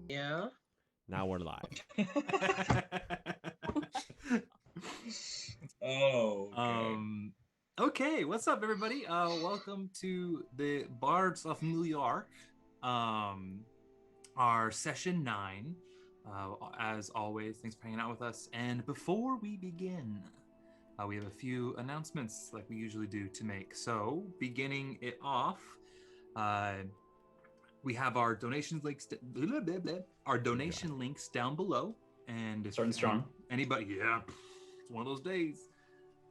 Yeah. Now we're live. Oh, Okay, what's up, everybody? Welcome to the Bards of New York, our session 9. As always, thanks for hanging out with us. And before we begin, we have a few announcements like we usually do to make. So, beginning it off, we have our donations links. Our donation links down below, and if Starting strong. Anybody, yeah, it's one of those days.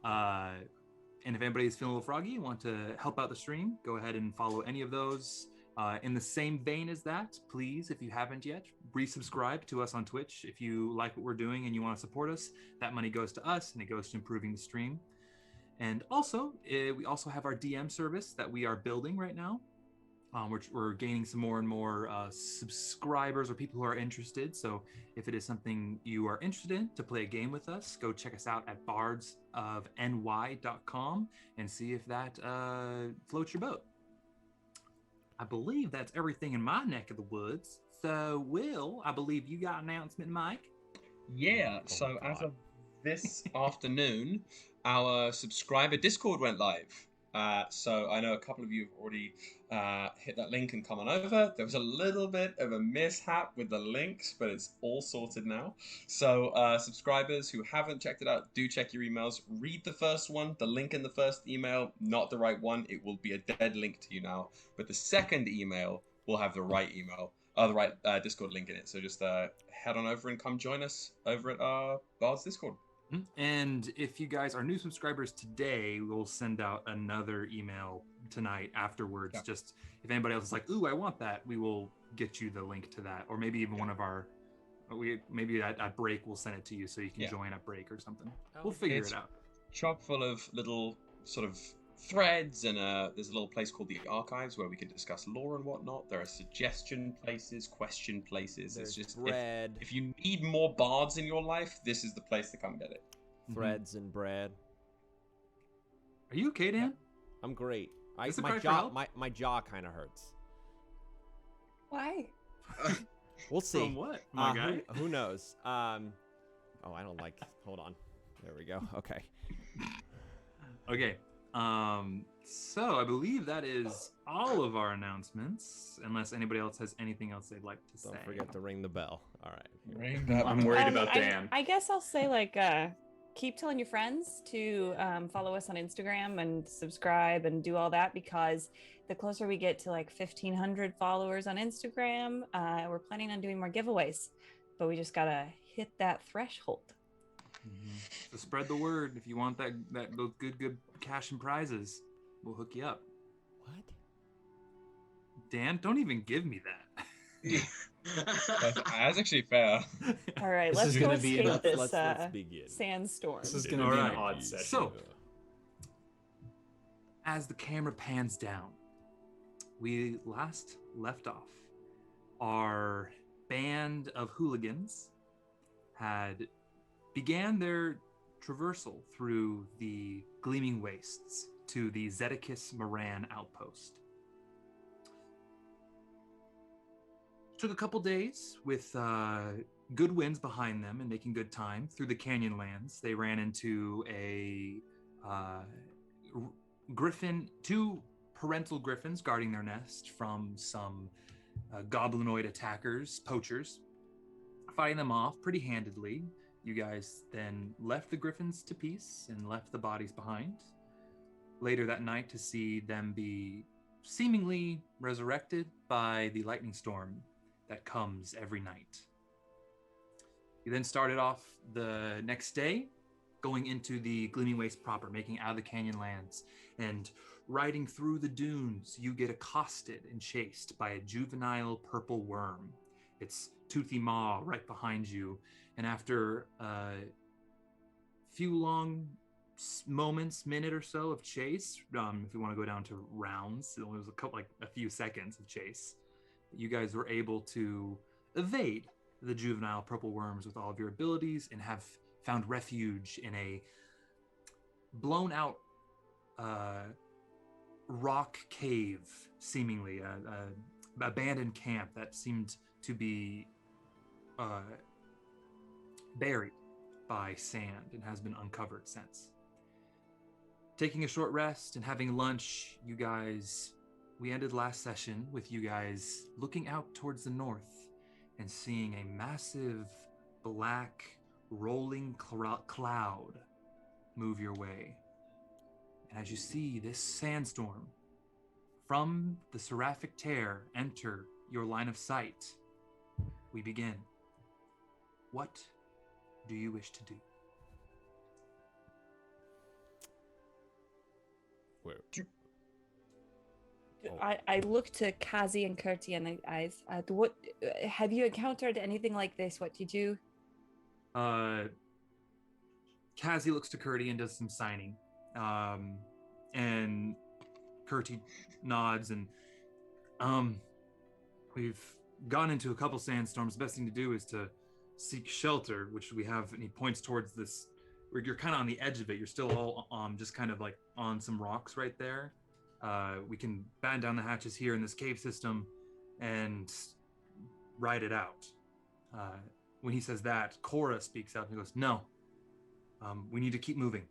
And if anybody's feeling a little froggy and want to help out the stream, go ahead and follow any of those. In the same vein as that, please, if you haven't yet, resubscribe to us on Twitch. If you like what we're doing and you want to support us, that money goes to us and it goes to improving the stream. And also, we also have our DM service that we are building right now. We're gaining some more and more subscribers or people who are interested. So if it is something you are interested in to play a game with us, go check us out at bardsofny.com and see if that floats your boat. I believe that's everything in my neck of the woods. So, Will, I believe you got an announcement, Mike? Yeah, so as of this afternoon, our subscriber Discord went live. So I know a couple of you have already hit that link and come on over. There was a little bit of a mishap with the links, but it's all sorted now. So subscribers who haven't checked it out, do check your emails. Read the first one, the link in the first email, not the right one. It will be a dead link to you now. But the second email will have the right email, the right Discord link in it. So just head on over and come join us over at Bards Discord. And if you guys are new subscribers today, we'll send out another email tonight afterwards. Yeah. Just if anybody else is like, ooh, I want that, we will get you the link to that. Or maybe even one of our, maybe at break, we'll send it to you so you can join at break or something. We'll figure it out. Chock full of little sort of threads, and there's a little place called the Archives where we can discuss lore and whatnot. There are suggestion places, question places. There's it's just bread. If you need more bards in your life, this is the place to come get it. Threads and bread. Are you okay, Dan? I'm great. My jaw kind of hurts. Why? We'll see. From what, my guy? Who knows? I don't like. Hold on. There we go. Okay. Okay. So I believe that is all of our announcements, unless anybody else has anything else they'd like to say. Don't forget to ring the bell. All right. Ring that. I'm worried about Dan. I guess I'll say keep telling your friends to follow us on Instagram and subscribe and do all that, because the closer we get to 1,500 followers on Instagram, we're planning on doing more giveaways, but we just gotta hit that threshold. So spread the word. If you want those good cash and prizes, we'll hook you up. What? Dan, don't even give me that. That's actually fair. All right, let's go escape this sandstorm. This is going to be an odd session. So, as the camera pans down, we last left off. Our band of hooligans began their traversal through the Gleaming Wastes to the Zedekiss Moran outpost. Took a couple days with good winds behind them and making good time through the canyon lands. They ran into a griffin, two parental griffins guarding their nest from some goblinoid attackers, poachers, fighting them off pretty handedly. You guys then left the griffins to peace and left the bodies behind. Later that night to see them be seemingly resurrected by the lightning storm that comes every night. You then started off the next day, going into the Gleaming Waste proper, making out of the canyon lands, and riding through the dunes, you get accosted and chased by a juvenile purple worm. Its toothy maw right behind you, and after a few long minute or so of chase, if you want to go down to rounds, it was a few seconds of chase. You guys were able to evade the juvenile purple worms with all of your abilities and have found refuge in a blown out rock cave, seemingly abandoned camp that seemed to be buried by sand and has been uncovered since. Taking a short rest and having lunch, we ended last session with you guys looking out towards the north and seeing a massive black rolling cloud move your way. And as you see this sandstorm from the Seraphic Tear enter your line of sight, we begin. What do you wish to do? Where? I look to Kazi and Kurti and what have you encountered anything like this? What did you do? Kazi looks to Kurti and does some signing. And Kurti nods and we've gone into a couple sandstorms. The best thing to do is to seek shelter, which we have, and he points towards this where you're kind of on the edge of it. You're still all just kind of like on some rocks right there. We can batten down the hatches here in this cave system and ride it out. When he says that, Cora speaks up and goes, no, we need to keep moving.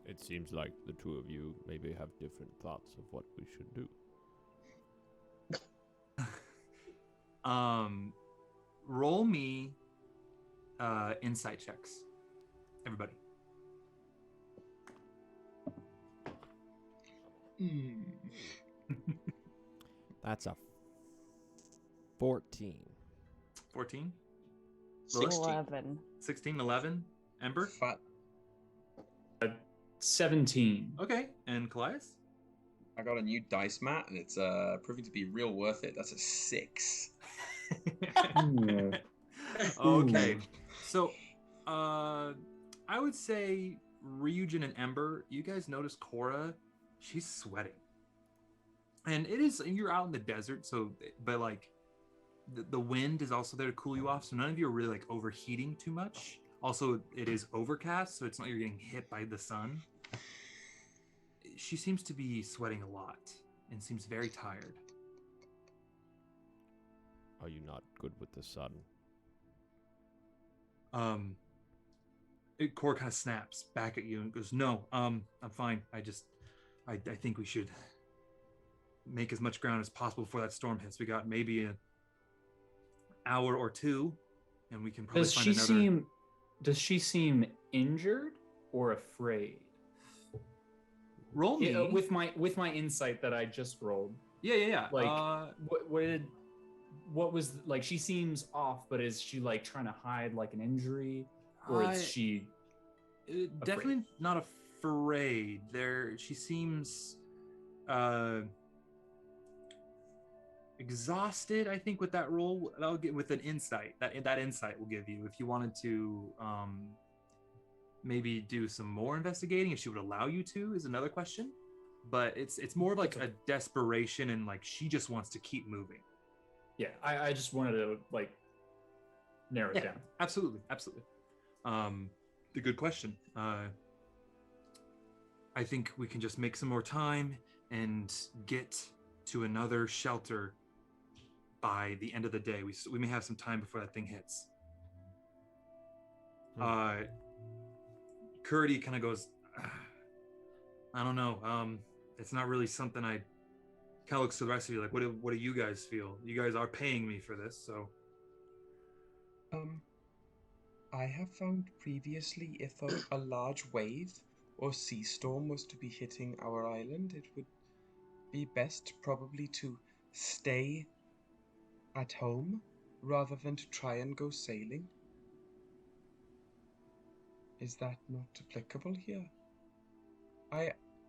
It seems like the two of you maybe have different thoughts of what we should do. Roll me insight checks, everybody. That's a 14. 14? 11. 16, 11? Ember? 17. Okay, and Kallias? I got a new dice mat, and it's proving to be real worth it. That's a 6. Okay, so I would say Ryujin and Ember, you guys notice Cora, she's sweating. And you're out in the desert, so, but like, the wind is also there to cool you off, so none of you are really like overheating too much. Also, it is overcast, so it's not you're getting hit by the sun. She seems to be sweating a lot and seems very tired. Are you not good with the sun? Cora kind of snaps back at you and goes, no, I'm fine. I think we should make as much ground as possible before that storm hits. We got maybe an hour or two, and we can probably find another. Does she seem injured or afraid? Roll me with my insight that I just rolled. Yeah. Like, what was like? She seems off, but is she like trying to hide like an injury, or is she definitely not afraid? She seems exhausted. I think with that roll, that'll get with an insight. That insight will give you if you wanted to maybe do some more investigating. If she would allow you to, is another question. But it's more of like a desperation, and like she just wants to keep moving. Yeah, I just wanted to like narrow it down. Absolutely. The good question. I think we can just make some more time and get to another shelter by the end of the day. We may have some time before that thing hits. Kurti kind of goes, I don't know. It's not really something I kind of looks to the rest of you like, what do you guys feel? You guys are paying me for this, so. I have found previously if a large wave or sea storm was to be hitting our island, it would be best probably to stay at home rather than to try and go sailing. Is that not applicable here?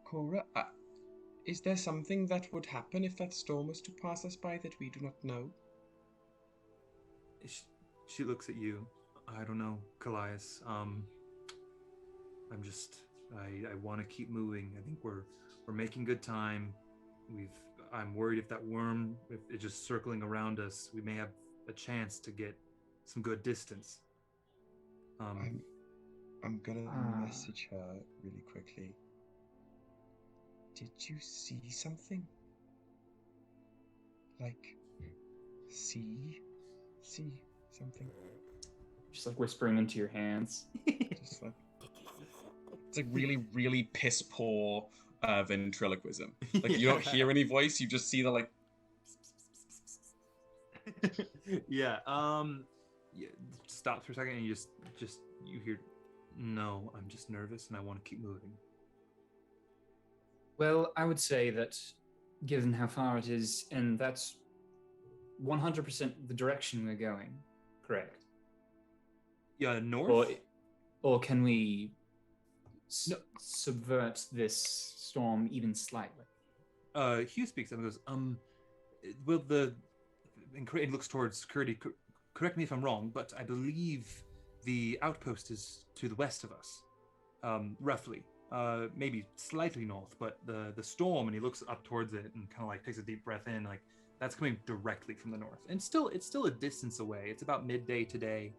Cora, is there something that would happen if that storm was to pass us by that we do not know? She looks at you. I don't know, Kallias. I want to keep moving. I think we're making good time. I'm worried if that worm, if it's just circling around us, we may have a chance to get some good distance. I'm gonna message her really quickly. Did you see something? like see something? Just like whispering into your hands. Just like it's like really, really piss poor ventriloquism. Like you don't hear any voice, you just see the like. Yeah. Yeah, stop for a second, and you you hear, "No, I'm just nervous, and I want to keep moving." Well, I would say that given how far it is, and that's 100% the direction we're going, correct? Yeah, north. Or can we subvert this storm even slightly? Hugh speaks up and goes, will and looks towards Curdy. Correct me if I'm wrong, but I believe the outpost is to the west of us, roughly. Maybe slightly north, but the storm, and he looks up towards it and kind of like takes a deep breath in, like that's coming directly from the north. And it's still a distance away. It's about midday today,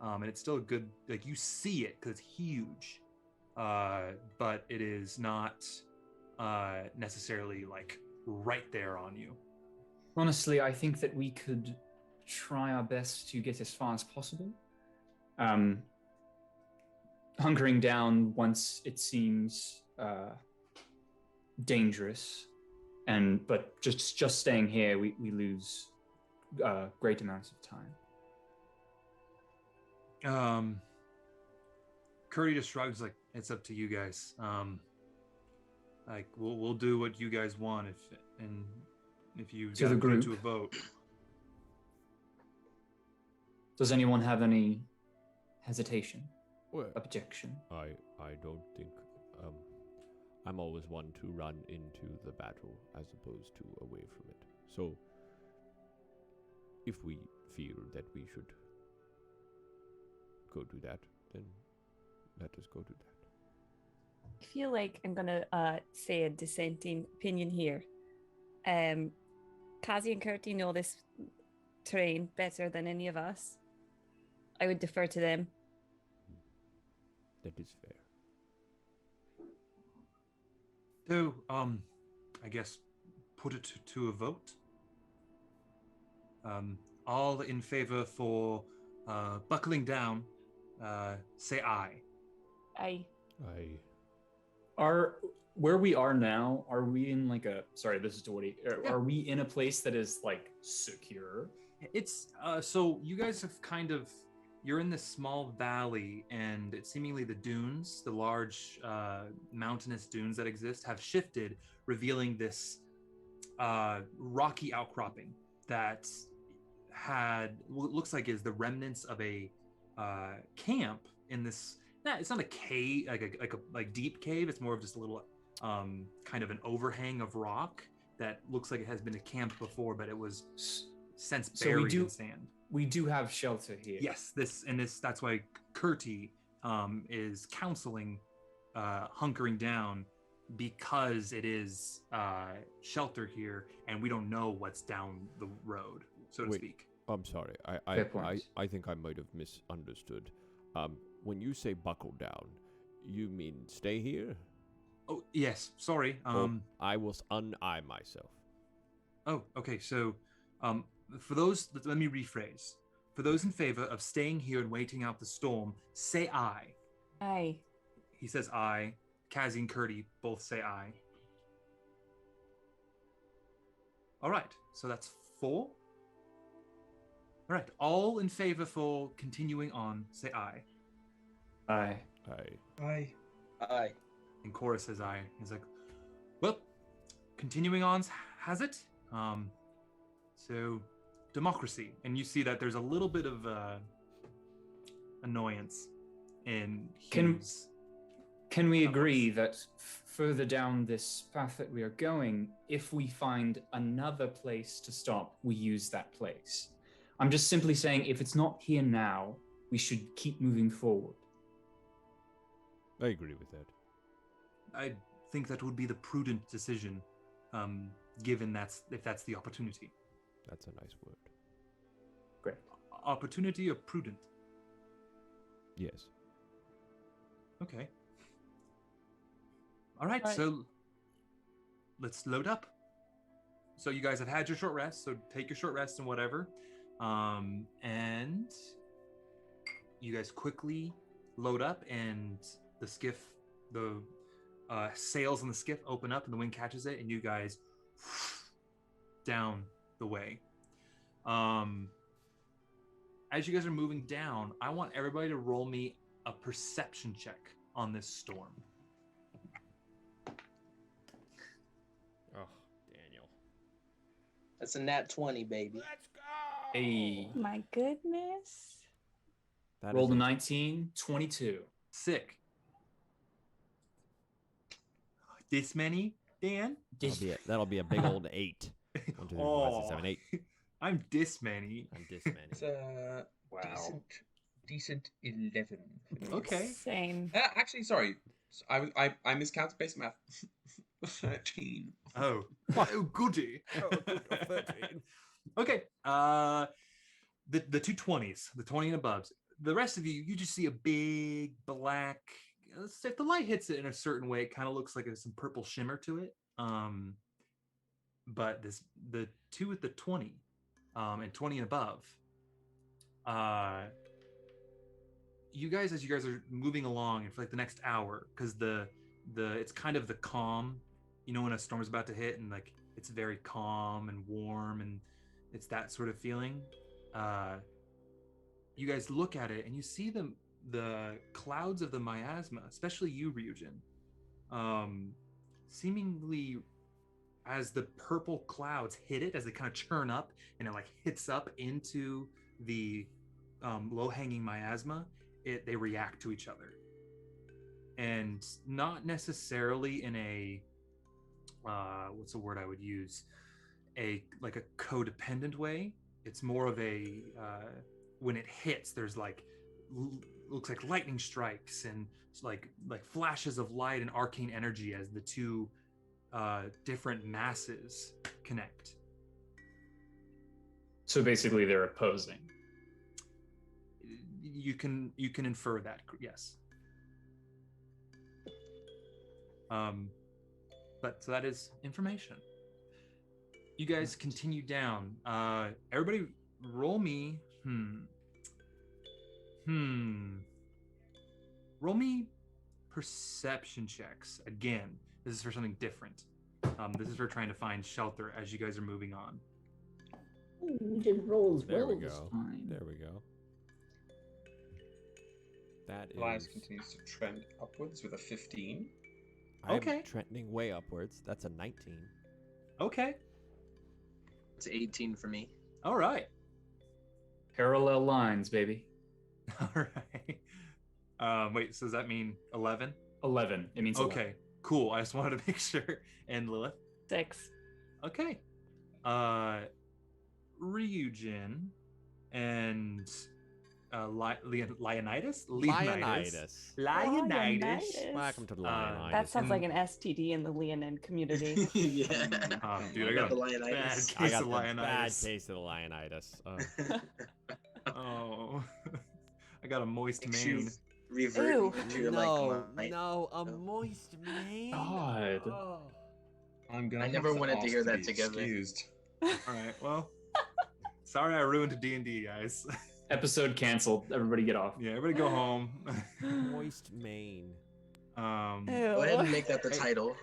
and it's still a good, like you see it because it's huge, but it is not necessarily like right there on you. Honestly, I think that we could try our best to get as far as possible. Hunkering down once it seems dangerous, but just staying here, we lose great amounts of time. Curdy just shrugs, like, it's up to you guys. Like we'll do what you guys want if you To the got put group. into a vote. Does anyone have any hesitation, Well, objection? I don't think. I'm always one to run into the battle as opposed to away from it. So, if we feel that we should go do that, then let us go do that. I feel like I'm gonna say a dissenting opinion here. Kazi and Kurti know this terrain better than any of us. I would defer to them. That is fair. So, I guess put it to a vote. All in favor for buckling down, say aye. I Where we are now, are we in like sorry, this is Doherty. Are we in a place that is like secure? It's so you guys have you're in this small valley, and it's seemingly the dunes, the large mountainous dunes that exist, have shifted, revealing this rocky outcropping that had what looks like is the remnants of a camp in this. It's not a cave, like deep cave. It's more of just a little kind of an overhang of rock that looks like it has been a camp before, but it was since buried in sand. We do have shelter here. Yes, that's why Kurti is counseling hunkering down, because it is shelter here, and we don't know what's down the road, so to speak. I'm sorry. I think I might have misunderstood. When you say buckle down, you mean stay here? Oh, yes. Sorry. I will un-eye myself. Oh, okay. So, for those, let me rephrase. For those in favor of staying here and waiting out the storm, say aye. Aye. He says aye. Kazi and Kurti both say aye. All right. So that's 4. All right. All in favor for continuing on, say aye. Aye. Aye. Aye. Aye. And Cora says aye. He's like, well, continuing on has it. So democracy. And you see that there's a little bit of annoyance in Hugh's. Can we agree that further down this path that we are going, if we find another place to stop, we use that place? I'm just simply saying, if it's not here now, we should keep moving forward. I agree with that. I think that would be the prudent decision, given if that's the opportunity. That's a nice word. Great. Opportunity or prudent? Yes. Okay. All right, so let's load up. so you guys have had your short rest, so take your short rest and whatever. And you guys quickly load up, and the skiff, the sails on the skiff open up, and the wind catches it, and you guys down the way. As you guys are moving down, I want everybody to roll me a perception check on this storm. Oh, Daniel. That's a nat 20, baby. Let's go! Hey. My goodness. That Rolled is a 19, 22. Sick. This many, Dan? That'll be a big old 8. 1, 2, 3, 4, 5, 6, 7, 8. I'm this many. I'm this many. It's a decent 11. Okay. Same. Actually, sorry. I miscounted base math. 13. Oh. Oh, goody. Oh, good, 13. Okay. The two 20s, the 20 and above. The rest of you just see a big black. If the light hits it in a certain way, it kind of looks like there's some purple shimmer to it. But the two with the 20, and 20 and above. You guys, as you guys are moving along, and for like the next hour, because it's kind of the calm, you know, when a storm is about to hit, and like it's very calm and warm, and it's that sort of feeling. You guys look at it and you see the clouds of the miasma, especially you, Ryujin, seemingly as the purple clouds hit it, as they kind of churn up and it like hits up into the low-hanging miasma, they react to each other, and not necessarily in a what's the word I would use, like a codependent way. It's more of a when it hits, there's like looks like lightning strikes and like flashes of light and arcane energy as the two different masses connect. So basically they're opposing. You can infer that, yes. But so that is information. You guys continue down. Everybody roll me. Roll me perception checks. Again, this is for something different. This is for trying to find shelter as you guys are moving on. Ooh, we didn't roll as There well we this go. time. There we go. That Kallias is. continues to trend upwards with a 15. Okay. I'm trending way upwards. That's a 19. Okay. It's 18 for me. All right. Parallel lines, baby. All right. Wait, so does that mean 11? 11. It means 11. Okay, cool. I just wanted to make sure. And Lilith? 6. Okay. Ryujin and Leonidas? Leonidas. Leonidas. Welcome to Leonidas. That sounds like an STD in the Leonin community. Yeah. Dude, I got the a Leonidas. bad I case got of the bad Leonidas. taste of the Leonidas. Oh. I got a moist Makes mane. you revert to your No, a moist mane. God. Oh. I'm gonna I have never to wanted to ask hear that be together. Excused. All right, well. Sorry I ruined D&D, guys. Episode canceled. Everybody get off. Yeah, everybody go home. Moist mane. Ew. Go ahead and make that the title.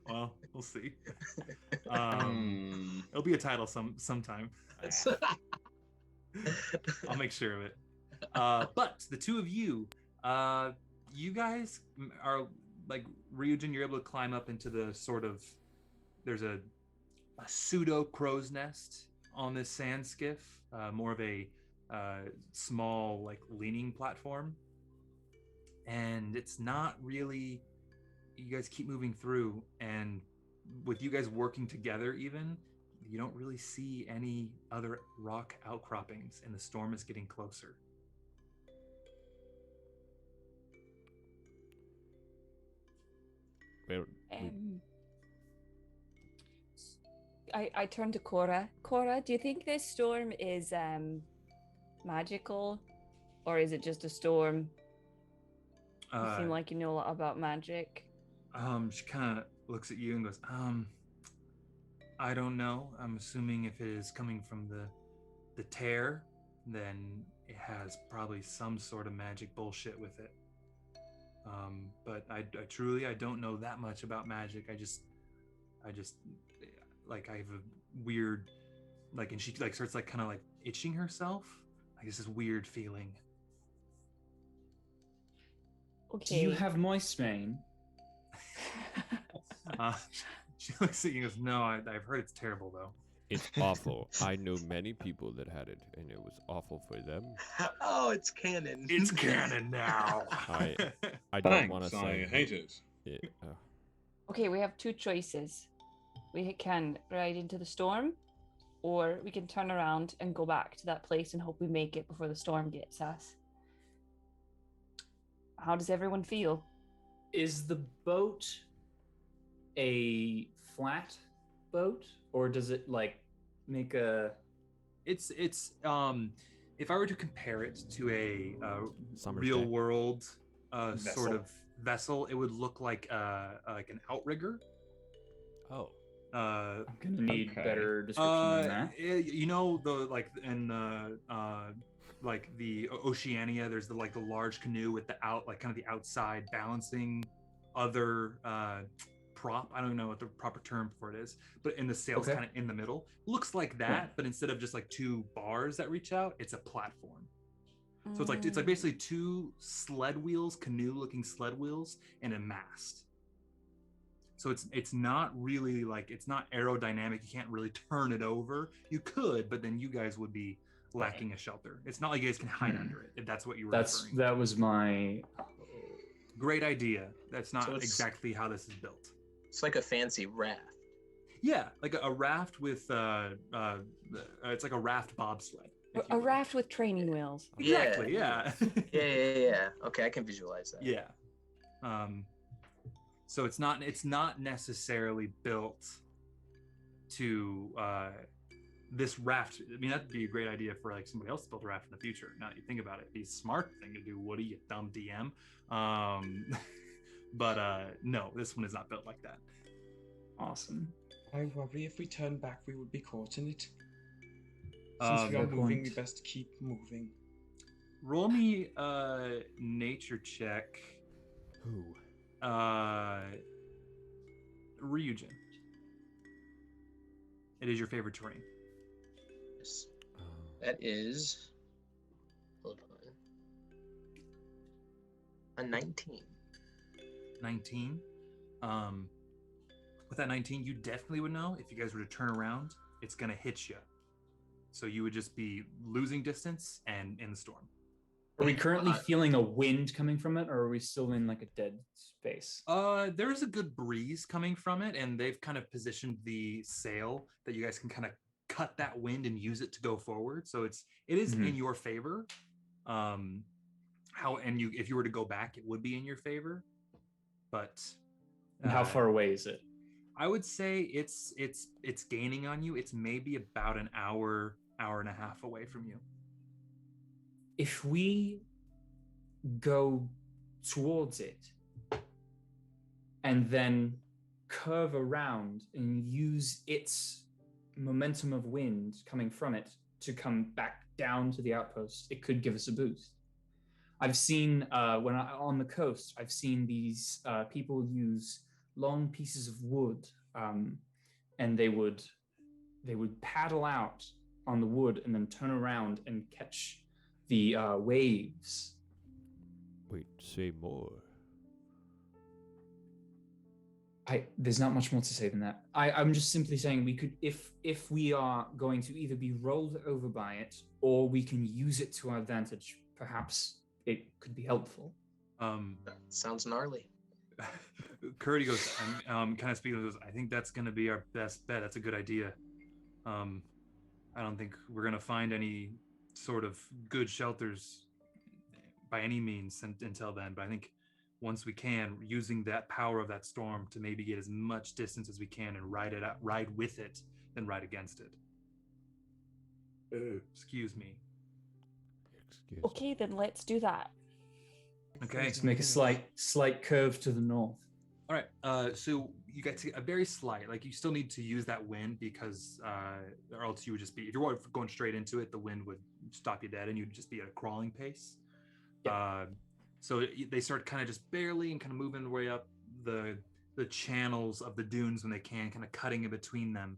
Well, we'll see. It'll be a title sometime. I'll make sure of it. But the two of you, you guys are like Ryujin. You're able to climb up into the sort of. There's a pseudo crow's nest on this sand skiff, more of a small like leaning platform, and it's not really. You guys keep moving through, and with you guys working together, even you don't really see any other rock outcroppings, and the storm is getting closer. I turn to Cora. Cora, do you think this storm is magical, or is it just a storm? You seem like you know a lot about magic. She kind of looks at you and goes, I don't know. I'm assuming if it is coming from the tear, then it has probably some sort of magic bullshit with it. But I truly don't know that much about magic. I just like I have a weird like, and she like starts like kind of like itching herself. Like it's this weird feeling. Okay. Do you have moist mane? She looks at you and goes, "No, I've heard it's terrible though." It's awful. I know many people that had it, and it was awful for them. Oh, it's canon. It's canon now. I don't want to say. I hate it. Okay, we have two choices. We can ride into the storm, or we can turn around and go back to that place and hope we make it before the storm gets us. How does everyone feel? Is the boat a flat boat, or does it like make a? It's if I were to compare it to a real Day. world sort of vessel, it would look like an outrigger. Oh. I'm gonna need better description than that. You know the like in like the Oceania, there's the like the large canoe with the kind of the outside balancing other prop. I don't know what the proper term for it is, but in the sails kind of in the middle. Looks like that, but instead of just like two bars that reach out, it's a platform. So it's like basically two sled wheels, canoe-looking sled wheels, and a mast. So it's not really like, it's not aerodynamic. You can't really turn it over. You could, but then you guys would be lacking a shelter. It's not like you guys can hide under it, if that's what you were referring. That was my great idea. That's not exactly how this is built. It's like a fancy raft. Yeah, like a raft with it's like a raft bobsled. A raft with training wheels. Exactly. Yeah. Yeah. Okay, I can visualize that. Yeah. So it's not necessarily built to this raft. I mean, that'd be a great idea for like somebody else to build a raft in the future. Now that you think about it, it'd be a smart thing to do. Woody, you dumb DM. But no, this one is not built like that. Awesome. I worry if we turn back, we would be caught in it. Since we are moving, we best keep moving. Roll me a nature check. Who? Ryujin. It is your favorite terrain. Yes. That is. Hold on. A 19. 19. With that 19, you definitely would know if you guys were to turn around, it's gonna hit you. So you would just be losing distance and in the storm. Are we currently feeling a wind coming from it, or are we still in like a dead space? There's a good breeze coming from it, and they've kind of positioned the sail that you guys can kind of cut that wind and use it to go forward. So it is in your favor. If you were to go back, it would be in your favor. But and how far away is it? I would say it's gaining on you. It's maybe about an hour and a half away from you. If we go towards it and then curve around and use its momentum of wind coming from it to come back down to the outpost, it could give us a boost. I've seen on the coast, I've seen these people use long pieces of wood, and they would paddle out on the wood and then turn around and catch the waves. Wait, say more. There's not much more to say than that. I'm just simply saying we could, if we are going to either be rolled over by it or we can use it to our advantage, perhaps it could be helpful. That sounds gnarly. Curdy goes, kind of speaking, goes, I think that's going to be our best bet. That's a good idea. I don't think we're going to find any sort of good shelters by any means until then. But I think once we can, using that power of that storm to maybe get as much distance as we can and ride with it, than ride against it. Excuse me. Okay, then let's do that. Okay. Let's make a slight curve to the north. All right. So you get to a very slight, like you still need to use that wind because, or else you would just be, if you're going straight into it, the wind would stop you dead and you'd just be at a crawling pace. Yep. So they start kind of just barely and kind of moving their way up the channels of the dunes when they can, kind of cutting in between them.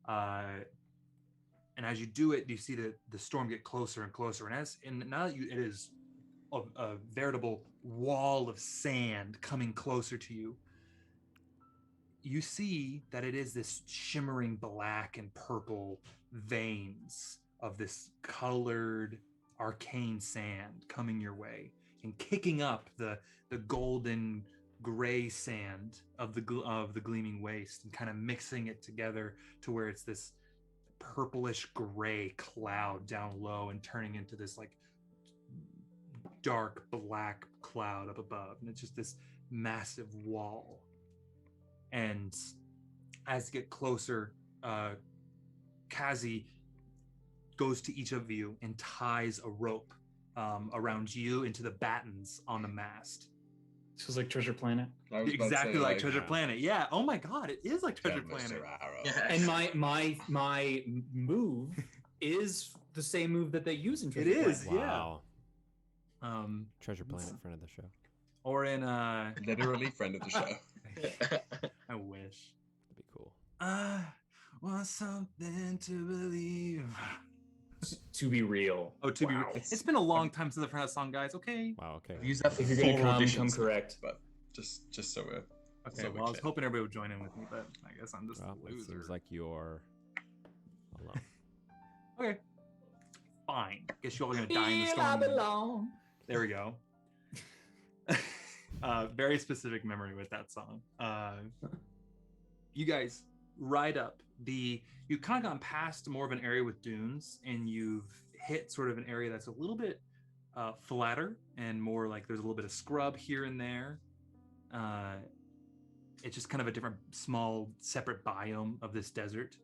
And as you do it, you see the storm get closer and closer. And now that it is a veritable wall of sand coming closer to you, you see that it is this shimmering black and purple veins of this colored arcane sand coming your way and kicking up the golden gray sand of the gleaming waste and kind of mixing it together to where it's this purplish gray cloud down low and turning into this like dark black cloud up above, and it's just this massive wall. And as you get closer, Kazi goes to each of you and ties a rope around you into the battens on the mast. This was like Treasure Planet. Exactly like Treasure Planet. Yeah. Oh my God, it is like Treasure Planet. And my move is the same move that they use in Treasure Planet. It is, wow. Yeah. Treasure Planet, friend of the show. Or in literally friend of the show. I wish. That'd be cool. I want something to believe. To be real. Oh, to be real. It's been a long time since I've heard that song, guys. Okay. Wow. Okay. I've used that for if you're gonna come correct. But just so we're. Okay. So well, I was hoping everybody would join in with me, but I guess I'm just a loser. It seems like you're alone. Okay. Fine. Guess you all are gonna die in the storm. Belong. There we go. Very specific memory with that song. You guys ride up you've kind of gone past more of an area with dunes, and you've hit sort of an area that's a little bit flatter and more like there's a little bit of scrub here and there. It's just kind of a different small separate biome of this desert.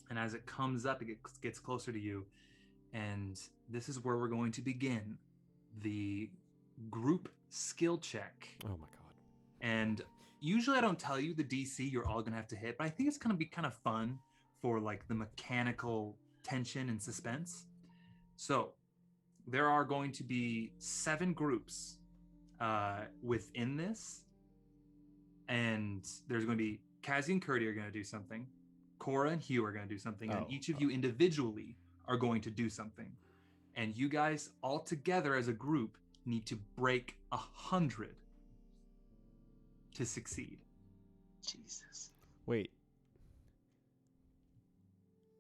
And as it comes up, it gets closer to you. And this is where we're going to begin the group skill check. Oh my God. And usually I don't tell you the DC you're all gonna have to hit, but I think it's gonna be kind of fun for like the mechanical tension and suspense. So there are going to be 7 groups within this. And there's going to be Kazi and Kurti are going to do something. Cora and Hugh are going to do something. And each of you individually are going to do something. And you guys all together as a group need to break 100 to succeed. Jesus. Wait.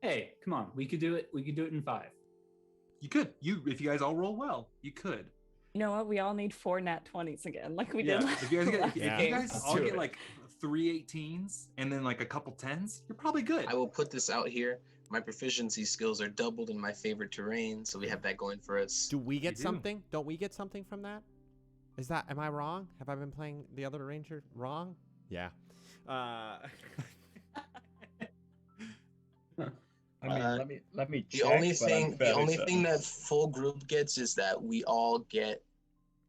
Hey, come on. We could do it. We could do it in 5. You could. If you guys all roll well, you could. You know what? We all need 4 nat 20s again, like we did last If you guys all do get it. like 3 18s and then like a couple 10s, you're probably good. I will put this out here. My proficiency skills are doubled in my favorite terrain, so we have that going for us. Do we get do. something? Don't we get something from that? Am I wrong? Have I been playing the other ranger wrong? Yeah. I mean, let me check. The only thing that full group gets is that we all get.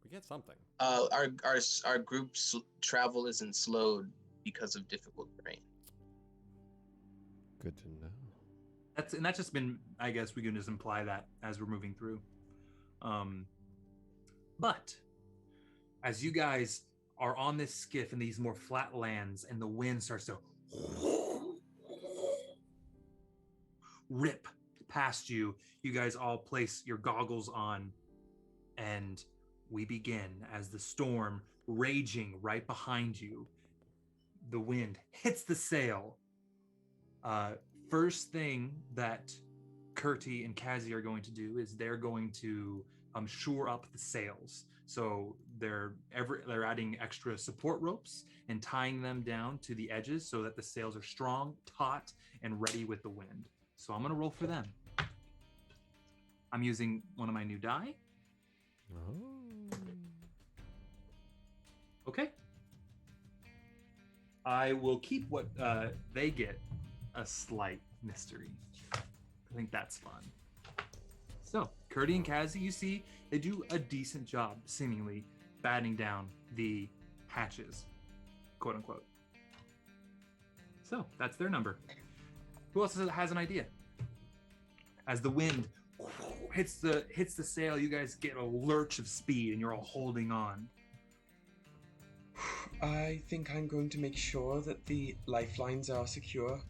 We get something. Our group's travel isn't slowed because of difficult terrain. Good to know. That's just been, I guess we can just imply that as we're moving through. But as you guys are on this skiff in these more flat lands and the wind starts to rip past you, you guys all place your goggles on, and we begin as the storm raging right behind you. The wind hits the sail. First thing that Kurti and Kazi are going to do is they're going to shore up the sails. So they're adding extra support ropes and tying them down to the edges so that the sails are strong, taut, and ready with the wind. So I'm gonna roll for them. I'm using one of my new die. Oh. Okay. I will keep what they get a slight mystery. I think that's fun. So, Kurti and Kazi, you see, they do a decent job, seemingly, battening down the hatches. quote unquote. So that's their number. Who else has an idea? As the wind hits the sail, you guys get a lurch of speed, and you're all holding on. I think I'm going to make sure that the lifelines are secure.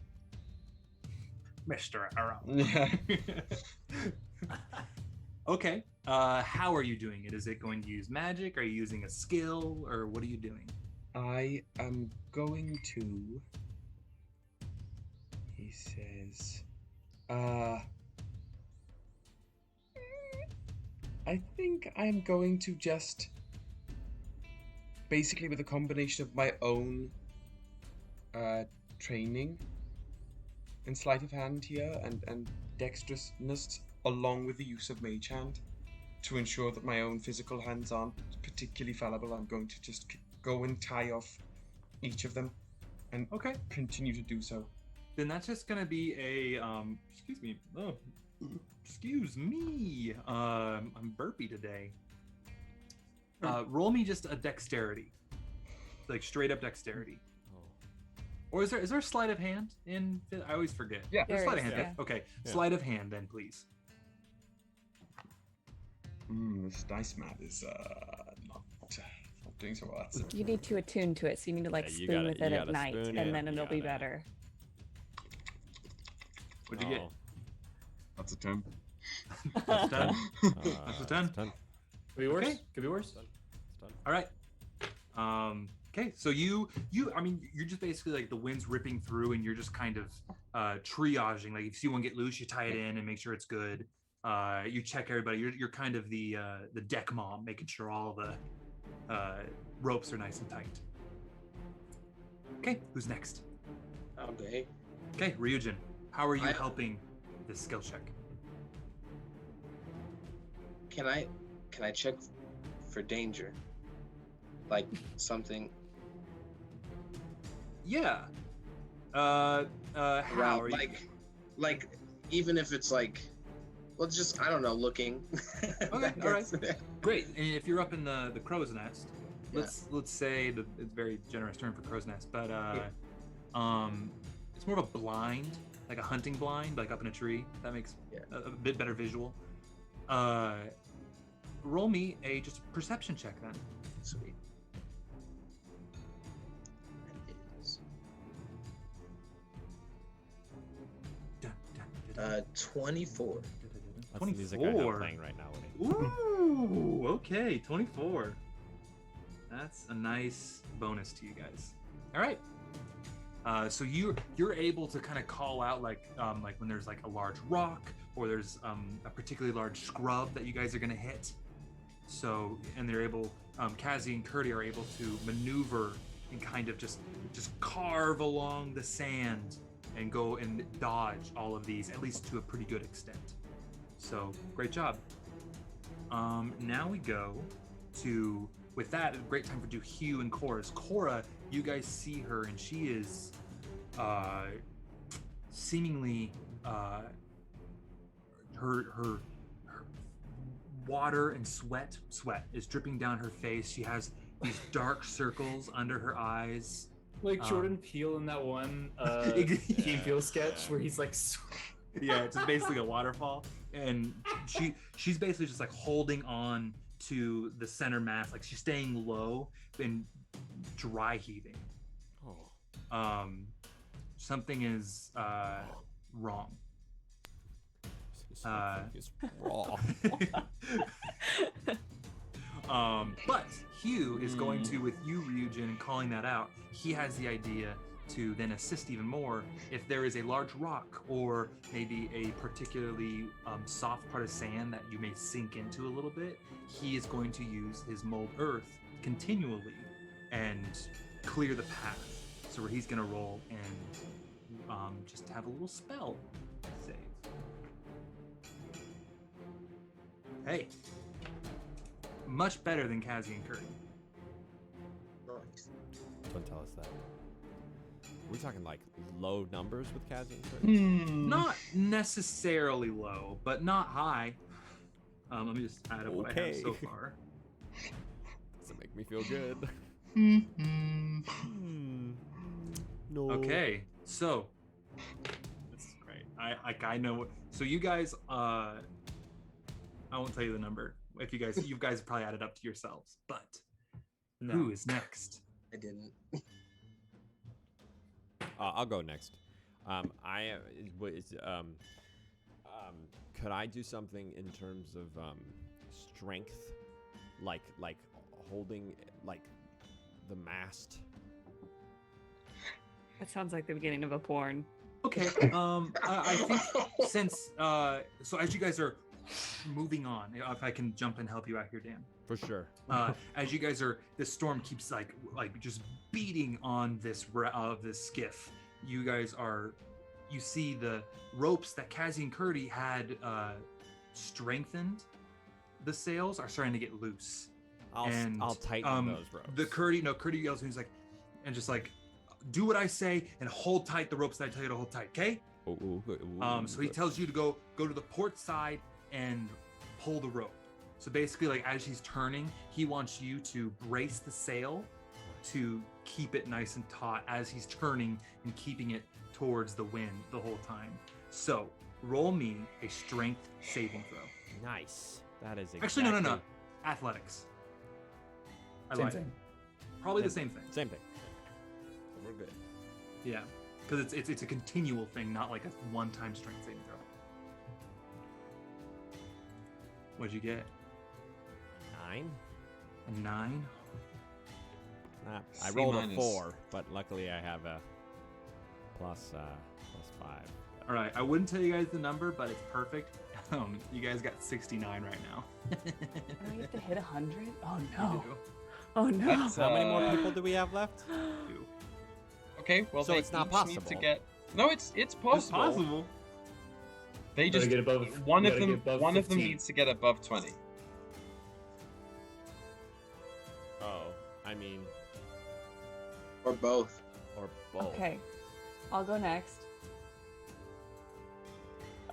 Mr. Arrow. Yeah. Okay. How are you doing it? Is it going to use magic? Are you using a skill? Or what are you doing? I am going to... He says... I think I'm going to just... Basically with a combination of my own training and sleight of hand here and dexterousness along with the use of mage hand to ensure that my own physical hands aren't particularly fallible. I'm going to just go and tie off each of them and continue to do so. Then that's just going to be a excuse me. Oh, excuse me. I'm burpy today. Roll me just a dexterity, like straight up dexterity. Or is there sleight of hand in? I always forget. Yeah, there's sleight of hand. Yeah. Okay, Yeah. Sleight of hand then, please. This dice mat is not doing so well. That's You need to attune to it, so you need to like Yeah, you spoon gotta- with you it at gotta night, spoon and it, then you it'll be gotta- better. What'd you get? That's a 10. That's 10. That's a 10. Could be worse. Okay. Could be worse. All right. Okay, so you're just basically like the wind's ripping through, and you're just kind of triaging. Like if you see one get loose, you tie it in and make sure it's good. You check everybody. You're kind of the deck mom, making sure all the ropes are nice and tight. Okay, who's next? Okay. Okay, Ryujin, how are you helping this skill check? Can I check for danger? Like something Yeah. How around, are you? like even if it's like, well, just I don't know, looking. Okay, all right. Great. And if you're up in the crow's nest, let's say that it's a very generous term for crow's nest, but it's more of a blind, like a hunting blind, like up in a tree. That makes a bit better visual. Roll me a just perception check then. Sweet. Dun, dun, dun, 24. That's the music I have 24. playing right now. Woody. Ooh, okay, 24. That's a nice bonus to you guys. All right. So you're able to kind of call out like when there's like a large rock or there's a particularly large scrub that you guys are gonna hit. So and they're able, Kazi and Kurti are able to maneuver and kind of just carve along the sand and go and dodge all of these, at least to a pretty good extent. So great job. Now we go to, with that, a great time for do Hugh and Cora's. Cora, you guys see her and she is seemingly her water and sweat is dripping down her face. She has these dark circles under her eyes. Like Jordan Peele in that one Key and Peele sketch where he's like, yeah, it's just basically a waterfall, and she's basically just like holding on to the center mass, like she's staying low and dry heaving. Something is wrong. Something is raw. But Hugh is going to, with you, Ryujin, and calling that out, he has the idea to then assist even more if there is a large rock or maybe a particularly soft part of sand that you may sink into a little bit. He is going to use his mold earth continually and clear the path. So where he's going to roll and just have a little spell save. Hey, much better than Kazi and Kurti. Nice. Don't tell us that. We're talking like low numbers with Kazi and Kurti? Not necessarily low, but not high. Let me just add up what I have so far. Doesn't make me feel good. No. Okay, so this is great. I know. So you guys, I won't tell you the number. If you guys probably added up to yourselves. But who is next? I didn't. I'll go next. Could I do something in terms of strength, like holding like the mast? That sounds like the beginning of a porn. Okay. I think since so as you guys are moving on, if I can jump and help you out here, Dan. For sure. As you guys are, the storm keeps like just beating on this skiff. You guys you see the ropes that Kazi and Kurdy had strengthened. The sails are starting to get loose. I'll tighten those ropes. Kurdy yells and he's like, and just like, do what I say and hold tight the ropes that I tell you to hold tight, okay? So he tells you to go to the port side and pull the rope. So basically, like as he's turning, he wants you to brace the sail to keep it nice and taut as he's turning and keeping it towards the wind the whole time. So roll me a strength saving throw. Nice. That is exactly... Actually, no. Athletics. Same thing. Probably the same thing. Same thing. So we're good. Yeah, because it's a continual thing, not like a one-time strength saving throw. What'd you get? 9. A 9. I rolled a 4, but luckily I have a plus 5. All right, I wouldn't tell you guys the number, but it's perfect. You guys got 69 right now. I have to hit 100? Oh no! Oh no! How many more people do we have left? 2. Okay, well, so they it's not each possible. Need to get... No, it's possible. It's possible. They just get above, one of them 15. needs to get above 20. Oh, I mean, Or both. or both. Okay, I'll go next.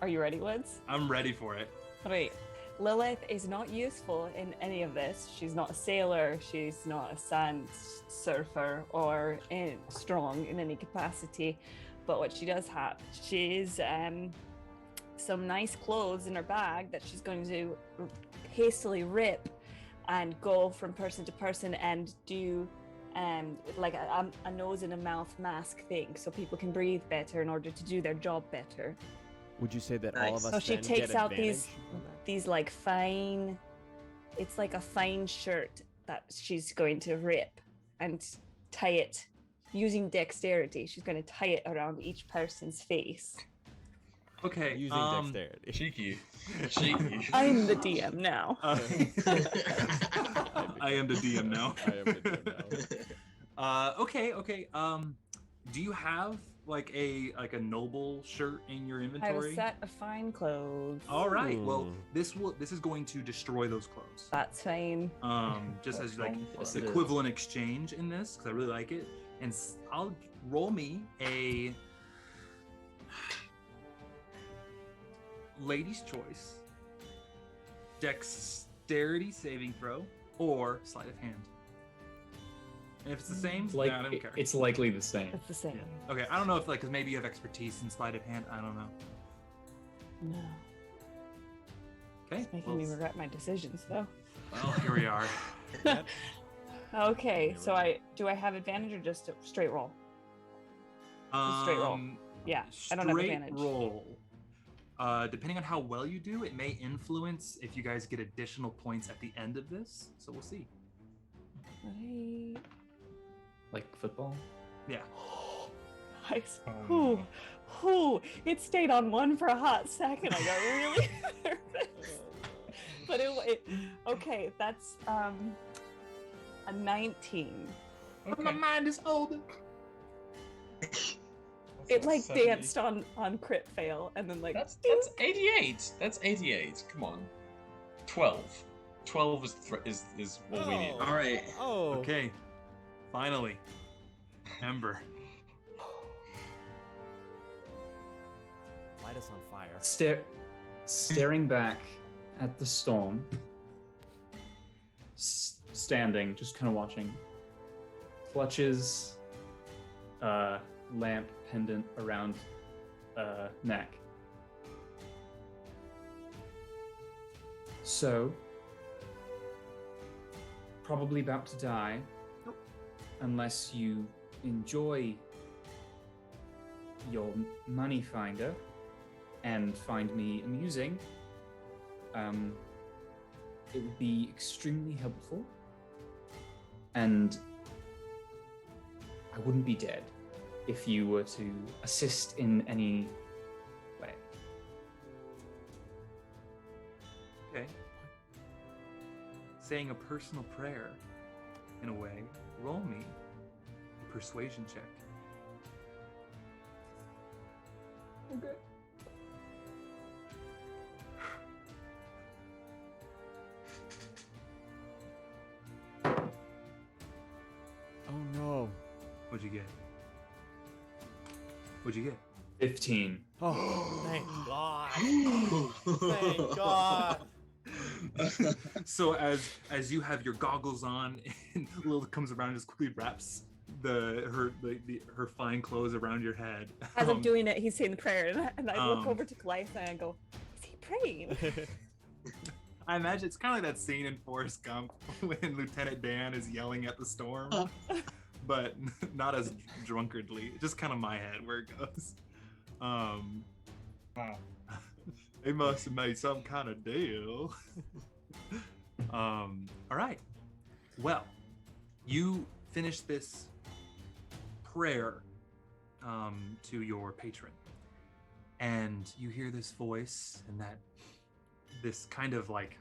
Are you ready, Woods? I'm ready for it. Wait, Lilith is not useful in any of this. She's not a sailor. She's not a sand surfer or strong in any capacity. But what she does have, she's some nice clothes in her bag that she's going to hastily rip and go from person to person and do like a nose and a mouth mask thing so people can breathe better in order to do their job better. Would you say that all of us So she then takes get out advantage these like fine, it's like a fine shirt that she's going to rip and tie it using dexterity. She's going to tie it around each person's face. Okay. using dexterity? Cheeky. I'm the DM now. I am the DM now. I am the DM now. Okay. Do you have like a noble shirt in your I have inventory? a set of fine clothes. All right. Well, this is going to destroy those clothes. That's fine. Just as like Yes, it equivalent exchange in this because I really like it, and I'll roll me a lady's choice dexterity saving throw or sleight of hand. And if it's the same, Like, I don't care. it's likely the same. It's the same. Yeah. Okay, I don't know if because maybe you have expertise in sleight of hand. I don't know. No. Okay. It's making me regret my decisions though. Well, here we are. Okay, so do I have advantage or just a straight roll? Just straight roll. Yeah, I don't have advantage. Straight roll. Depending on how well you do, it may influence if you guys get additional points at the end of this. So we'll see. Right. Like football? Yeah. Nice. Ooh, it stayed on 1 for a hot second. I got really nervous. But okay, that's a 19. Okay. My mind is older. It like danced on crit fail and then like That's 88. That's 88. Come on. 12. 12 is what we need. All right. Oh. Okay. Finally. Ember. Light us on fire. Staring back at the storm, standing, just kind of watching, clutches lamp pendant around neck. So, probably about to die, unless you enjoy your money finder and find me amusing. It would be extremely helpful, and I wouldn't be dead if you were to assist in any way. Okay. Saying a personal prayer, in a way, roll me a persuasion check. Okay. Oh no. What'd you get? What'd you get? 15. Oh, thank God. Thank God. So as you have your goggles on, and Lilith comes around and just quickly wraps her fine clothes around your head. As I'm doing it, he's saying the prayer, and I look over to Kallias and I go, "Is he praying?" I imagine it's kind of like that scene in Forrest Gump when Lieutenant Dan is yelling at the storm, but not as drunkardly. Just kind of my head where it goes. They must have made some kind of deal. All right. Well, you finish this prayer to your patron, and you hear this voice and this kind of like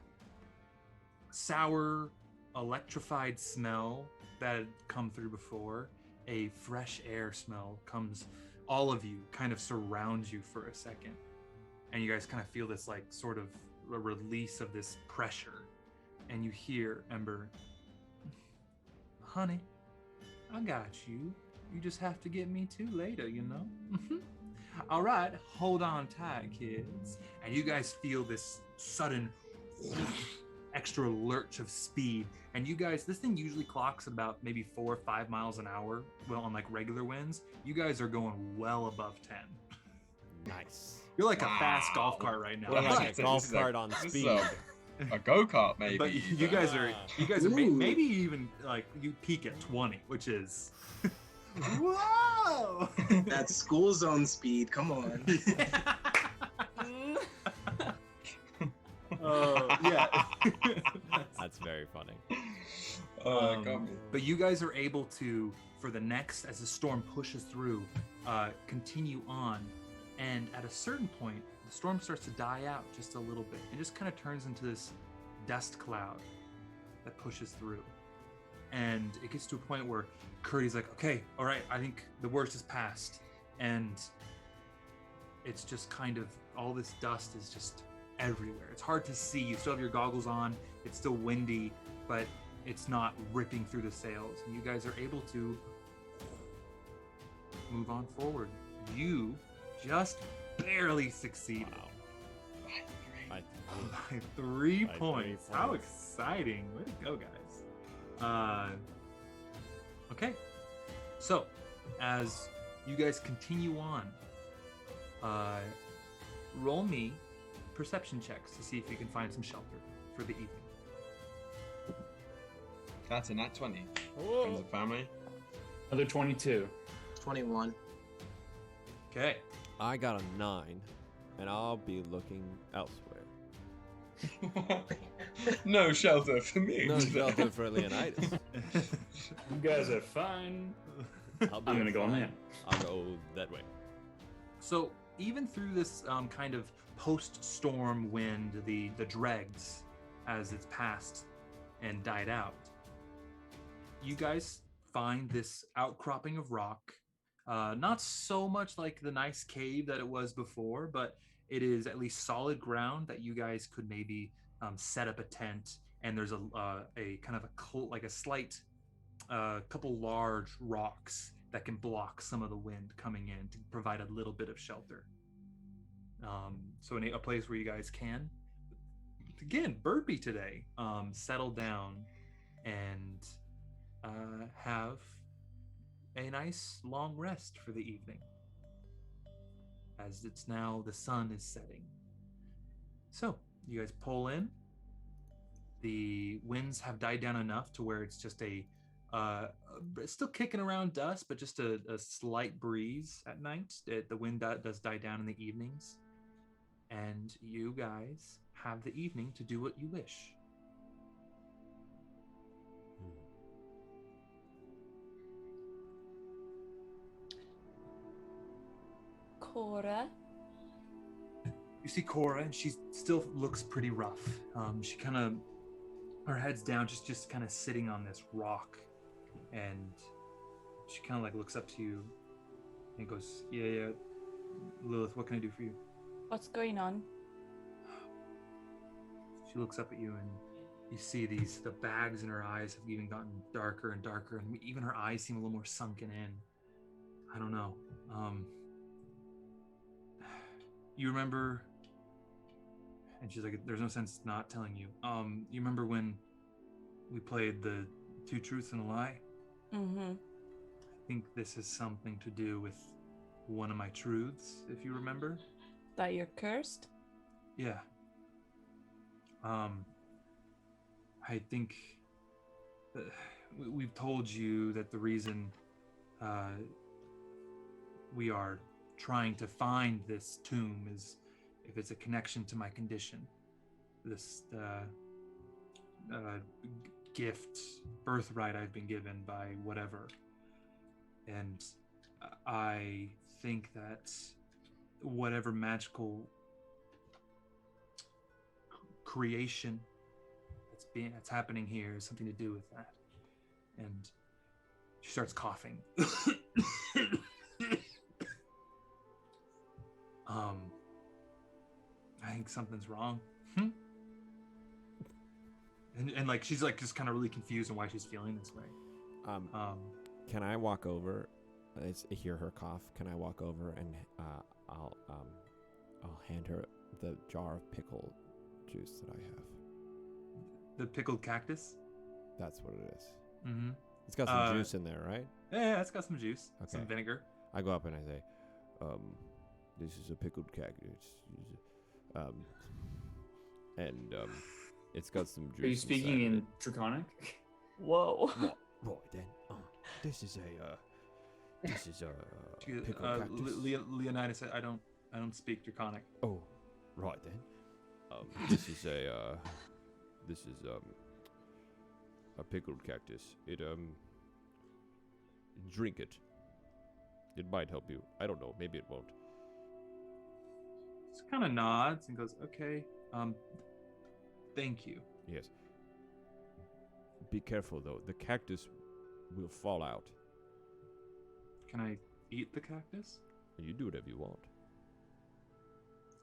sour, electrified smell that had come through before. A fresh air smell comes. All of you kind of surround you for a second, and you guys kind of feel this like sort of a release of this pressure, and you hear Ember, "Honey, I got you. You just have to get me too later, you know?" All right, hold on tight, kids. And you guys feel this sudden extra lurch of speed. And you guys, this thing usually clocks about maybe 4 or 5 miles an hour, well, on like regular winds. You guys are going well above 10. Nice. You're like a fast golf cart right now. We're like a golf cart on speed. A go-kart, maybe. But you guys are maybe even like you peak at 20, which is whoa! That's school zone speed. Come on. Yeah. That's very funny. But you guys are able to, for the next, as the storm pushes through, continue on, and at a certain point, the storm starts to die out just a little bit. It just kind of turns into this dust cloud that pushes through. And it gets to a point where Curdy's like, "Okay, all right, I think the worst is past." And it's just kind of, all this dust is just everywhere. It's hard to see. You still have your goggles on. It's still windy, but it's not ripping through the sails. And you guys are able to move on forward. You just barely succeeded. Wow. By 3 points. How exciting. Way to go, guys. Okay. So, as you guys continue on, roll me perception checks to see if you can find some shelter for the evening. That's a nat 20. Whoa. Friends and family. Another 22. 21. Okay. I got a 9, and I'll be looking elsewhere. No shelter for me. No shelter for Leonidas. You guys are fine. I'm gonna go on there. I'll go that way. So even through this kind of post-storm wind, the dregs, as it's passed and died out, you guys find this outcropping of rock. Not so much like the nice cave that it was before, but it is at least solid ground that you guys could maybe set up a tent. And there's a kind of a slight couple large rocks that can block some of the wind coming in to provide a little bit of shelter. So in a place where you guys can, again, burpee today, settle down and have a nice long rest for the evening, as it's now the sun is setting. So you guys pull in. The winds have died down enough to where it's just still kicking around dust, but just a slight breeze at night. The wind does die down in the evenings, and you guys have the evening to do what you wish. Cora. You see Cora, and she still looks pretty rough. She kind of, her head's down, just kind of sitting on this rock, and she kind of like looks up to you and goes, yeah, Lilith, what can I do for you? What's going on? She looks up at you, and you see the bags in her eyes have even gotten darker and darker, and even her eyes seem a little more sunken in. I don't know. You remember? And she's like, there's no sense not telling you. You remember when we played the Two Truths and a Lie? Mm-hmm. I think this has something to do with one of my truths, if you remember. That you're cursed? Yeah. I think we've told you that the reason we are trying to find this tomb is if it's a connection to my condition, this gift, birthright I've been given by whatever. And I think that whatever magical creation that's happening here is something to do with that. And she starts coughing. I think something's wrong. And like she's like just kind of really confused on why she's feeling this way. Can I walk over? I hear her cough. Can I walk over and I'll hand her the jar of pickle juice that I have. The pickled cactus? That's what it is. Mm-hmm. It's got some juice in there, right? Yeah, it's got some juice. Okay. Some vinegar. I go up and I say, this is a pickled cactus. It's got some juice. Are you speaking in Draconic? Whoa. Right then. This is a pickled cactus. Leonidas, I don't speak Draconic. Oh, right then. This is a pickled cactus. Drink it. It might help you. I don't know. Maybe it won't. Just kind of nods and goes, okay. Thank you. Yes. Be careful though. The cactus will fall out. Can I eat the cactus? You do whatever you want.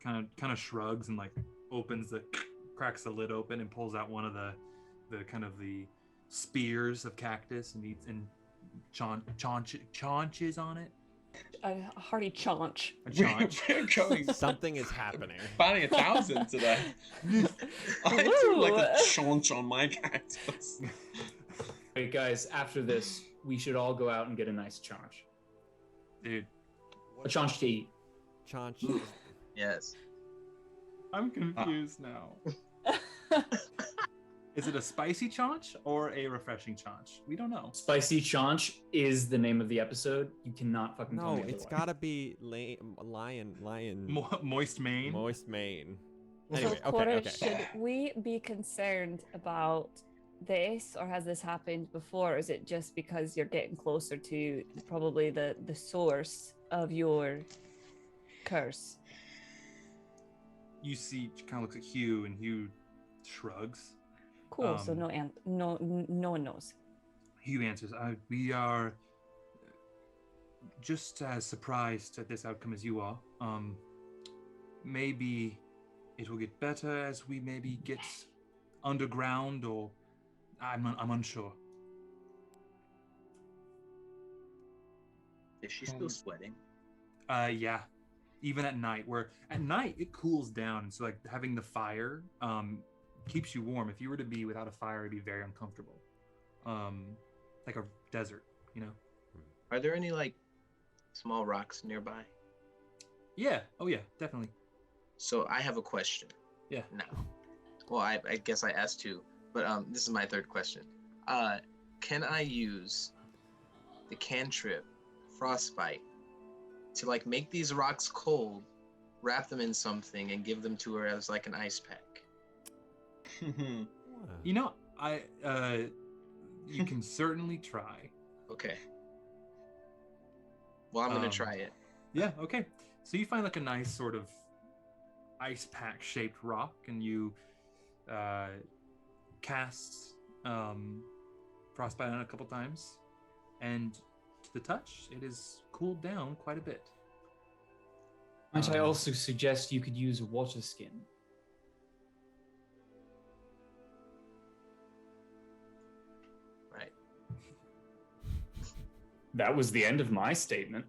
Kind of shrugs and like cracks the lid open and pulls out one of the kind of the spears of cactus and eats and chaunches on it. A hearty chaunch. We're going. Something is happening. Banning 1,000 today. I do like a chaunch on my cactus. Hey guys, after this, we should all go out and get a nice chaunch. Dude. A chaunch to eat. Chaunch. Yes. I'm confused now. Is it a spicy chaunch or a refreshing chaunch? We don't know. Spicy chaunch is the name of the episode. You cannot fucking tell me it's otherwise. gotta be lion. Moist mane. Moist mane. Anyway, so, Cora, okay. should we be concerned about this, or has this happened before? Or is it just because you're getting closer to probably the source of your curse? You see, she kind of looks at Hugh, and Hugh shrugs. Cool. So no one knows. Hugh answers, we are just as surprised at this outcome as you are. Maybe it will get better as we maybe get underground, or I'm unsure. Is she still sweating? Yeah. Even at night, where at night it cools down, so like having the fire keeps you warm. If you were to be without a fire, it'd be very uncomfortable. Like a desert, you know. Are there any like small rocks nearby? Yeah. Oh yeah, definitely. So I have a question. Yeah. Now. Well, I guess I asked two, but this is my third question. Can I use the cantrip Frostbite to like make these rocks cold, wrap them in something, and give them to her as like an ice pack? You know, you can certainly try. Okay. Well, I'm gonna try it. Yeah. Okay. So you find like a nice sort of ice pack shaped rock, and you cast frostbite on it a couple times, and to the touch, it is cooled down quite a bit. Might I also suggest you could use a water skin? Right. That was the end of my statement.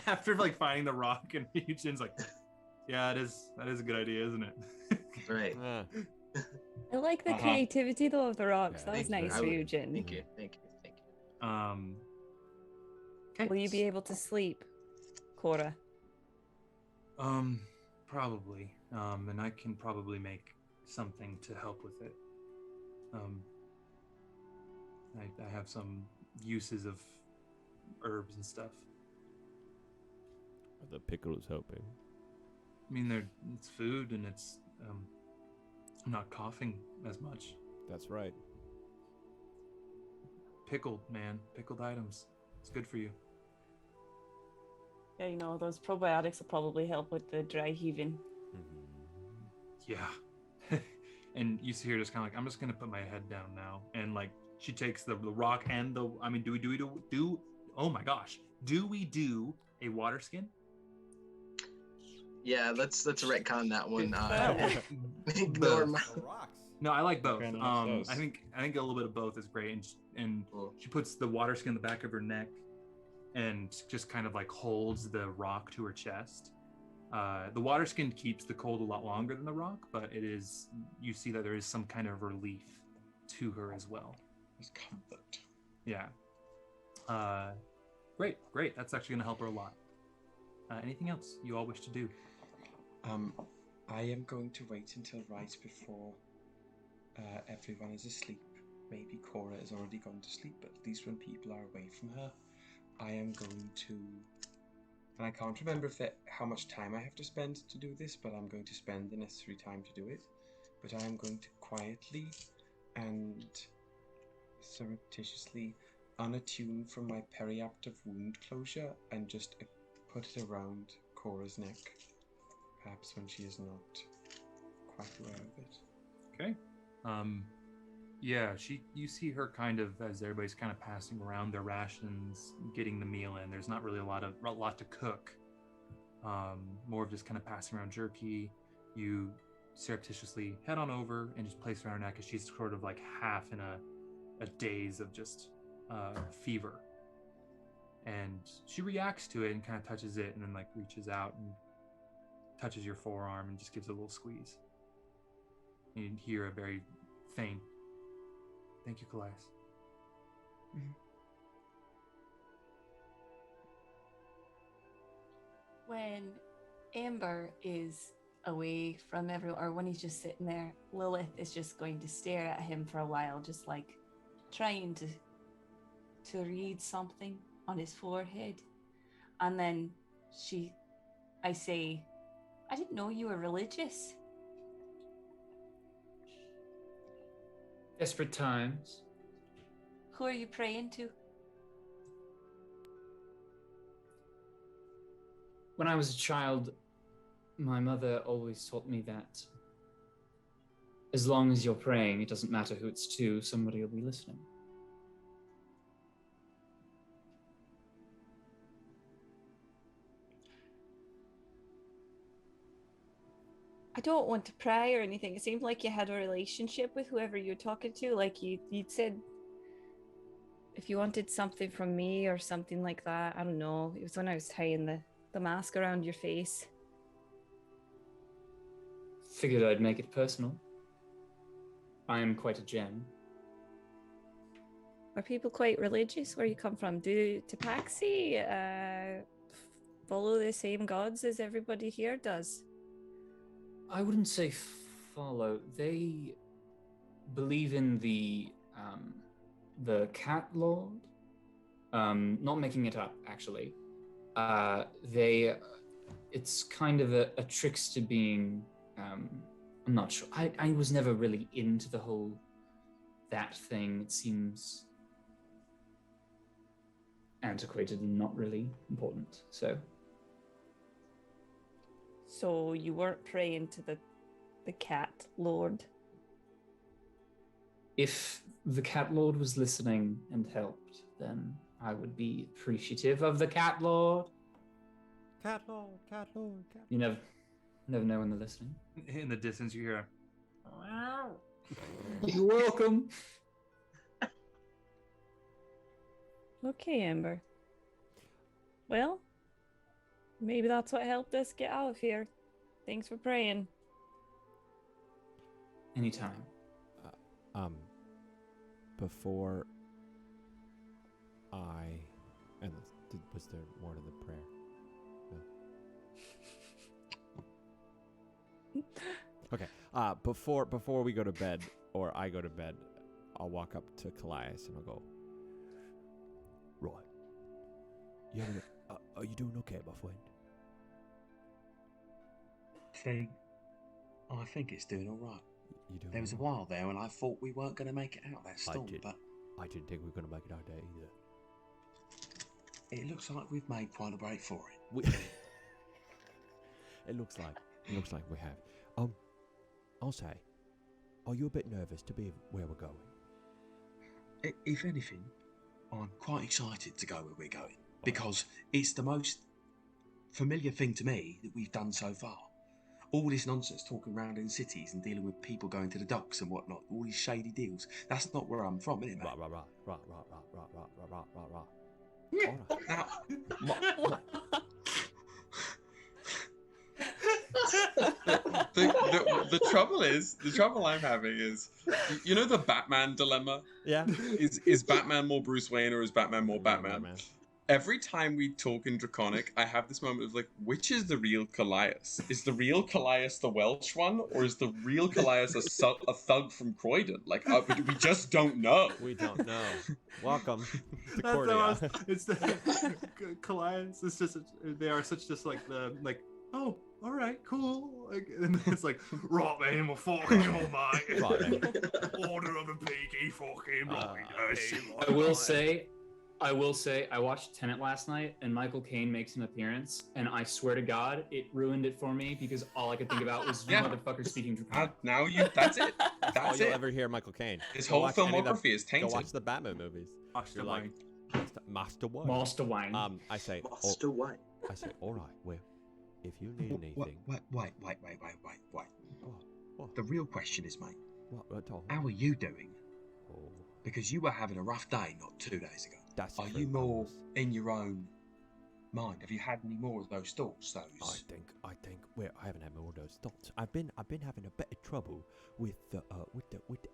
After like finding the rock, and Ryujin's like, "Yeah, that is a good idea, isn't it?" Right. I like the creativity though of the rocks. Yeah, That was nice, Thank Ryujin. you. Thank you. Okay. Will you be able to sleep, Cora? Probably. And I can probably make something to help with it. I have some uses of herbs and stuff. The pickle is hoping. I mean, it's food, and it's I'm not coughing as much. That's right. Pickled, man. Pickled items. It's good for you. Yeah, you know, those probiotics will probably help with the dry heaving. Yeah. And you see her just kind of like, I'm just gonna put my head down now, and like she takes the rock and the. I mean, do we do? Oh my gosh, do we do a water skin? Yeah, let's retcon that one. Ignore my rocks. No, I like both. Okay, I like those. I think a little bit of both is great, and Cool. she puts the water skin in the back of her neck, and just kind of like holds the rock to her chest. The water skin keeps the cold a lot longer than the rock, but you see that there is some kind of relief to her as well. It's comfort. Yeah. Great. That's actually gonna help her a lot. Anything else you all wish to do? I am going to wait until right before everyone is asleep. Maybe Cora has already gone to sleep, but at least when people are away from her, I am going to... And I can't remember how much time I have to spend to do this, but I'm going to spend the necessary time to do it. But I am going to quietly and surreptitiously unattune from my periaptive wound closure and just put it around Cora's neck, perhaps when she is not quite aware of it. Okay. Yeah, you see her kind of, as everybody's kind of passing around their rations, getting the meal in. There's not really a lot to cook. More of just kind of passing around jerky. You surreptitiously head on over and just place her on her neck, as she's sort of like half in a daze of just fever. And she reacts to it and kind of touches it, and then like reaches out and touches your forearm and just gives it a little squeeze. And you hear a very faint, "Thank you, Kallias." Mm-hmm. When Ember is away from everyone, or when he's just sitting there, Lilith is just going to stare at him for a while, just like trying to read something on his forehead. And then I say, "I didn't know you were religious." Desperate times. Who are you praying to? When I was a child, my mother always taught me that as long as you're praying, it doesn't matter who it's to, somebody will be listening. I don't want to pry or anything. It seemed like you had a relationship with whoever you're talking to. Like you'd said if you wanted something from me or something like that. I don't know. It was when I was tying the mask around your face. Figured I'd make it personal. I am quite a gem. Are people quite religious where you come from? Do Tapaxi follow the same gods as everybody here does? I wouldn't say follow. They believe in the Cat Lord. Not making it up, actually. It's kind of a trickster being. I'm not sure. I was never really into the whole that thing. It seems antiquated and not really important. So you weren't praying to the Cat Lord? if the Cat Lord was listening and helped, then I would be appreciative of the Cat Lord. Cat Lord, Cat Lord, Cat. You never know when they're listening. In the distance, you hear. You're welcome. Okay, Ember. Well, maybe that's what helped us get out of here. Thanks for praying. Anytime. Before was there more to the prayer? No. Okay. Before we go to bed, or I go to bed, I'll walk up to Kallias and I'll go, right. Are you doing okay, my friend? I think it's doing all right. You doing There was a all right? while there when I thought we weren't going to make it out of that storm, but I didn't think we were going to make it out there either. it looks like we've made quite a break for it. It looks like we have. I'll say, are you a bit nervous to be where we're going? If anything, I'm quite excited to go where we're going because it's the most familiar thing to me that we've done so far. All this nonsense talking around in cities and dealing with people going to the docks and whatnot, all these shady deals, that's not where I'm from, isn't it, mate? Right. Now, the trouble I'm having is, you know, the Batman dilemma. Yeah. Is Batman more Bruce Wayne or is Batman more Batman? Every time we talk in Draconic, I have this moment of like, which is the real Kallias? Is the real Kallias the Welsh one, or is the real Kallias a thug from Croydon? Like, we just don't know. We don't know. Welcome to That's Cordia. it's the Kallias. It's just they are such just like the like. Oh, all right, cool. Like, and it's like, right then, we're fucking all mate. Right then. Order of a peaky fucking blind. I will say, I watched Tenet last night, and Michael Caine makes an appearance, and I swear to God, it ruined it for me because all I could think about was you motherfuckers speaking Draconic. That's it. That's all you'll it. ever hear Michael Caine. His Go whole watch any of filmography is Go tainted. watch the Batman movies. Master Wayne. Master Wayne. Master Wayne. I say, Master Wayne. I say, all right. Well, if you need anything, wait. What? The real question is, mate, What? how are you doing? Oh, Because you were having a rough day not 2 days ago. that's Are true. you more in your own mind? Have you had any more of those thoughts? I think. Well, I haven't had more of those thoughts. I've been having a bit of trouble with the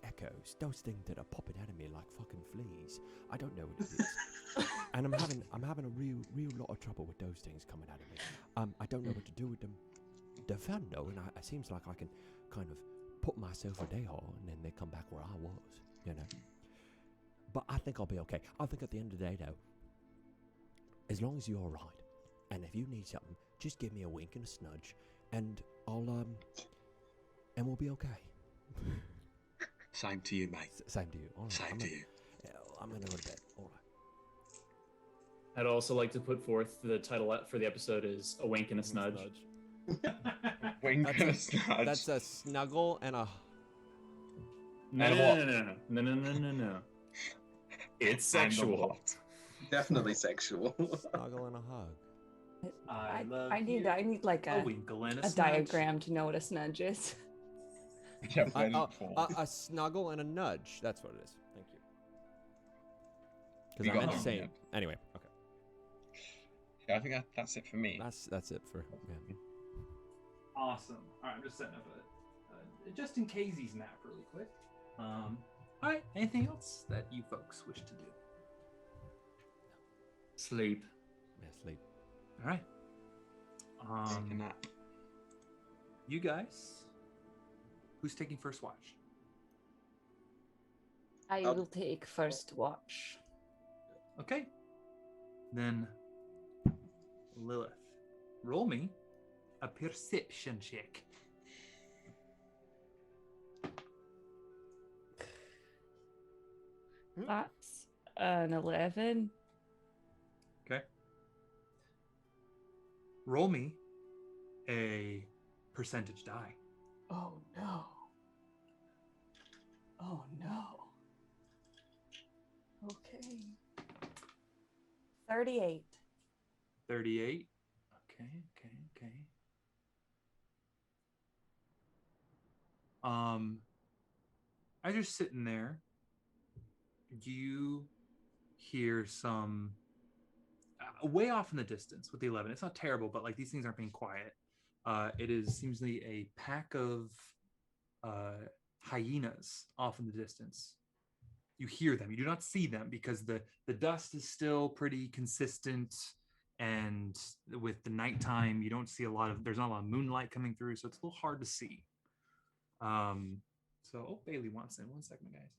echoes. Those things that are popping out of me like fucking fleas. I don't know what it is, and I'm having a real lot of trouble with those things coming out of me. I don't know what to do with them. They're fun though, and it seems like I can kind of put myself where they are, and then they come back where I was. You know. But I think I'll be okay. I think at the end of the day, though, as long as you're all right, and if you need something, just give me a wink and a snudge, and I'll and we'll be okay. Same to you, mate. Same to you. All right. Same to you. Yeah, I'm gonna go to bed. All right. I'd also like to put forth the title for the episode is A Wink and a Snudge. Wink and a snudge. That's a snuggle and a. No. It's sexual. Definitely sexual. Snuggle and a hug. I need like a winkle and a diagram to know what a snudge is. A snuggle and a nudge. That's what it is. Thank you. Because You I got meant to home, say. yeah. Anyway, okay. Yeah, I think that's it for me. That's it for. Yeah. Awesome. All right, I'm just setting up a just in case he's nap really quick. All right. Anything else that you folks wish to do? Sleep. Yeah, sleep. All right. Take a nap. You guys, who's taking first watch? I will take first watch. Okay. Then Lilith, roll me a perception check. That's an 11. Okay. Roll me a percentage die. Oh no. Oh no. Okay. 38. 38. Okay. As you're sitting there, you hear some way off in the distance with the 11. It's not terrible, but like these things aren't being quiet. It is seemingly a pack of hyenas off in the distance. You hear them. You do not see them because the dust is still pretty consistent, and with the nighttime, you don't see there's not a lot of moonlight coming through, so it's a little hard to see. Bailey wants in. 1 second, guys.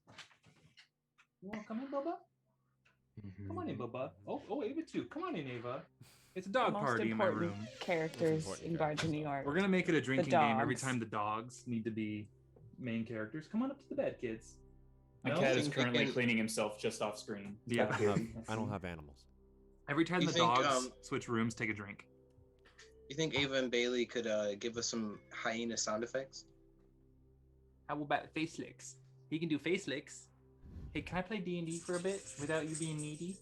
You want to come in, Bubba? Come on in, Bubba. Oh, Ava too. Come on in, Ava. It's a dog party in my room. Characters in Bards of New York. We're gonna make it a drinking game every time the dogs need to be main characters. Come on up to the bed, kids. My cat is currently cleaning himself just off screen. Yeah, I don't have animals. Every time the dogs switch rooms, take a drink. You think Ava and Bailey could give us some hyena sound effects? How about face licks? He can do face licks. Hey, can I play D&D for a bit without you being needy?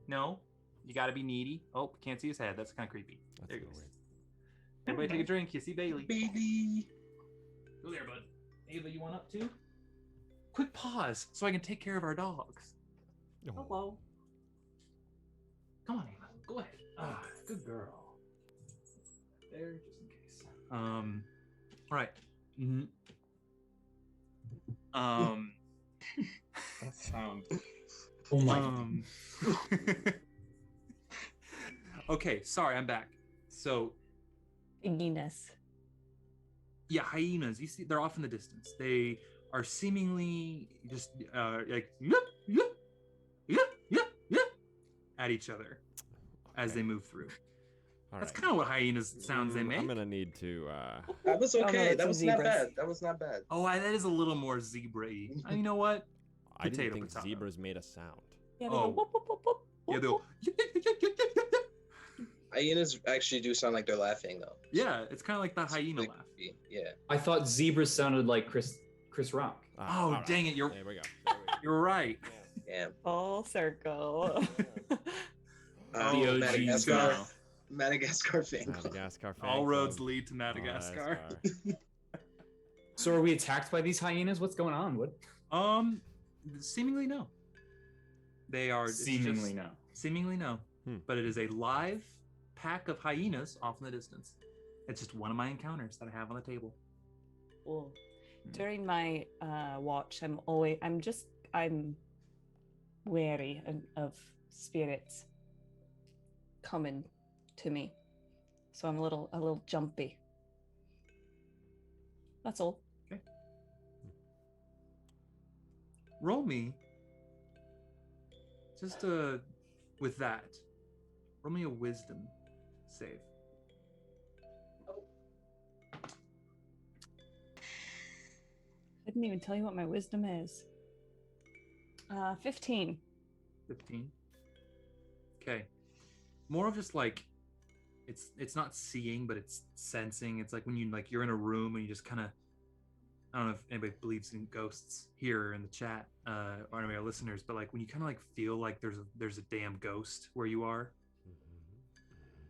No? You gotta be needy. Oh, can't see his head. That's kind of creepy. That's There he a little goes. weird. Everybody take a drink. You see Bailey. Bailey. Go there, bud. Ava, you want up too? Quick pause so I can take care of our dogs. Oh. Hello. Come on, Ava. Go ahead. Good girl. There, just in case. All right. That sound. Oh my. Okay, sorry, I'm back. So, Igginess. yeah, hyenas. You see, they're off in the distance. They are seemingly just like at each other as they move through. All That's right. kind of what hyenas sounds they make. I'm gonna need to. That was no, okay. that's That some was not zebras. bad. That was not bad. Oh, that is a little more zebra-y. You know what? I didn't Potato, think potato. zebras made a sound. Yeah, they Oh. go whoop, whoop, whoop, whoop, Yeah, whoop, they'll. Hyenas actually do sound like they're laughing though. Yeah, it's kind of like the hyena Like, laugh. yeah. I thought zebras sounded like Chris Rock. Oh, all right. dang it! There we go. There we go. You're right. Yeah. Full circle. The OG Madagascar. style. Madagascar fan. Madagascar fan All roads club. lead to Madagascar. So are we attacked by these hyenas? What's going on? What? Seemingly no. They are Seemingly no. Seemingly no. Hmm. But it is a live pack of hyenas off in the distance. It's just one of my encounters that I have on the table. Well, during my watch, I'm wary of spirits coming to me, so I'm a little jumpy. That's all. Okay. Roll me. Just with that, roll me a wisdom save. I didn't even tell you what my wisdom is. 15. 15. Okay. More of just like it's not seeing, but it's sensing. It's like when you're in a room and you just kind of, I don't know if anybody believes in ghosts here in the chat or any of our listeners, but like when you kind of like feel like there's a damn ghost where you are.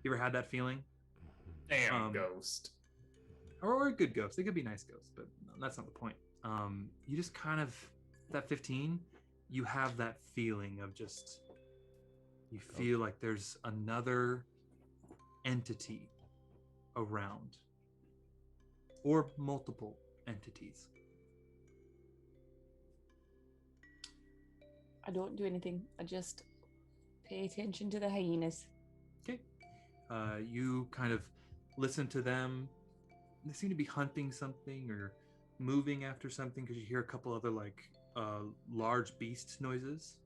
You ever had that feeling? Damn ghost. Or a good ghost. They could be nice ghosts, but that's not the point. You just kind of, that 15, you have that feeling of just, you feel like there's another entity around, or multiple entities. I don't do anything. I just pay attention to the hyenas. Okay. You kind of listen to them. They seem to be hunting something or moving after something because you hear a couple other like large beast noises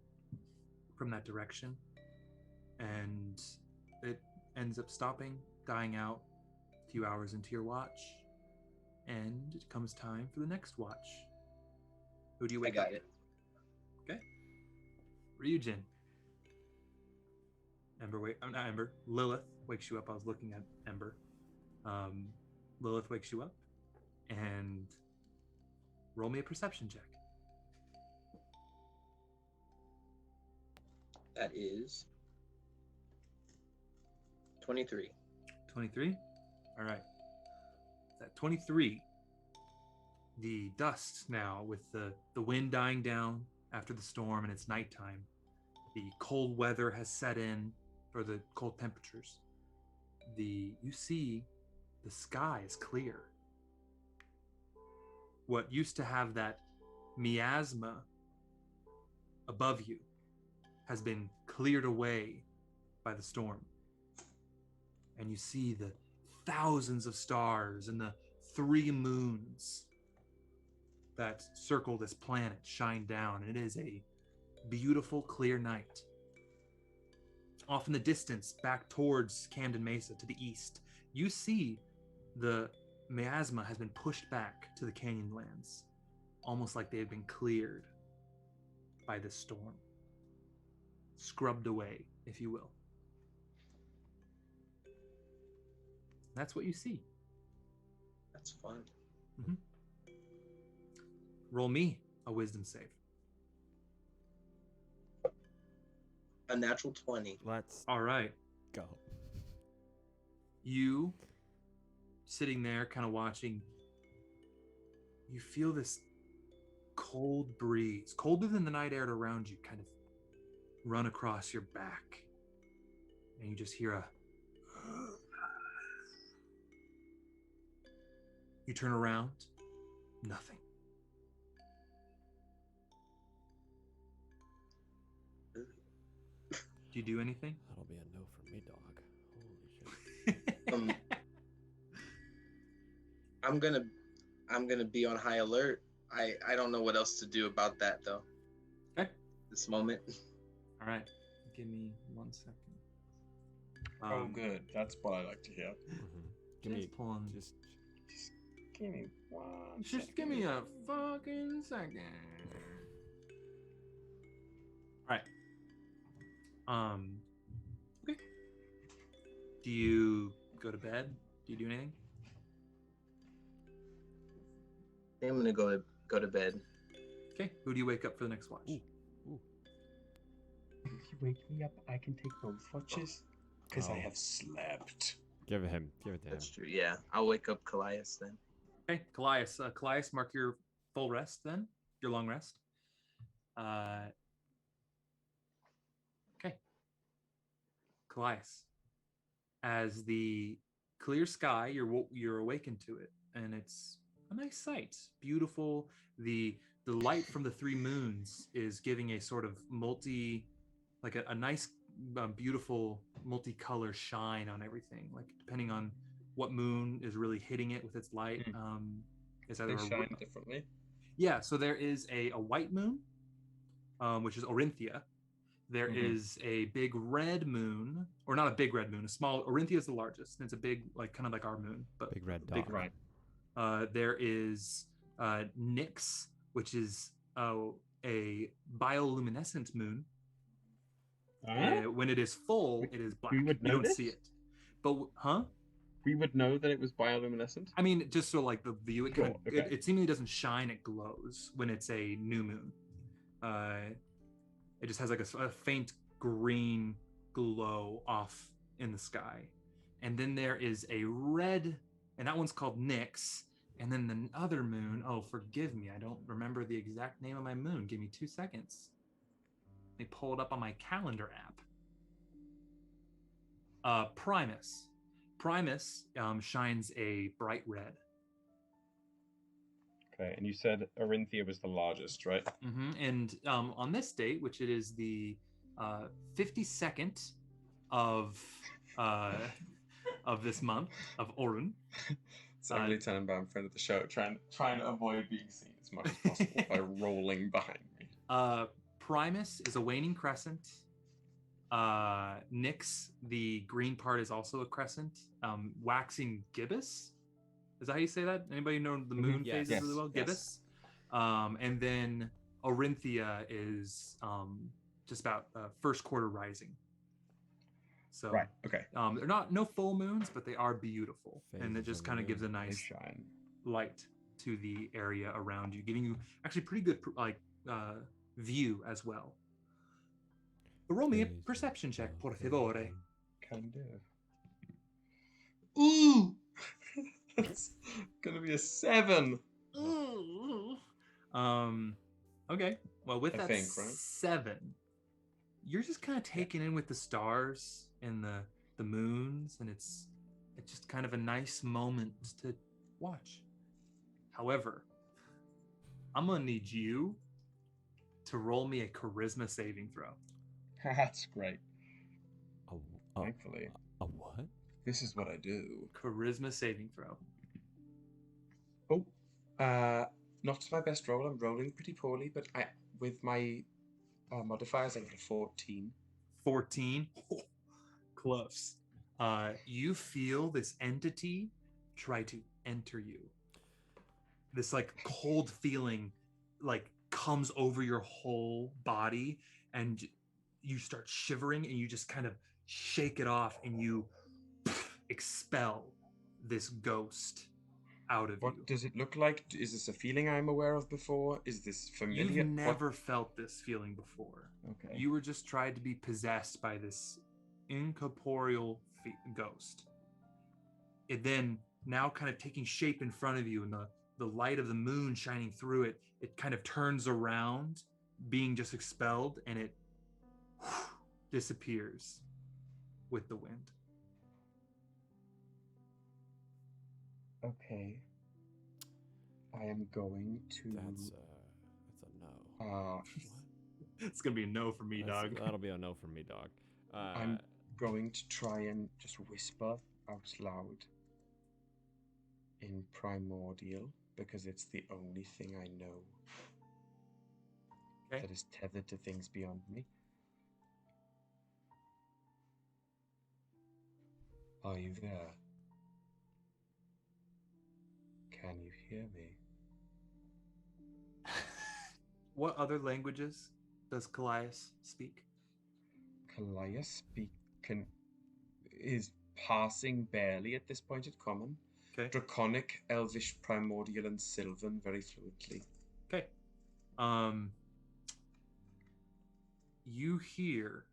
from that direction. And it ends up stopping, dying out a few hours into your watch. And it comes time for the next watch. Who do you wake up? I got it. Okay. Ryujin. Not Ember. Lilith wakes you up. I was looking at Ember. Lilith wakes you up. And roll me a perception check. That is 23. 23? All right. At 23, the dust now, with the wind dying down after the storm and it's nighttime, the cold weather has set in, or the cold temperatures. You see the sky is clear. What used to have that miasma above you has been cleared away by the storm. And you see the thousands of stars and the 3 moons that circle this planet shine down. And it is a beautiful, clear night. Off in the distance, back towards Camden Mesa to the east, you see the miasma has been pushed back to the Canyonlands, almost like they have been cleared by this storm. Scrubbed away, if you will. That's what you see. That's fun. Mm-hmm. Roll me a wisdom save. A natural 20. Let's All right. go. You, sitting there kind of watching, you feel this cold breeze, colder than the night air around you, kind of run across your back. And you just hear a... You turn around, nothing. Do you do anything? That'll be a no from me, dog. Holy shit. I'm gonna be on high alert. I don't know what else to do about that though. Okay. This moment. All right. Give me 1 second. Oh, good. That's what I like to hear. Give me pulling. just Give me 1 Just give me a fucking second. All right. Okay. Do you go to bed? Do you do anything? I'm gonna go to bed. Okay. Who do you wake up for the next watch? Ooh. If you wake me up, I can take both watches because I Oh. have slept. give it him. Give it to him. That's true. Yeah, I'll wake up Kallias then. Okay, Kallias. Kallias, mark your full rest then. Your long rest. Okay. Kallias. As the clear sky, you're awakened to it, and it's a nice sight. Beautiful. The light from the 3 moons is giving a sort of like a nice, beautiful multicolor shine on everything. Like depending on what moon is really hitting it with its light, is either They shine differently. Yeah. So there is a white moon, which is Orinthia. There is a big red moon, or not a big red moon. A small Orinthia is the largest, and it's a big, like kind of like our moon, but Big red big dot. Right. there is Nyx, which is a bioluminescent moon. When it is full, it is black. we would You know don't this? see it. But We would know that it was bioluminescent. I mean, just so like the view, it kind of Sure, okay. it seemingly doesn't shine. It glows when it's a new moon. It just has like a faint green glow off in the sky, and then there is a red, and that one's called Nyx. And then the other moon. Oh, forgive me, I don't remember the exact name of my moon. Give me 2 seconds. Let me pull it up on my calendar app. Primus. Primus shines a bright red. Okay, and you said Orinthia was the largest, right? And on this date, which it is the 52nd of this month of Orun. So Emily Tenenbaum, friend of the show, trying to avoid being seen as much as possible by rolling behind me. Primus is a waning crescent. Nyx, the green part, is also a crescent. Waxing gibbous, is that how you say that? Anybody know the moon phases really well? Gibbous. And then Orinthia is just about first quarter rising. So right, okay. They're no full moons, but they are beautiful, and it just kind of gives a nice light to the area around you, giving you actually pretty good view as well. But roll me a perception check, por favore. Can do. Ooh, that's gonna be a 7. Okay. Well, with that 7, you're just kind of taken in with the stars and the moons, and it's just kind of a nice moment to watch. However, I'm gonna need you to roll me a charisma saving throw. That's great. Thankfully. A what? This is what I do. Charisma saving throw. Oh, not my best roll. I'm rolling pretty poorly, but with my modifiers, I got a 14. 14? Oh, close. You feel this entity try to enter you. This like cold feeling like comes over your whole body, and you start shivering, and you just kind of shake it off, and you expel this ghost out of you. What does it look like? Is this a feeling I'm aware of before? Is this familiar? You've never felt this feeling before. Okay. You were just tried to be possessed by this incorporeal ghost. It then, now kind of taking shape in front of you, and the light of the moon shining through it, it kind of turns around, being just expelled, and it disappears with the wind. Okay. I am going to... That's a no. It's going to be a no for me, dog. That'll be a no for me, dog. I'm going to try and just whisper out loud in Primordial, because it's the only thing I know that is tethered to things beyond me. Are you there? Can you hear me? What other languages does Kallias speak? Kallias is passing barely at this point at common. Okay. Draconic, Elvish, Primordial, and Sylvan very fluently. Okay. You hear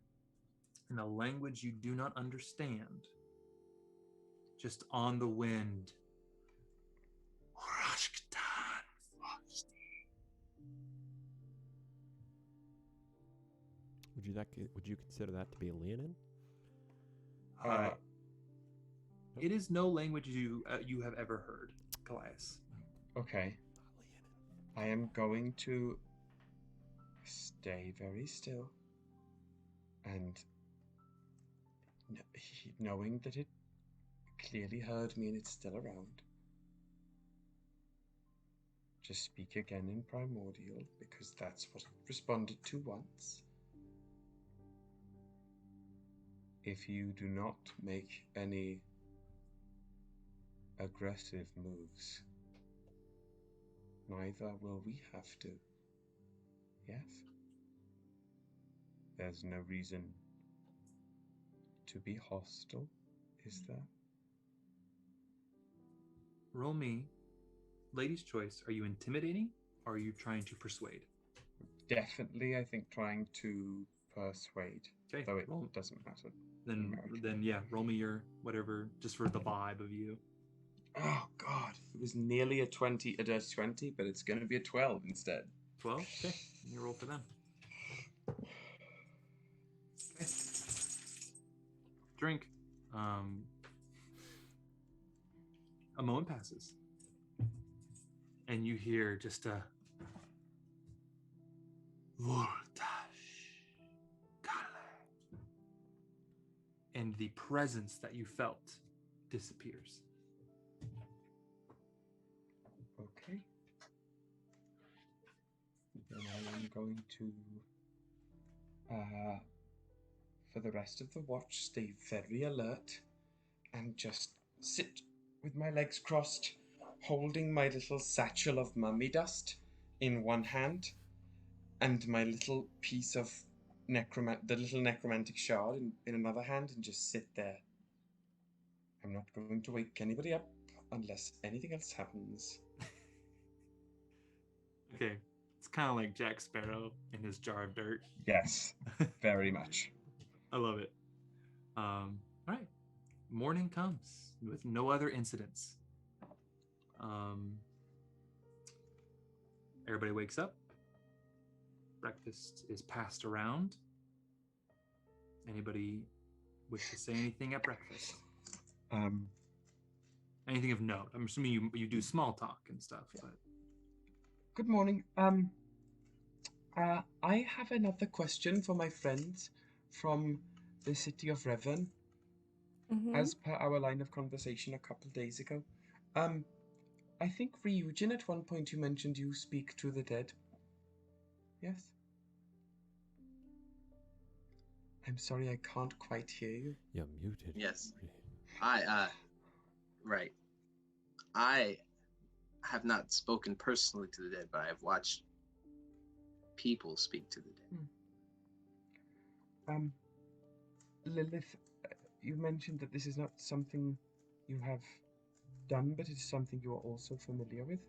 in a language you do not understand, just on the wind, Would you consider that to be a Leonin? It is no language you have ever heard, Kallias. Okay. I am going to stay very still, and knowing that it clearly heard me and it's still around, just speak again in Primordial, because that's what it responded to once. If you do not make any aggressive moves, neither will we have to. Yes? There's no reason to be hostile, is there? Roll me. Lady's choice. Are you intimidating, or are you trying to persuade? Definitely, I think trying to persuade. Okay. Though it doesn't matter. Then yeah, roll me your whatever, just for the vibe of you. Oh God, it was nearly a dirty 20, but it's going to be a 12 instead. 12? Okay, you roll for them. Okay. Drink. A moment passes. and you hear just a Voltage Kale. And the presence that you felt disappears. Okay. Then I am going to, for the rest of the watch, stay very alert and just sit with my legs crossed, holding my little satchel of mummy dust in one hand and my little piece of the little necromantic shard in another hand, and just sit there. I'm not going to wake anybody up unless anything else happens. Okay, it's kind of like Jack Sparrow in his jar of dirt. Yes, very much. I love it. All right, morning comes with no other incidents. Everybody wakes up. Breakfast is passed around. Anybody wish to say anything at breakfast? Anything of note? I'm assuming you do small talk and stuff, but. Good morning. I have another question for my friends from the city of Revan, as per our line of conversation a couple days ago. I think Ryujin, at one point you mentioned you speak to the dead. Yes? I'm sorry, I can't quite hear you. You're muted. Yes. Right. I have not spoken personally to the dead, but I have watched people speak to the dead. Lilith, you mentioned that this is not something you have done, but it is something you are also familiar with,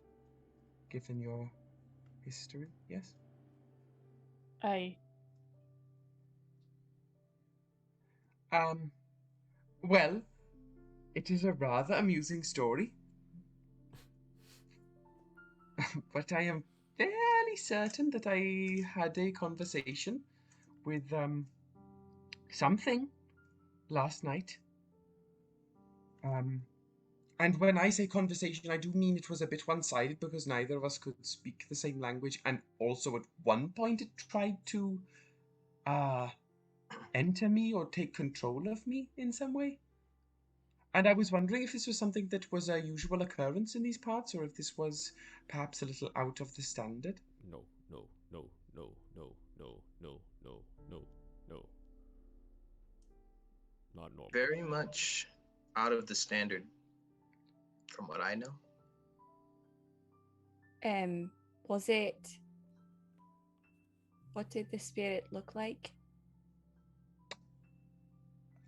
given your history, yes? Aye. Well, it is a rather amusing story. But I am fairly certain that I had a conversation with, something last night. And when I say conversation, I do mean it was a bit one-sided because neither of us could speak the same language, and also at one point it tried to, enter me or take control of me in some way. And I was wondering if this was something that was a usual occurrence in these parts, or if this was perhaps a little out of the standard. No. Not normal. Very much out of the standard, from what I know. Was it? What did the spirit look like?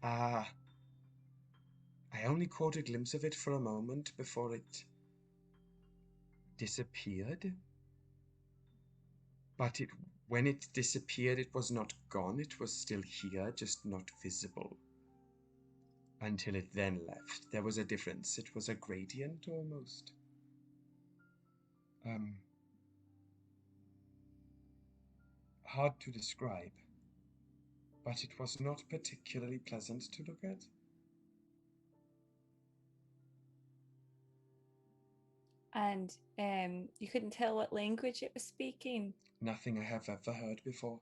I only caught a glimpse of it for a moment before it disappeared. But when it disappeared, it was not gone. It was still here, just not visible. Until it then left. There was a difference. It was a gradient, almost. Hard to describe. But it was not particularly pleasant to look at. And you couldn't tell what language it was speaking? Nothing I have ever heard before.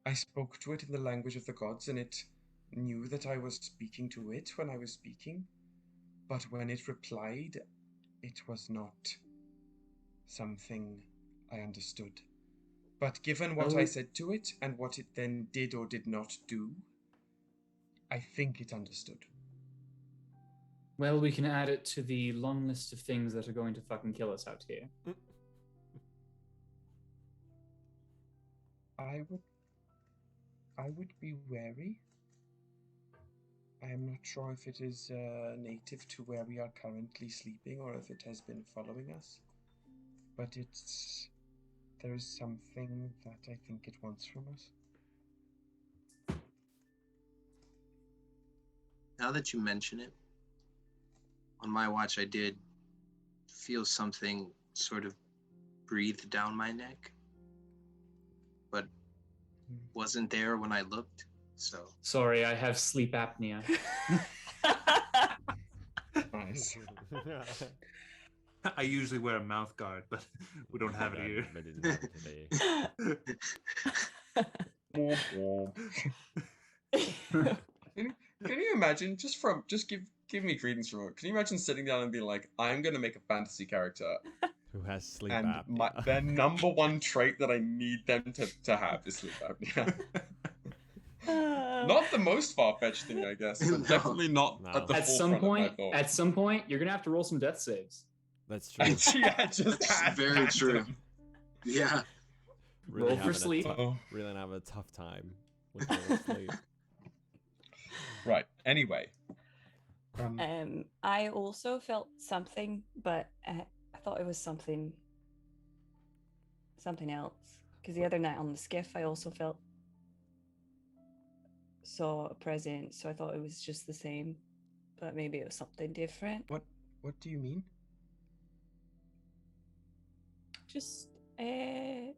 I spoke to it in the language of the gods, and it knew that I was speaking to it when I was speaking. But when it replied, it was not something I understood. But given what I said to it, and what it then did or did not do, I think it understood. Well, we can add it to the long list of things that are going to fucking kill us out here. I would be wary. I am not sure if it is native to where we are currently sleeping or if it has been following us. But there is something that I think it wants from us. Now that you mention it, on my watch I did feel something sort of breathe down my neck, but wasn't there when I looked, so... Sorry, I have sleep apnea. Nice. I usually wear a mouth guard, but we don't have it here. I didn't have it today. Can you imagine just give me credence from it? Can you imagine sitting down and being like, I'm gonna make a fantasy character, Who has sleep and apnea? their number one trait that I need them to have is sleep apnea. Not the most far-fetched thing, I guess, but No. definitely not No. at the At some forefront of point, my at some point, you're gonna have to roll some death saves. That's true. thoughts. Yeah, just That's add very that to true. them. Yeah. Really Roll for having a sleep. Uh-oh. Really having a tough time with falling asleep. Right. Anyway. I also felt something, but I thought it was something else. Because the other night on the skiff, I also saw a presence, so I thought it was just the same, but maybe it was something different. What do you mean? Just a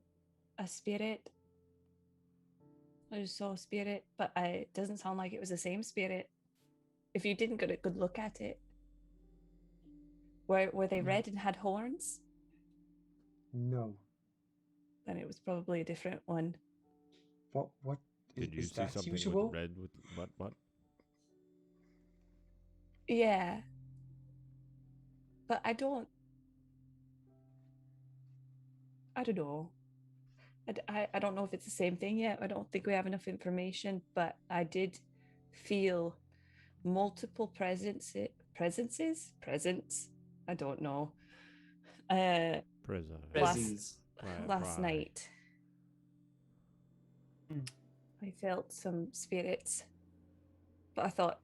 spirit. I just saw a spirit, but it doesn't sound like it was the same spirit. If you didn't get a good look at it, were they red and had horns? No. Then it was probably a different one. What Did you is see that something usual? with red with what? Yeah, but I don't know. I don't know if it's the same thing yet. I don't think we have enough information, but I did feel multiple presents. I don't know. Prison. Prezzies. Last night. I felt some spirits, but I thought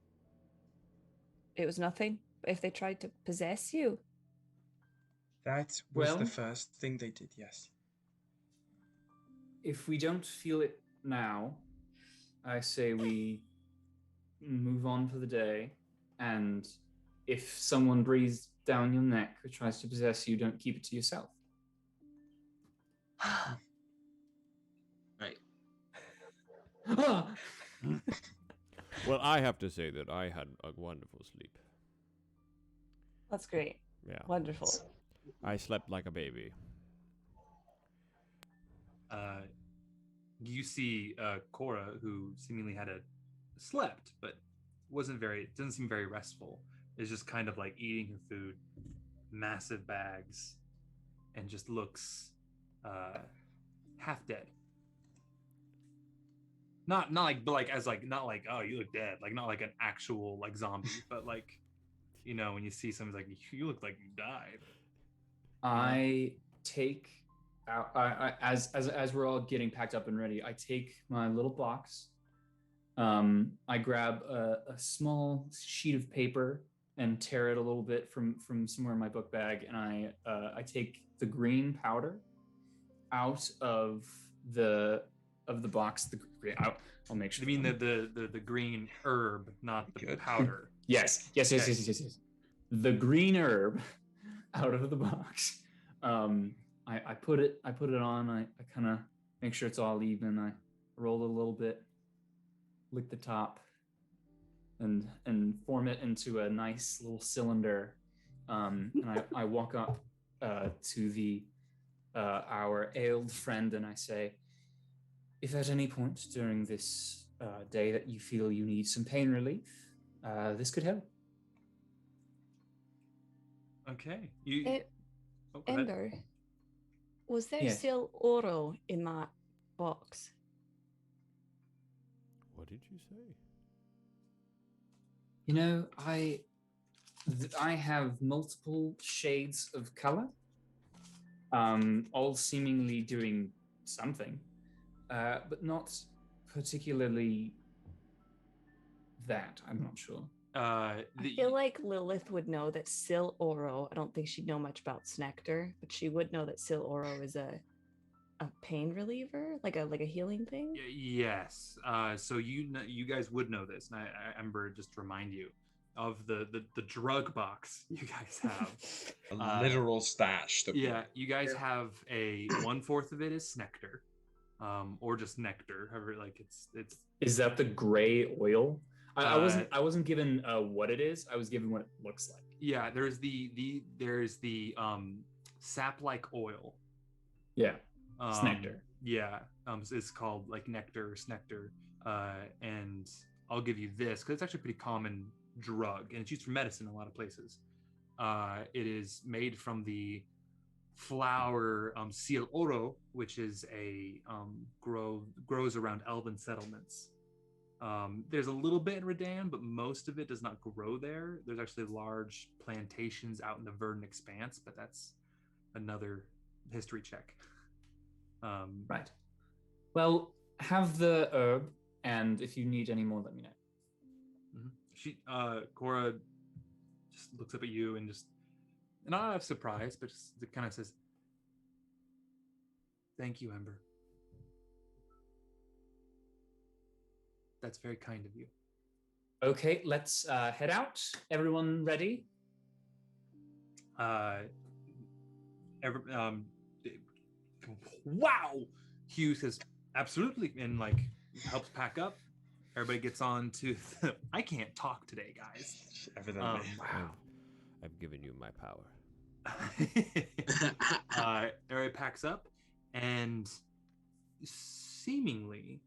it was nothing. But if they tried to possess you, That was Well- the first thing they did, yes. If we don't feel it now, I say we move on for the day, and if someone breathes down your neck or tries to possess you, don't keep it to yourself. Right. Well, I have to say that I had a wonderful sleep. that's great. Yeah. Wonderful. I slept like a baby. You see Cora, who seemingly slept, but doesn't seem very restful, is just kind of like eating her food, massive bags, and just looks half dead. Not like, but like as like not like, oh, you look dead, like not like an actual like zombie, but like, you know, when you see someone like, you look like you died. I take out as we're all getting packed up and ready, I take my little box. I grab a small sheet of paper and tear it a little bit from somewhere in my book bag, and I take the green powder out of the box. I'll make sure. You mean the green herb, not the Good. powder? Yes. The green herb out of the box. I put it on. I kind of make sure it's all even. I roll it a little bit, lick the top, and form it into a nice little cylinder. And I walk up to our ailed friend, and I say, if at any point during this day that you feel you need some pain relief, this could help. Okay. Go ahead. Ember, was there Yes. still oro in that box? What did you say? You know, I have multiple shades of color, all seemingly doing something, but not particularly that. I'm not sure. I feel like Lilith would know that Sil Oro. I don't think she'd know much about Snectar, but she would know that Sil Oro is a pain reliever, like a healing thing. Yes. So you guys would know this, and I Ember, just to remind you of the drug box you guys have. A literal stash. That Yeah, you guys have a 1/4 of it is nectar, or just nectar. However, like it's. Is that the gray oil? I wasn't given what it is. I was given what it looks like. Yeah, there's the sap-like oil. Yeah. It's nectar. Yeah, it's called like nectar or snectar, and I'll give you this because it's actually a pretty common drug, and it's used for medicine in a lot of places. It is made from the flower Ciel Oro, which is a grows around elven settlements. There's a little bit in Redan, but most of it does not grow there. There's actually large plantations out in the Verdant Expanse, but that's another history check. Right. Well, have the herb, and if you need any more, let me know. Cora just looks up at you and just, not out of surprise, but just kind of says, "Thank you, Ember. That's very kind of you." Okay, let's head out. Everyone ready? Wow! Hugh says, "Absolutely," and like helps pack up. Everybody gets on to I can't talk today, guys. Evidently. Wow. I've given you my power. Everybody packs up, and seemingly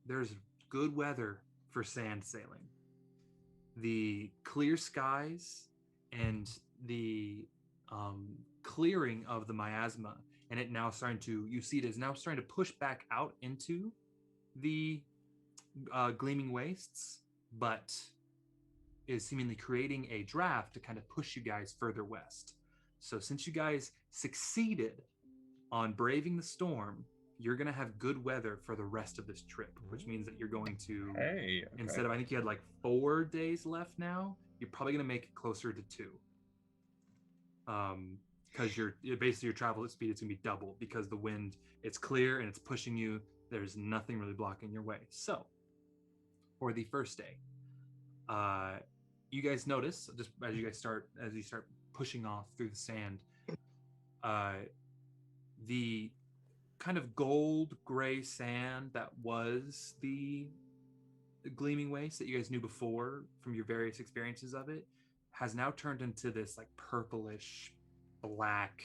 there's good weather for sand sailing. The clear skies and the clearing of the miasma, and it now starting to, you see it is now starting to push back out into the gleaming wastes, but is seemingly creating a draft to kind of push you guys further west. So since you guys succeeded on braving the storm, you're going to have good weather for the rest of this trip, which means that you're going to, instead of, I think you had like 4 days left now, you're probably going to make it closer to 2. Because basically your travel speed is going to be double because the wind, it's clear and it's pushing you. There's nothing really blocking your way. So for the first day, you guys notice, just as you start pushing off through the sand, the kind of gold gray sand that was the gleaming waste that you guys knew before from your various experiences of it has now turned into this like purplish black.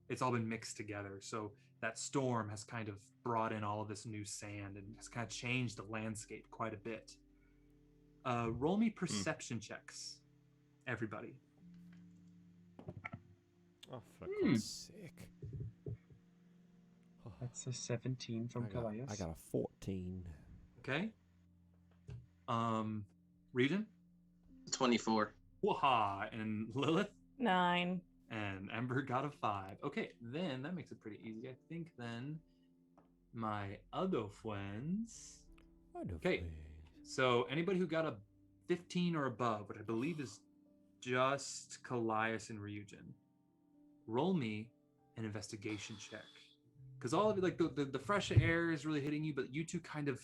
It's all been mixed together. So that storm has kind of brought in all of this new sand and has kind of changed the landscape quite a bit. Roll me perception checks, everybody. Oh, for God's sake. That's a 17 from Kallias. I got a 14. Okay. Ryujin? 24. Waha. And Lilith? 9. And Ember got a 5. Okay, then that makes it pretty easy. I think then my other friends. Okay, so anybody who got a 15 or above, which I believe is just Kallias and Ryujin, roll me an investigation check. Because all of it, like the fresh air is really hitting you, but you two kind of,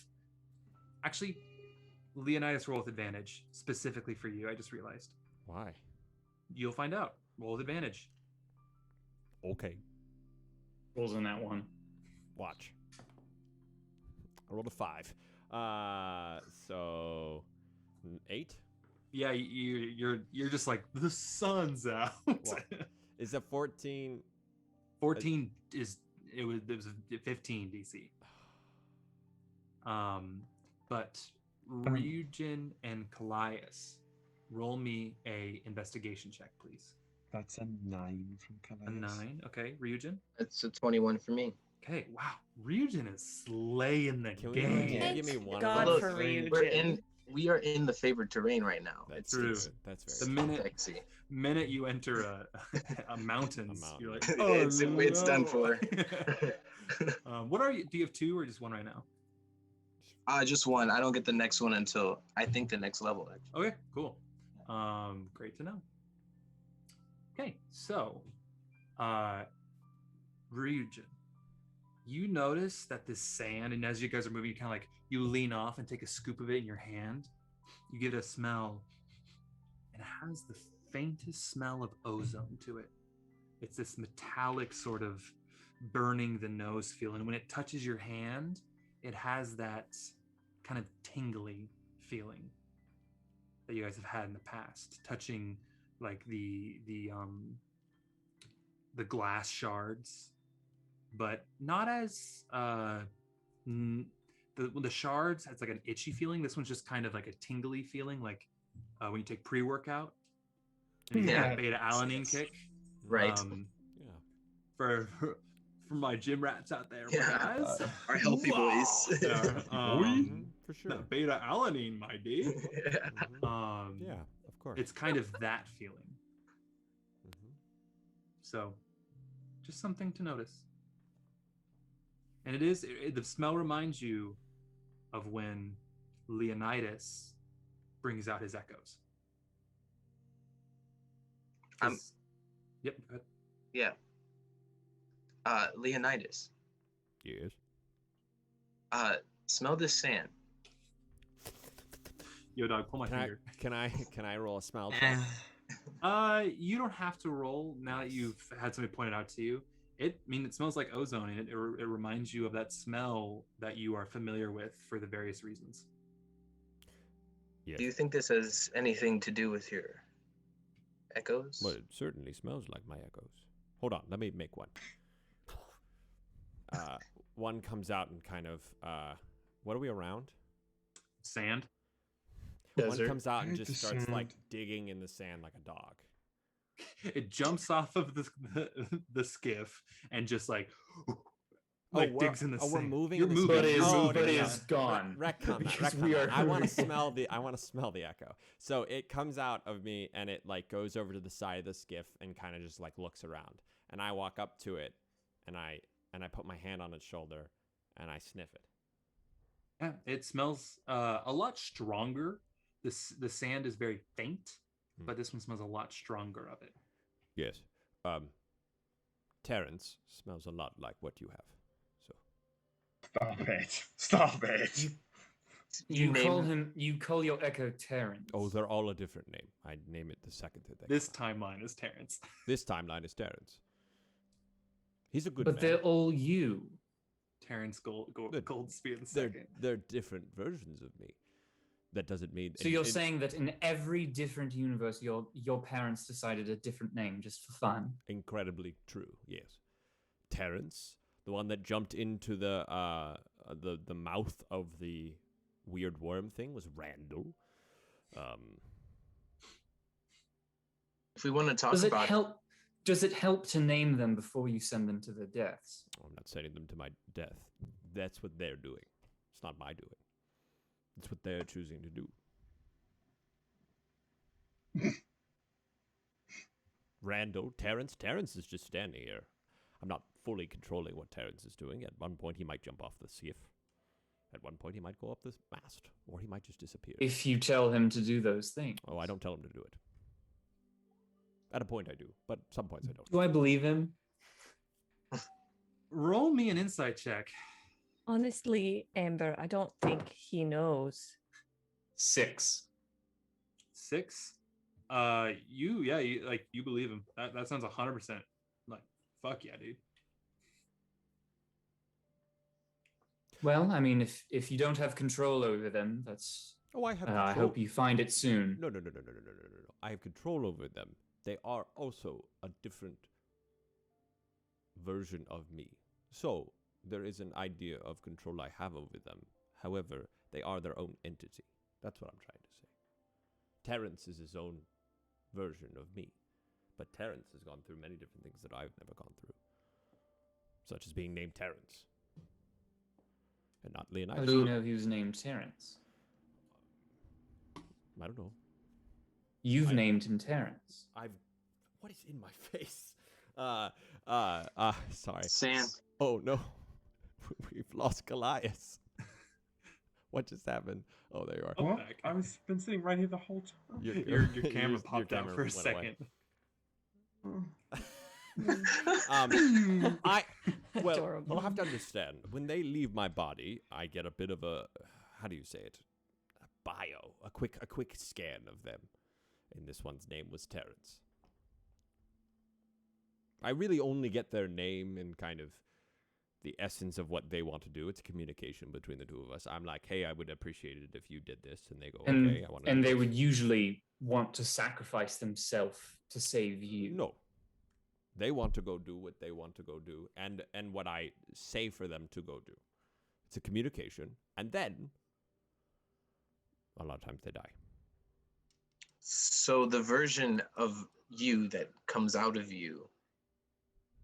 actually, Leonidas, roll with advantage specifically for you. I just realized. Why? You'll find out. Roll with advantage. Okay. Rolls on that one. Watch. I rolled a 5. So 8. Yeah, you're just like the sun's out. What? Is a 14? 14 it was a 15 DC. But Ryujin and Kallias, roll me a investigation check, please. That's a 9 from Kallias. A 9, okay. Ryujin? That's a 21 for me. Okay, wow. Ryujin is slaying the Can game. you give me one? God Look, for we are in the favored terrain right now. That's true. That's The very minute you enter a mountains, you're like, it's done for. What are you? Do you have 2 or just 1 right now? Just 1. I don't get the next one until I think the next level. Actually. Okay, cool. Great to know. Okay, so Ryujin, you notice that this sand, and as you guys are moving, you kind of like, you lean off and take a scoop of it in your hand. You get a smell, and it has the faintest smell of ozone to it. It's this metallic sort of burning the nose feel, and when it touches your hand, it has that kind of tingly feeling. that you guys have had in the past, touching like the glass shards, but not as the shards has like an itchy feeling. This one's just kind of like a tingly feeling, like when you take pre-workout and you get that beta alanine kick. Right. Yeah. For my gym rats out there, guys. Our healthy boys. For sure. That beta alanine, my D. Yeah, of course. It's kind of that feeling. So, just something to notice. And the smell reminds you of when Leonidas brings out his echoes. Yep, go ahead. Yeah. Leonidas. Yes. Smell this sand. Yo, dog, pull my finger. Can I roll a smell check? You don't have to roll now that you've had somebody point it out to you. It smells like ozone, and it reminds you of that smell that you are familiar with for the various reasons. Yes. Do you think this has anything to do with your echoes? Well, it certainly smells like my echoes. Hold on, let me make one. One comes out and kind of, what are we around? Sand. Desert. One comes out and just starts sand. like digging in the sand like a dog. It jumps off of the skiff and just like digs in the sand. We're moving. You're in the moving. sand. But is gone. Retcon Because that. we are I want to hurrying. smell the echo. So it comes out of me and it like goes over to the side of the skiff and kind of just like looks around. And I walk up to it and I put my hand on its shoulder and I sniff it. Yeah, it smells a lot stronger. The sand is very faint, but this one smells a lot stronger of it. Yes. Terrence smells a lot like what you have. So Stop it. You call your echo Terrence. oh, they're all a different name. I name it the second that they This come out. timeline is Terrence. This timeline is Terrence. He's a good but man. they're all you. Terrence Good. Goldspeed the They're second. they're different versions of me. That doesn't mean. So you're saying that in every different universe, your parents decided a different name just for fun. Incredibly true. Yes. Terrence, the one that jumped into the mouth of the weird worm thing, was Randall. If we want to talk Does it about help? Does it help to name them before you send them to their deaths? I'm not sending them to my death. That's what they're doing. It's not my doing. It's what they're choosing to do. Randall, Terrence is just standing here. I'm not fully controlling what Terrence is doing. At one point, he might jump off the skiff. At one point, he might go up the mast, or he might just disappear. If you tell him to do those things. Oh, I don't tell him to do it. At a point, I do, but some points I don't. Do I believe him? Roll me an insight check. Honestly, Ember, I don't think he knows. 6. 6. You believe him. That sounds 100% like fuck yeah, dude. Well, I mean, if you don't have control over them, that's. Oh, I have control. I hope you find it soon. No. I have control over them. They are also a different version of me. So, there is an idea of control I have over them. However, they are their own entity. That's what I'm trying to say. Terrence is his own version of me. But Terrence has gone through many different things that I've never gone through. Such as being named Terrence. And not Leonidas. How do you know he was named Terrence? I don't know. You've named him Terrence. What is in my face? Sorry. sand. Oh no. We've lost Kallias. What just happened? Oh, there you are. What? back. I've been sitting right here the whole time. Your camera popped out camera for a went second. Adorable. You'll have to understand. When they leave my body, I get a bit of a, how do you say it? A bio, a quick scan of them. And this one's name was Terrence. I really only get their name and kind of the essence of what they want to do. It's a communication between the two of us. I'm like, hey, I would appreciate it if you did this, and they go, okay, I want to. And they would usually want to sacrifice themselves to save you. No. They want to go do what they want to go do, and what I say for them to go do. It's a communication, and then a lot of times they die. So the version of you that comes out of you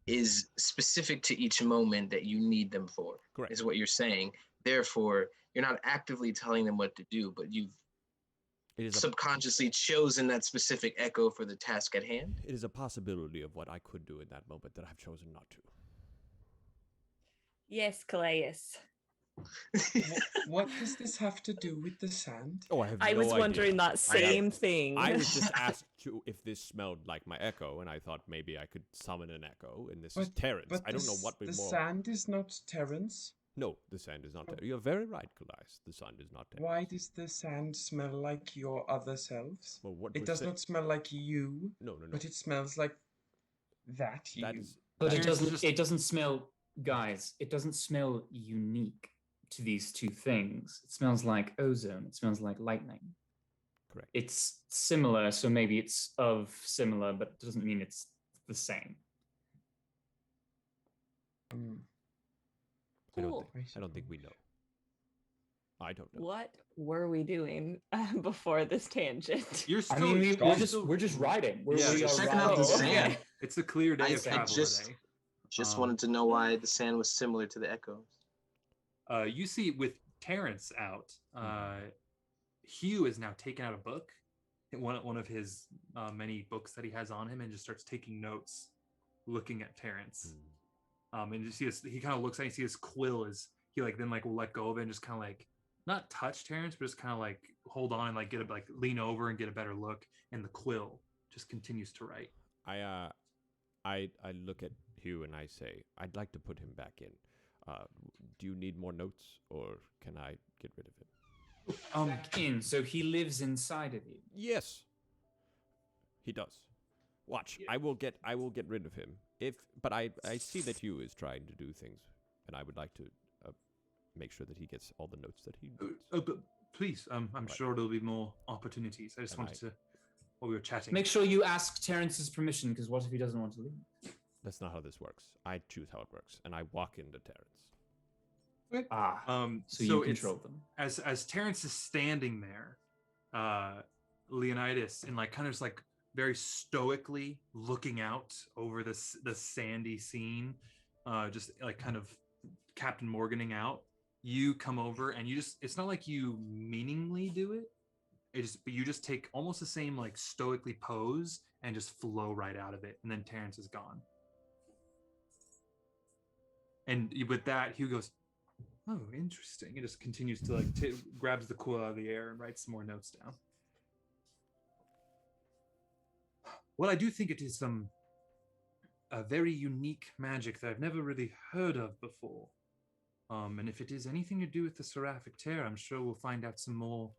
is specific to each moment that you need them for. Correct. Is what you're saying. Therefore, you're not actively telling them what to do, but you've subconsciously chosen that specific echo for the task at hand. It is a possibility of what I could do in that moment that I've chosen not to. Yes, Kallias. What does this have to do with the sand? Oh, I have I no was idea. wondering that same thing. I was just asked if this smelled like my echo, and I thought maybe I could summon an echo, and this is Terrence. But I don't know what we the more. sand is not Terrence. No, the sand is not Terrence. You're very right, Kallias. The sand is not Terrence. Why does the sand smell like your other selves? Well, what It we're does saying- not smell like you, No. but it smells like that you. That is But it Terrence doesn't. just- It doesn't smell, guys. It doesn't smell unique to these two things. It smells like ozone. It smells like lightning. correct. It's similar, so maybe it's of similar, but it doesn't mean it's the same. Mm. Cool. I don't think we know. I don't know. What were we doing before this tangent? You're I still. mean, you're we're just riding. Yeah, we just are checking out riding. the sand. Okay. It's a clear day I of travel just- today. Just Um, wanted to know why the sand was similar to the echoes. You see, with Terrence out, Hugh is now taken out a book, one of his many books that he has on him, and just starts taking notes, looking at Terrence. And you see this, he kind of looks at it, you see his quill is he then will let go of it and just kind of not touch Terrence, but just kind of hold on and get a lean over and get a better look, and the quill just continues to write. I look at Hugh and I say, I'd like to put him back in. Do you need more notes, or can I get rid of him? Back in, so he lives inside of you. Yes, he does. Watch, I will get rid of him. But I see that Hugh is trying to do things, and I would like to make sure that he gets all the notes that he needs. But please, I'm Right. sure there'll be more opportunities. I just And wanted to, while we were chatting. Make sure you ask Terrence's permission, because what if he doesn't want to leave? That's not how this works. I choose how it works, and I walk into Terrence. So you it's- control them. as Terrence is standing there, Leonidas in kind of just very stoically looking out over the sandy scene, just kind of Captain Morganing out. You come over and it's not like you meaningly do it. But you just take almost the same stoically pose and just flow right out of it, and then Terrence is gone. And with that, Hugh goes, "Oh, interesting." He just continues to grabs the quill out of the air and writes some more notes down. Well, I do think it is a very unique magic that I've never really heard of before. And if it is anything to do with the Seraphic Tear, I'm sure we'll find out some more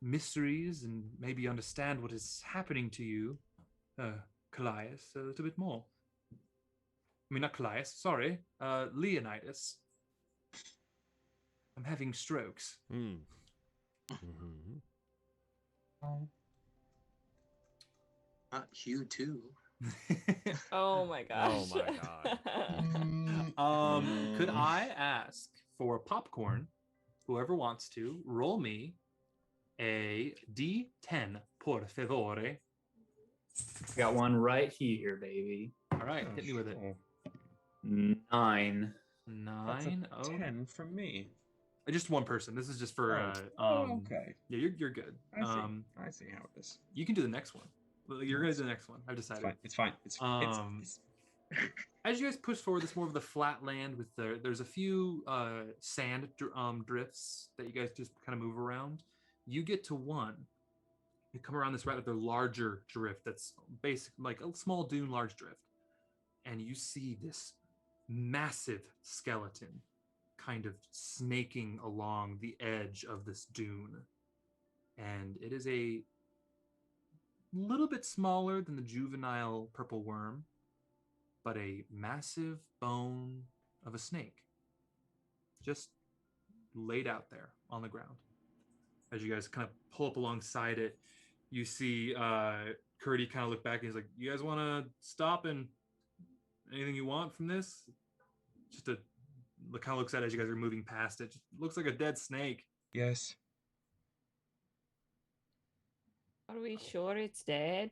mysteries and maybe understand what is happening to you, Kallias, a little bit more. I mean, not Kallias, sorry, Leonidas. I'm having strokes. Hugh too. Oh my gosh. Oh my god. Could I ask for popcorn? Whoever wants to roll me a D10, por favore. Got one right here, baby. All right, hit me with it. 9. That's 9. a 10 from me. Just one person. This is just for. Okay. Yeah, you're good. I see. I see how it is. You can do the next one. Well, you're gonna do the next one. I've decided. It's fine. It's As you guys push forward, it's more of the flat land with there's a few sand drifts that you guys just kind of move around. You get to one. You come around this rather larger drift that's basic, like a small dune, large drift, and you see this massive skeleton kind of snaking along the edge of this dune, and it is a little bit smaller than the juvenile purple worm, but a massive bone of a snake just laid out there on the ground. As you guys kind of pull up alongside it, you see Curdy kind of look back and he's like, you guys want to stop and anything you want from this? Just to kind of looks at it as you guys are moving past it. Just looks like a dead snake. Yes. Are we sure it's dead?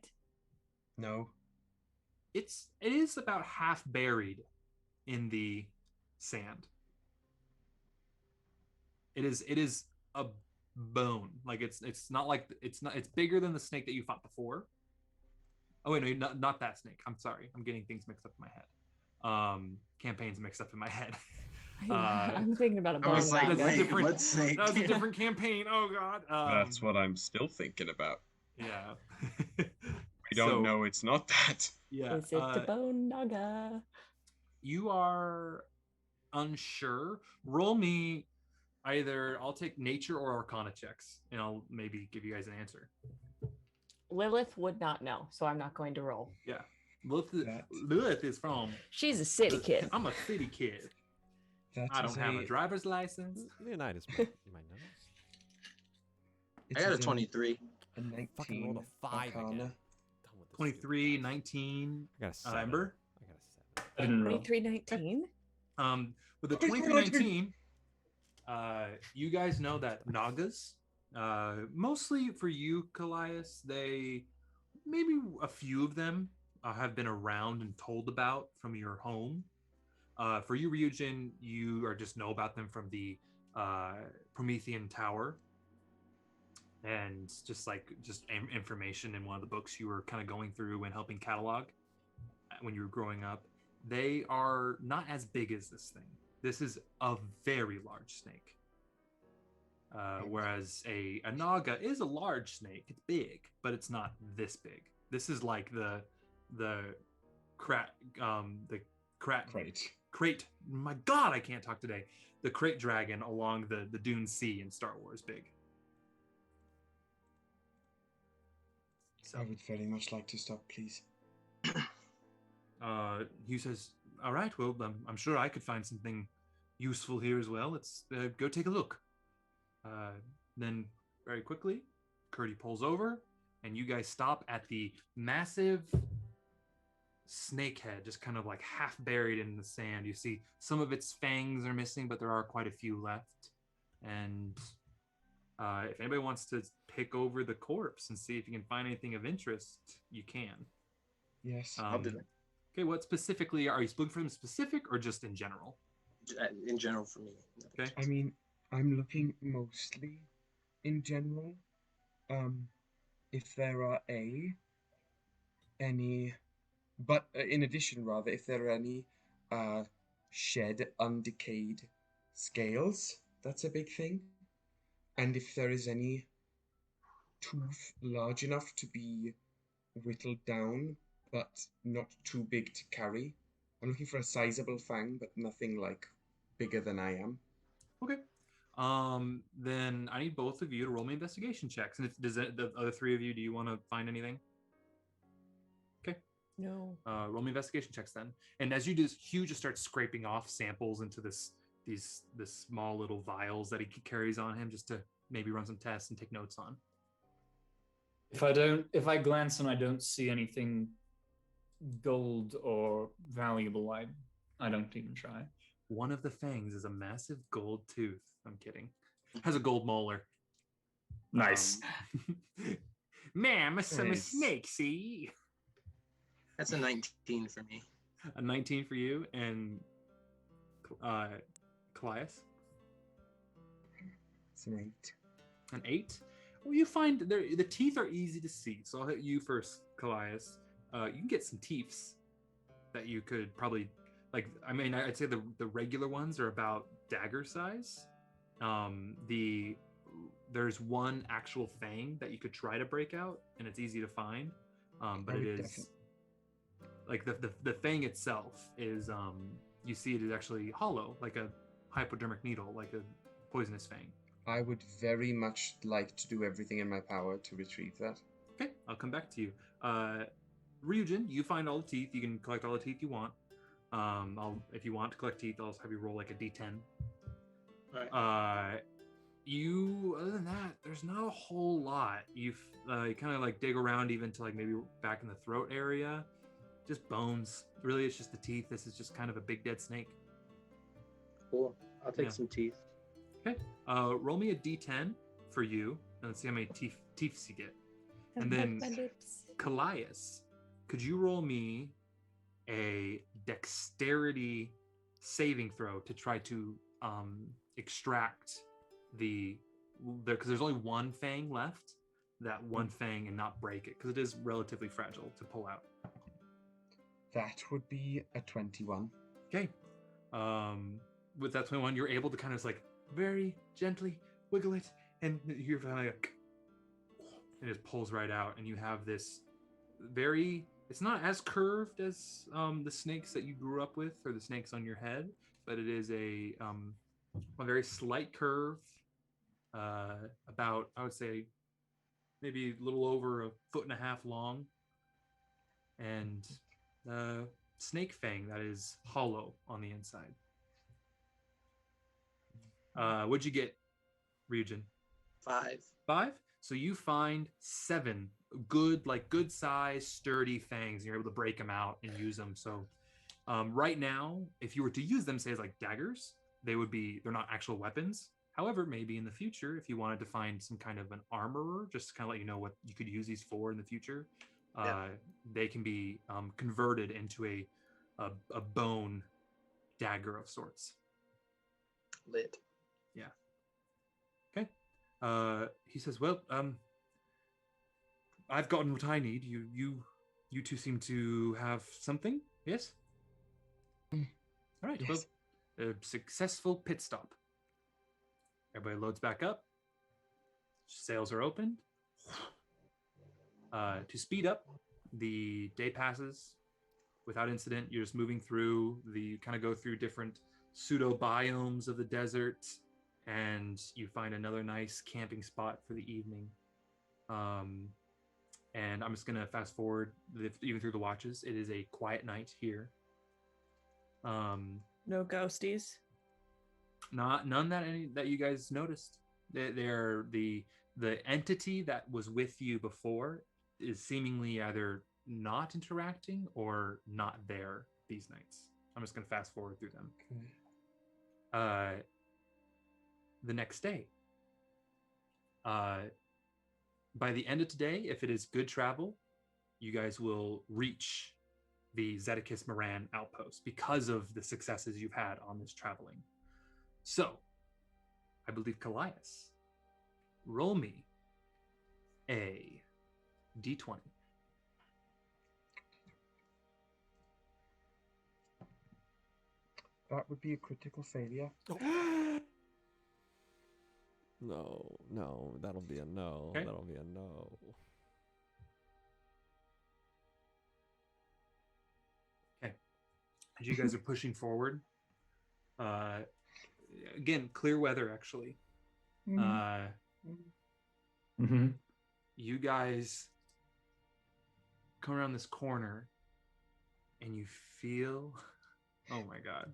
No. It is about half buried in the sand. It is a bone. Like it's bigger than the snake that you fought before. Oh wait, no, not that snake. I'm sorry. I'm getting things mixed up in my head. Campaigns mixed up in my head. I'm thinking about a I bone. was like, Naga. wait, what snake? That was a different campaign. Oh god. That's what I'm still thinking about. Yeah. We don't know it's not that. Yeah. Is it the bone naga? You are unsure. Roll me either. I'll take nature or arcana checks, and I'll maybe give you guys an answer. Lilith would not know, so I'm not going to roll. Yeah. Lilith is from. She's a city kid. I'm a city kid. I don't have a driver's license. Leonidas, you might know. I got a 23. A 19. Fucking rolled a 5 Arcana. again. Done with this 23, 19. I got a 7. Ember. I got a 7. I didn't roll. 2319. With the 2319, you guys know that Nagas, mostly for you, Kallias, maybe a few of them have been around and told about from your home. For you, Ryujin, you just know about them from the Promethean Tower, and just information in one of the books you were kind of going through and helping catalog when you were growing up. They are not as big as this thing. This is a very large snake. Whereas a naga is a large snake. It's big, but it's not this big. This is like the crate. My God, I can't talk today. The crate dragon along the Dune Sea in Star Wars big. I would very much like to stop, please. Hugh says, all right, well, I'm sure I could find something useful here as well. Let's go take a look. Then very quickly, Curdy pulls over and you guys stop at the massive snake head, just kind of like half buried in the sand. You see some of its fangs are missing, but there are quite a few left. And if anybody wants to pick over the corpse and see if you can find anything of interest, you can. Yes. I'll do that. Okay, what specifically are you looking for them specific or just in general? In general for me. Okay. I mean, I'm looking mostly in general. If there are any, but in addition, rather, if there are any shed, undecayed scales, that's a big thing. And if there is any tooth large enough to be whittled down, but not too big to carry. I'm looking for a sizable fang, but nothing like bigger than I am. Okay. Then I need both of you to roll me investigation checks. And the other three of you, do you want to find anything? Okay. No. Roll me investigation checks then. And as you do, Hugh just starts scraping off samples into this small little vials that he carries on him, just to maybe run some tests and take notes on. If I glance and I don't see anything gold or valuable, I don't even try. One of the fangs is a massive gold tooth. I'm kidding. Has a gold molar. Nice. Ma'am, I'm a snake, see? That's a 19 for me. A 19 for you, and Kallias? It's an 8. An 8? Well, you find the teeth are easy to see. So I'll hit you first, Kallias. You can get some teeths that you could probably, I'd say the regular ones are about dagger size. There's one actual fang that you could try to break out, and it's easy to find. But it is like the fang itself is you see it is actually hollow, like a hypodermic needle, like a poisonous fang. I would very much like to do everything in my power to retrieve that. Okay, I'll come back to you. Ryujin, you find all the teeth. You can collect all the teeth you want. If you want to collect teeth, I'll have you roll like a d10. Alright. Other than that, there's not a whole lot. You kind of like dig around even to like maybe back in the throat area. Just bones. Really, it's just the teeth. This is just kind of a big dead snake. Cool. I'll take Yeah. some teeth. Okay. Roll me a d10 for you, and let's see how many teeths you get. And then Kallias, could you roll me a dexterity saving throw to try to extract because there's only one fang left, that one fang, and not break it, because it is relatively fragile to pull out. That would be a 21. Okay. With that 21, you're able to kind of like very gently wiggle it, and you're like, it just pulls right out, and you have this it's not as curved as the snakes that you grew up with, or the snakes on your head, but it is a very slight curve, about, I would say, maybe a little over 1.5 foot long, and snake fang that is hollow on the inside. What'd you get, Ryujin? 5. 5? So you find 7 good size, sturdy fangs. You're able to break them out and use them. So right now, if you were to use them, say as like daggers, they're not actual weapons. However, maybe in the future, if you wanted to find some kind of an armorer, just to kind of let you know what you could use these for in the future, they can be converted into a bone dagger of sorts. Lit. Yeah. Okay. He says, well, I've gotten what I need. You two seem to have something, yes? All right, Yes. well, a successful pit stop. Everybody loads back up. Sails are opened. To speed up, the day passes without incident. You're just moving through go through different pseudo biomes of the desert, and you find another nice camping spot for the evening. And I'm just gonna fast forward even through the watches. It is a quiet night here. No ghosties. None that you guys noticed. They're the entity that was with you before is seemingly either not interacting or not there these nights. I'm just gonna fast forward through them. Okay. The next day. By the end of today, if it is good travel, you guys will reach the Zedekiss Moran outpost because of the successes you've had on this traveling. So, I believe Kallias, roll me a d20. That would be a critical failure. No, that'll be a no. Okay. That'll be a no. Okay. As you guys are pushing forward, again, clear weather, actually. You guys come around this corner and you feel, oh my God,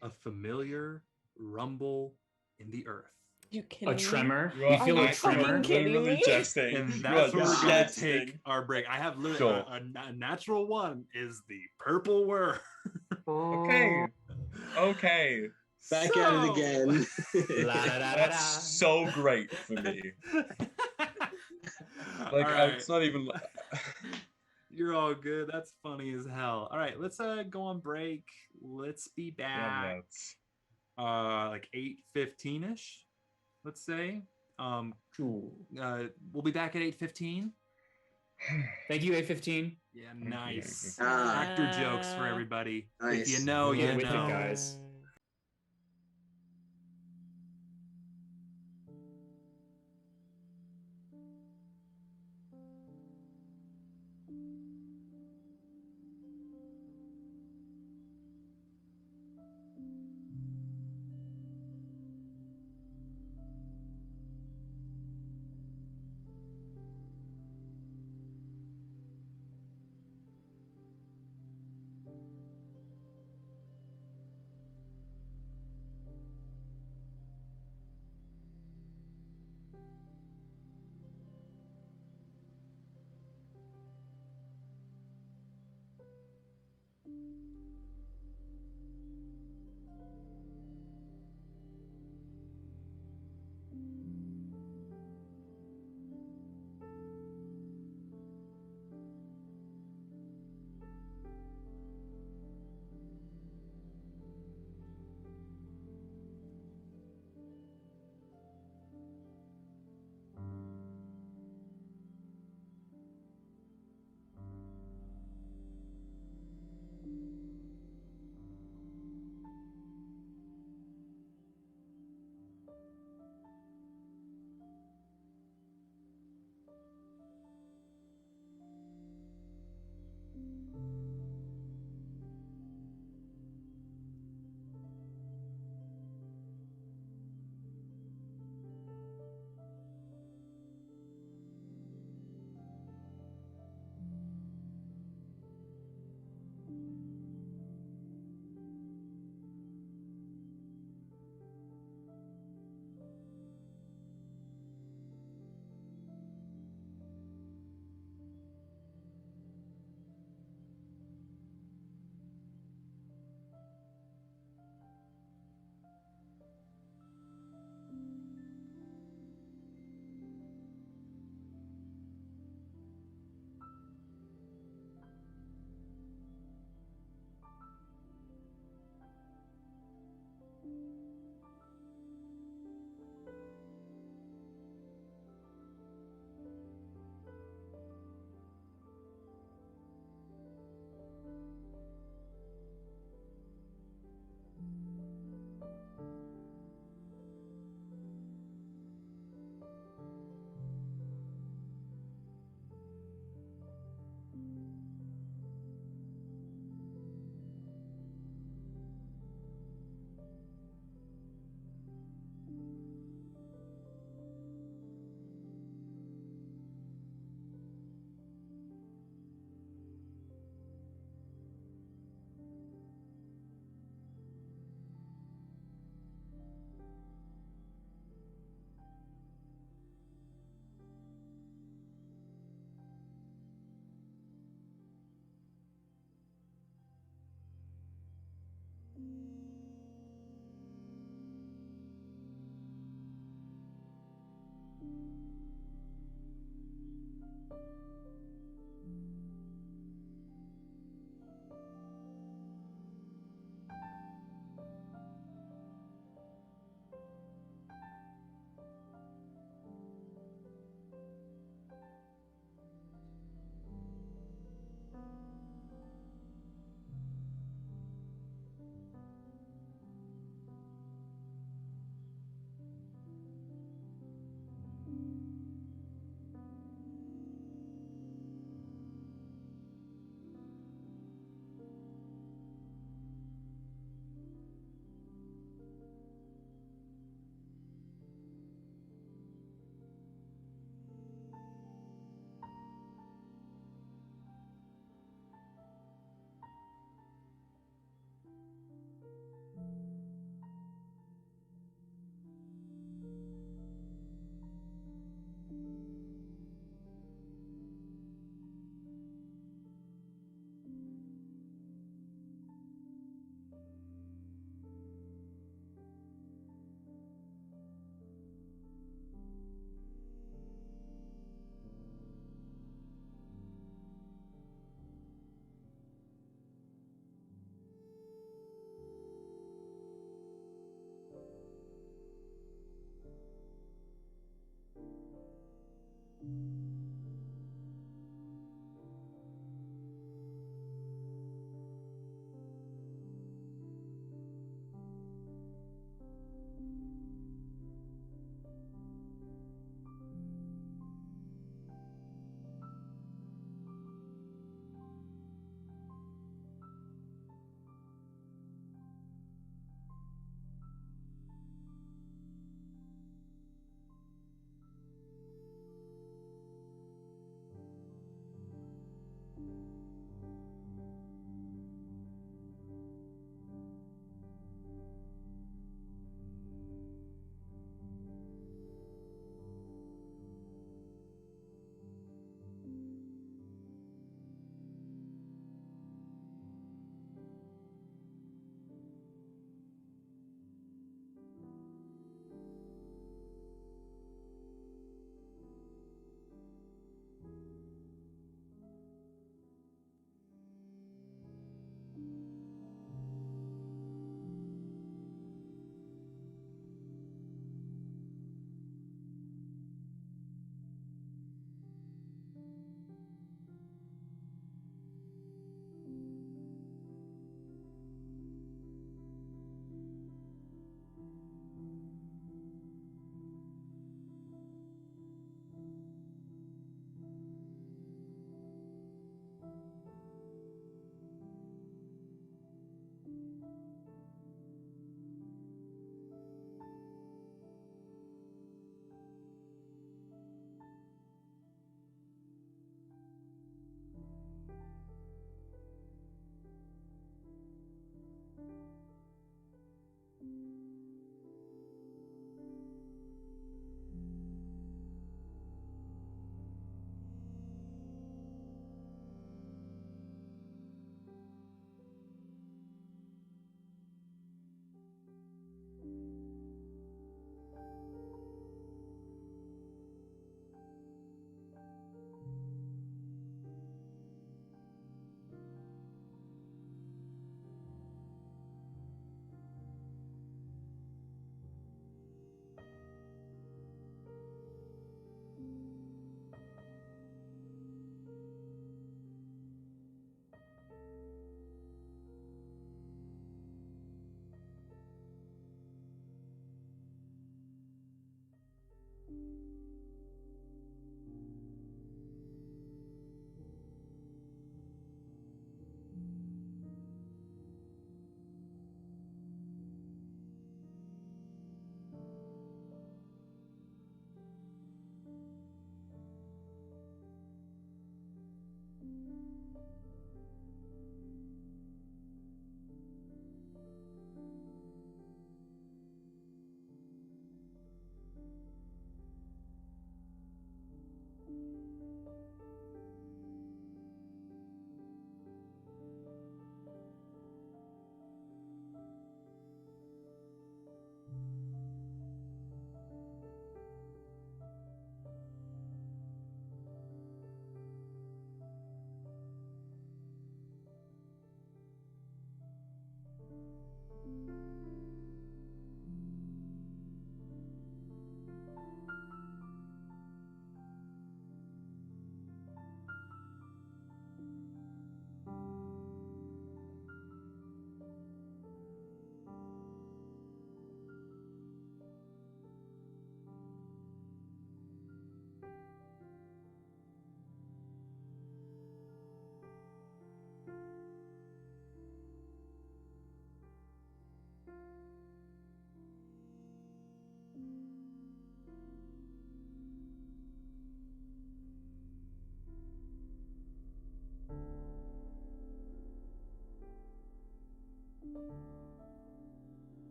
a familiar rumble in the earth. You kidding A me? tremor? You You are feel a fucking tremor? kidding literally me? jesting. And You that's are where we're going to jesting. take our break. I have literally Sure. a natural one is the purple worm. Okay. Okay. Back at it again. That's so great for me. Like, All right. it's not even. You're all good. That's funny as hell. All right, let's go on break. Let's be back. Like 8:15ish, let's say. Cool. We'll be back at 8:15. Thank you, A15. Yeah, nice. Ah. Actor jokes for everybody. Nice. If you know, We're you with it, know. guys.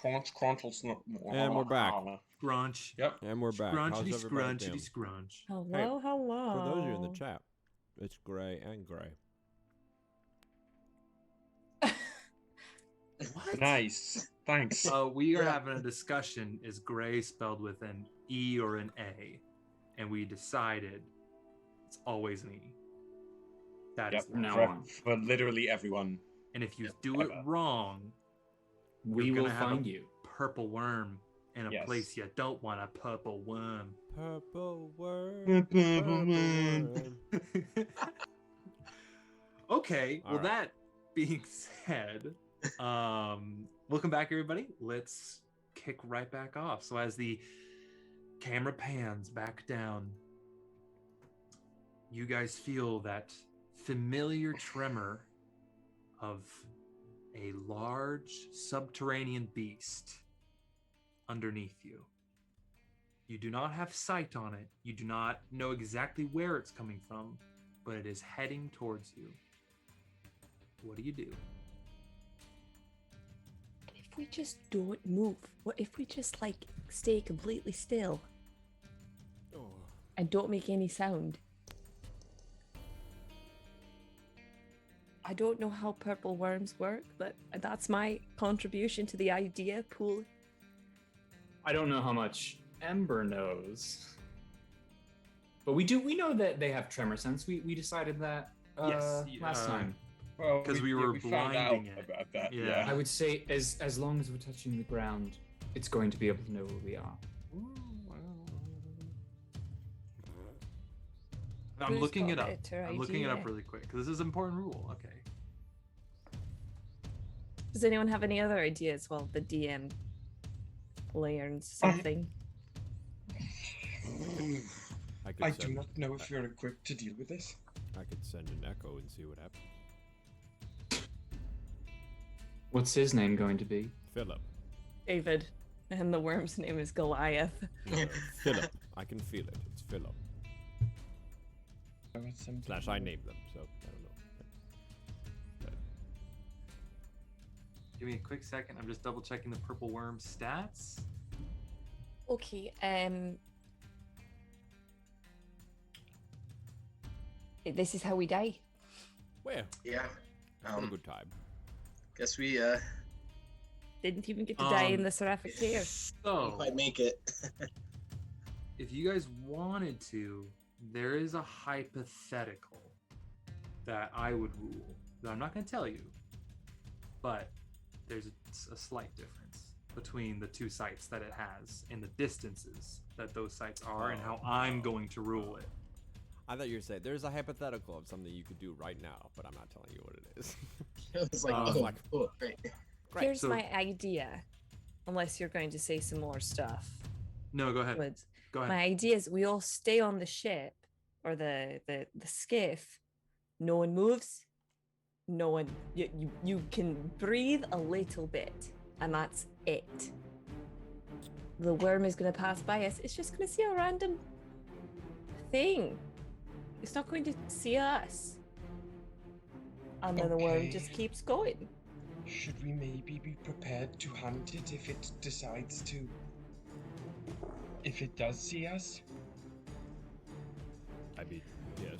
Crunch, crunch. And we're back. Scrunch. Yep. And we're back. How's Scrunchity, everybody scrunchity, doing? scrunch. Hello, hello. For those of you in the chat, it's Gray and Gray. What? Nice. Thanks. We are having a discussion. Is gray spelled with an E or an A? And we decided it's always an E. That is Yep. From now for, on. for literally everyone. And if you do it Ever. wrong, We you're will gonna have find a you. purple worm in a Yes. place you don't want a purple worm. Purple worm. Purple worm. Okay, well, All right. that being said, welcome back, everybody. Let's kick right back off. So as the camera pans back down, you guys feel that familiar tremor of a large subterranean beast underneath you. You do not have sight on it. You do not know exactly where it's coming from, but it is heading towards you. What do you do? If we just don't move, what if we just like stay completely still Oh, and don't make any sound? I don't know how purple worms work, but that's my contribution to the idea pool. I don't know how much Ember knows, but we know that they have tremor sense. We decided that Yes, last time. Well, 'Cause we were found out blinding it. about that. Yeah. Yeah. I would say as long as we're touching the ground, it's going to be able to know where we are. I'm Who's looking it got up. better I'm looking it up idea? really quick because this is an important rule. Okay. Does anyone have any other ideas while the DM learns something? I do not know if you're equipped to deal with this. I could send an echo and see what happens. What's his name going to be? Philip. David, and the worm's name is Goliath. No, Philip. I can feel it. It's Philip. Slash, I named them, so I don't know. But Give me a quick second. I'm just double checking the purple worm stats. Okay, this is how we die. where? Yeah. What a good time. Guess we Didn't even get to die in the seraphic tear. didn't So, quite make it. if you guys wanted to, there is a hypothetical that I would rule that I'm not going to tell you, but there's a slight difference between the two sites that it has and the distances that those sites are and how I'm going to rule it. I thought you were saying there's a hypothetical of something you could do right now, but I'm not telling you what it is. It was like, Um, cool, great. Great. Here's so- my idea, unless you're going to say some more stuff. No, go ahead. But Go ahead. my idea is we all stay on the ship or the skiff. No one moves. No one. You can breathe a little bit, and that's it. The worm is going to pass by us. It's just going to see a random thing. It's not going to see us. And then the worm Okay. just keeps going. Should we maybe be prepared to hunt it if it decides to? If it does see us? I mean, yes.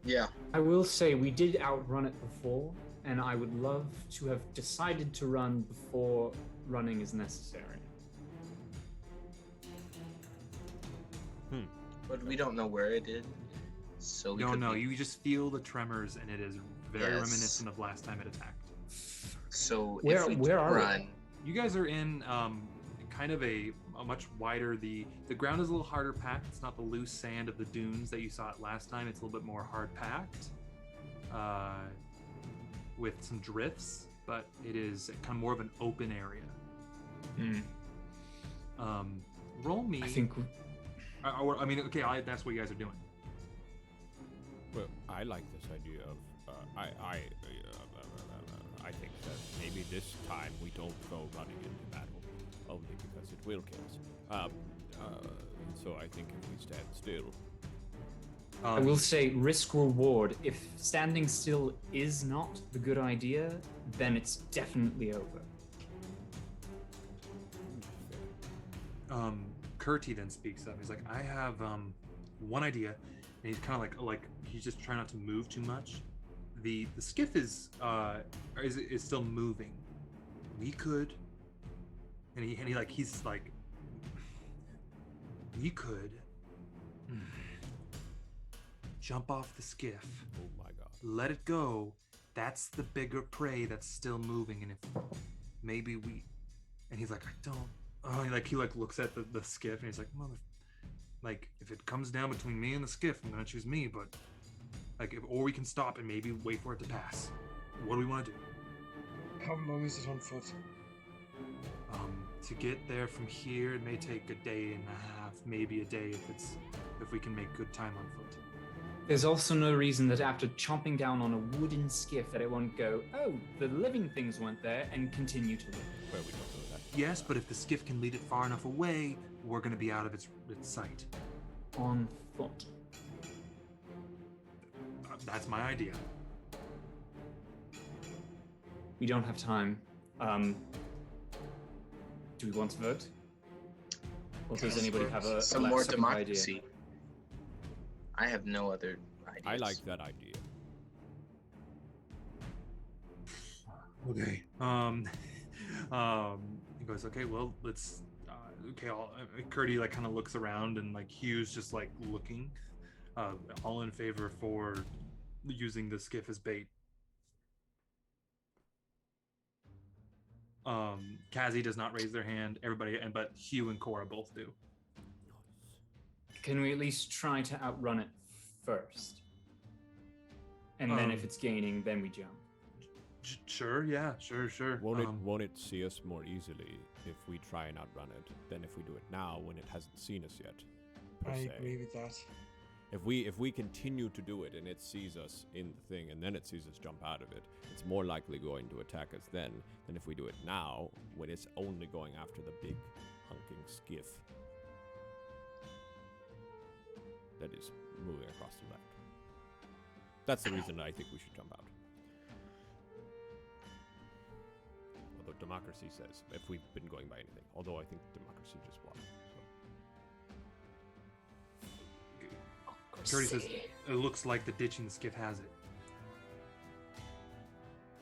Yeah. I will say we did outrun it before, and I would love to have decided to run before running is necessary. But we don't know where it is. So we could No, be- you just feel the tremors, and it is very Yes. reminiscent of last time it attacked. So Where- if we where are we? run, You guys are in kind of a much wider. The ground is a little harder packed. It's not the loose sand of the dunes that you saw it last time. It's a little bit more hard packed, with some drifts, but it is kind of more of an open area. Roll me. I think I mean, okay, that's what you guys are doing. Well, I like this idea of I think that maybe this time we don't go running into battle, only because it will kill us. So I think if we stand still, I will say risk reward. If standing still is not the good idea, then it's definitely over. Kurti then speaks up. He's like, I have one idea, and he's kind of like he's just trying not to move too much. The skiff is still moving, we could, and he's like, we could jump off the skiff. Oh my god. Let it go. That's the bigger prey that's still moving, and if maybe we, and he's like, I don't. Oh, he looks at the skiff, and he's like, if it comes down between me and the skiff, I'm gonna choose me. But or we can stop and maybe wait for it to pass. What do we want to do? How long is it on foot? To get there from here, it may take a day and a half, maybe a day if we can make good time on foot. There's also no reason that after chomping down on a wooden skiff that it won't go, oh, the living things went there, and continue to live. Where we don't do that. Yes, but if the skiff can lead it far enough away, we're going to be out of its sight. On foot. That's my idea. We don't have time. Do we want to vote? Or does anybody have a some more second democracy? idea? I have no other ideas. I like that idea. Okay. He goes, okay, well, let's. Okay, Curdy kind of looks around, and Hugh's just looking. All in favor for using the skiff as bait. Kazi does not raise their hand. Everybody, but Hugh and Cora both do. Can we at least try to outrun it first? And then if it's gaining, then we jump. Sure, yeah, sure. Won't it see us more easily if we try and outrun it than if we do it now when it hasn't seen us yet? I agree with that. If we continue to do it and it sees us in the thing and then it sees us jump out of it, it's more likely going to attack us then than if we do it now when it's only going after the big hunking skiff that is moving across the left. That's the reason I think we should jump out. Although democracy says if we've been going by anything. Although I think democracy just won. Curdy says, it looks like the ditching the skiff has it.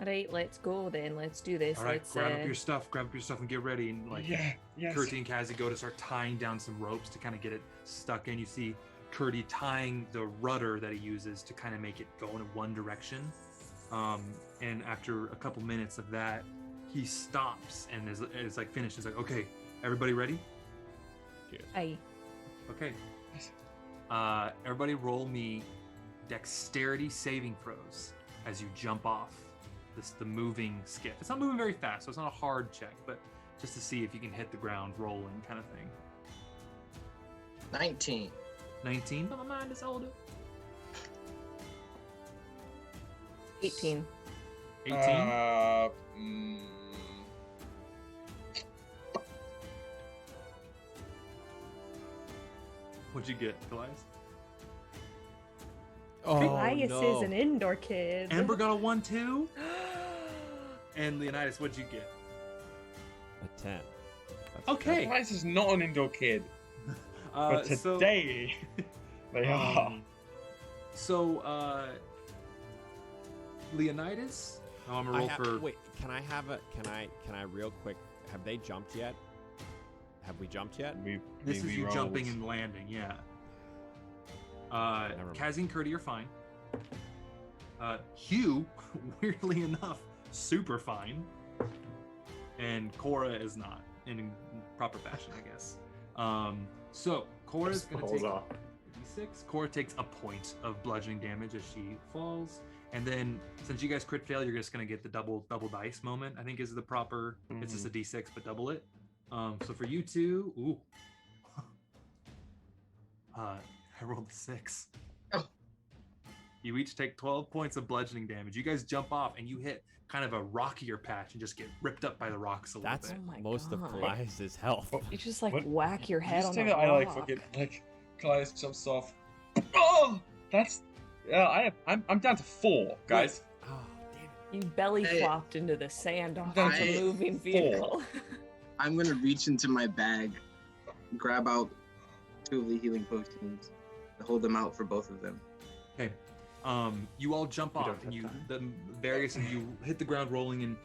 Alright, let's go then. Let's do this. All right, grab up your stuff and get ready. And yes. Curdy and Kazi go to start tying down some ropes to kind of get it stuck in. You see Curdy tying the rudder that he uses to kind of make it go in one direction. And after a couple minutes of that, he stops and is finished. He's like, okay, everybody ready? Cheers. Aye. Okay. Everybody roll me dexterity saving throws as you jump off the moving skiff. It's not moving very fast, so it's not a hard check, but just to see if you can hit the ground rolling kind of thing. 19. 19, but my mind is older. 18. 18? What'd you get, Kallias? Kallias is an indoor kid. Ember got a 1 too. And Leonidas, what'd you get? A 10. Okay. Kallias is not an indoor kid. But today, they are. Oh, Leonidas? Oh, I'm gonna roll for. Wait, can I real quick? Have they jumped yet? Have we jumped yet? This is you jumping and landing, yeah. Kazi and Curdy are fine. Hugh, weirdly enough, super fine. And Cora is not, in proper fashion, I guess. So, Cora's going to take a d6. Cora takes a point of bludgeoning damage as she falls. And then, since you guys crit fail, you're just going to get the double dice moment, I think is the proper. It's just a d6, but double it. So for you two, I rolled a 6. Oh. You each take 12 points of bludgeoning damage. You guys jump off and you hit kind of a rockier patch and just get ripped up by the rocks a little bit. Oh my most God. of Kallias' health. You just whack your head on the that rock. Kallias jumps off. Oh, that's I'm down to 4, guys. Oh, damn it. You belly flopped into the sand off a moving vehicle. I'm gonna reach into my bag, grab out 2 of the healing potions, and hold them out for both of them. Okay. You all jump off, and the various of you hit the ground rolling, and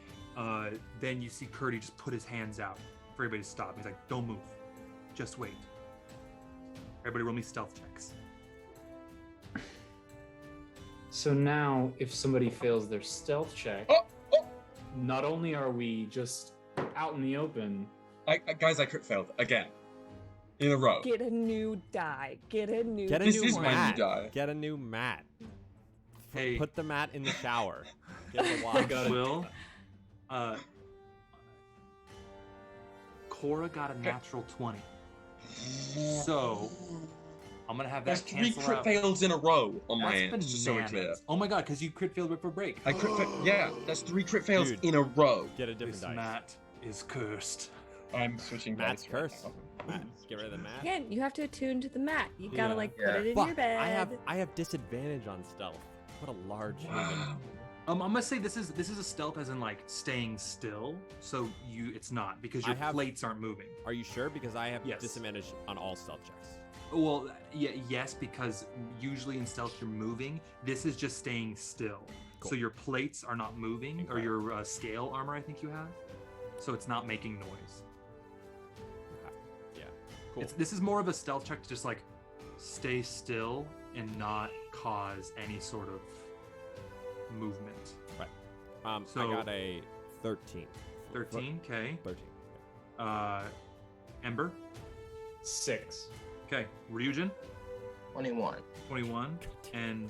Then you see Kurdy just put his hands out for everybody to stop. He's like, don't move. Just wait. Everybody roll me stealth checks. So now, if somebody fails their stealth check, not only are we just out in the open... Guys, I crit failed again. In a row. Get a new die. Get a new Get a This new is my mat. new die. Get a new mat. Hey. Put the mat in the shower. Get the wash. Will, Cora got a natural 20. So, I'm going to have that That's 3 cancel crit out. fails in a row on my That's end, just so we're clear. bananas. Oh my god, because you crit failed for break. I crit yeah, that's 3 crit fails Dude. in a row. Get a different This dice. mat is cursed. I'm switching Mat's dice right curse. now. Mat. Get rid of the mat. Again, you have to attune to the mat. You gotta Yeah. like put Yeah. it in Fuck, your bed. I have disadvantage on stealth. What a large human. Wow. I'm gonna say this is a stealth as in like staying still. So it's not because your I have- plates aren't moving. Are you sure? Because I have Yes. disadvantage on all stealth checks. Well, yeah, yes, because usually in stealth you're moving. This is just staying still. Cool. So your plates are not moving, or your scale armor, I think you have. So it's not making noise. Okay. Yeah. Cool. This is more of a stealth check to just like stay still and not cause any sort of movement. I so- got a 13. 13, okay. 13. Ember, 6. okay. Ryujin, 21. 21, and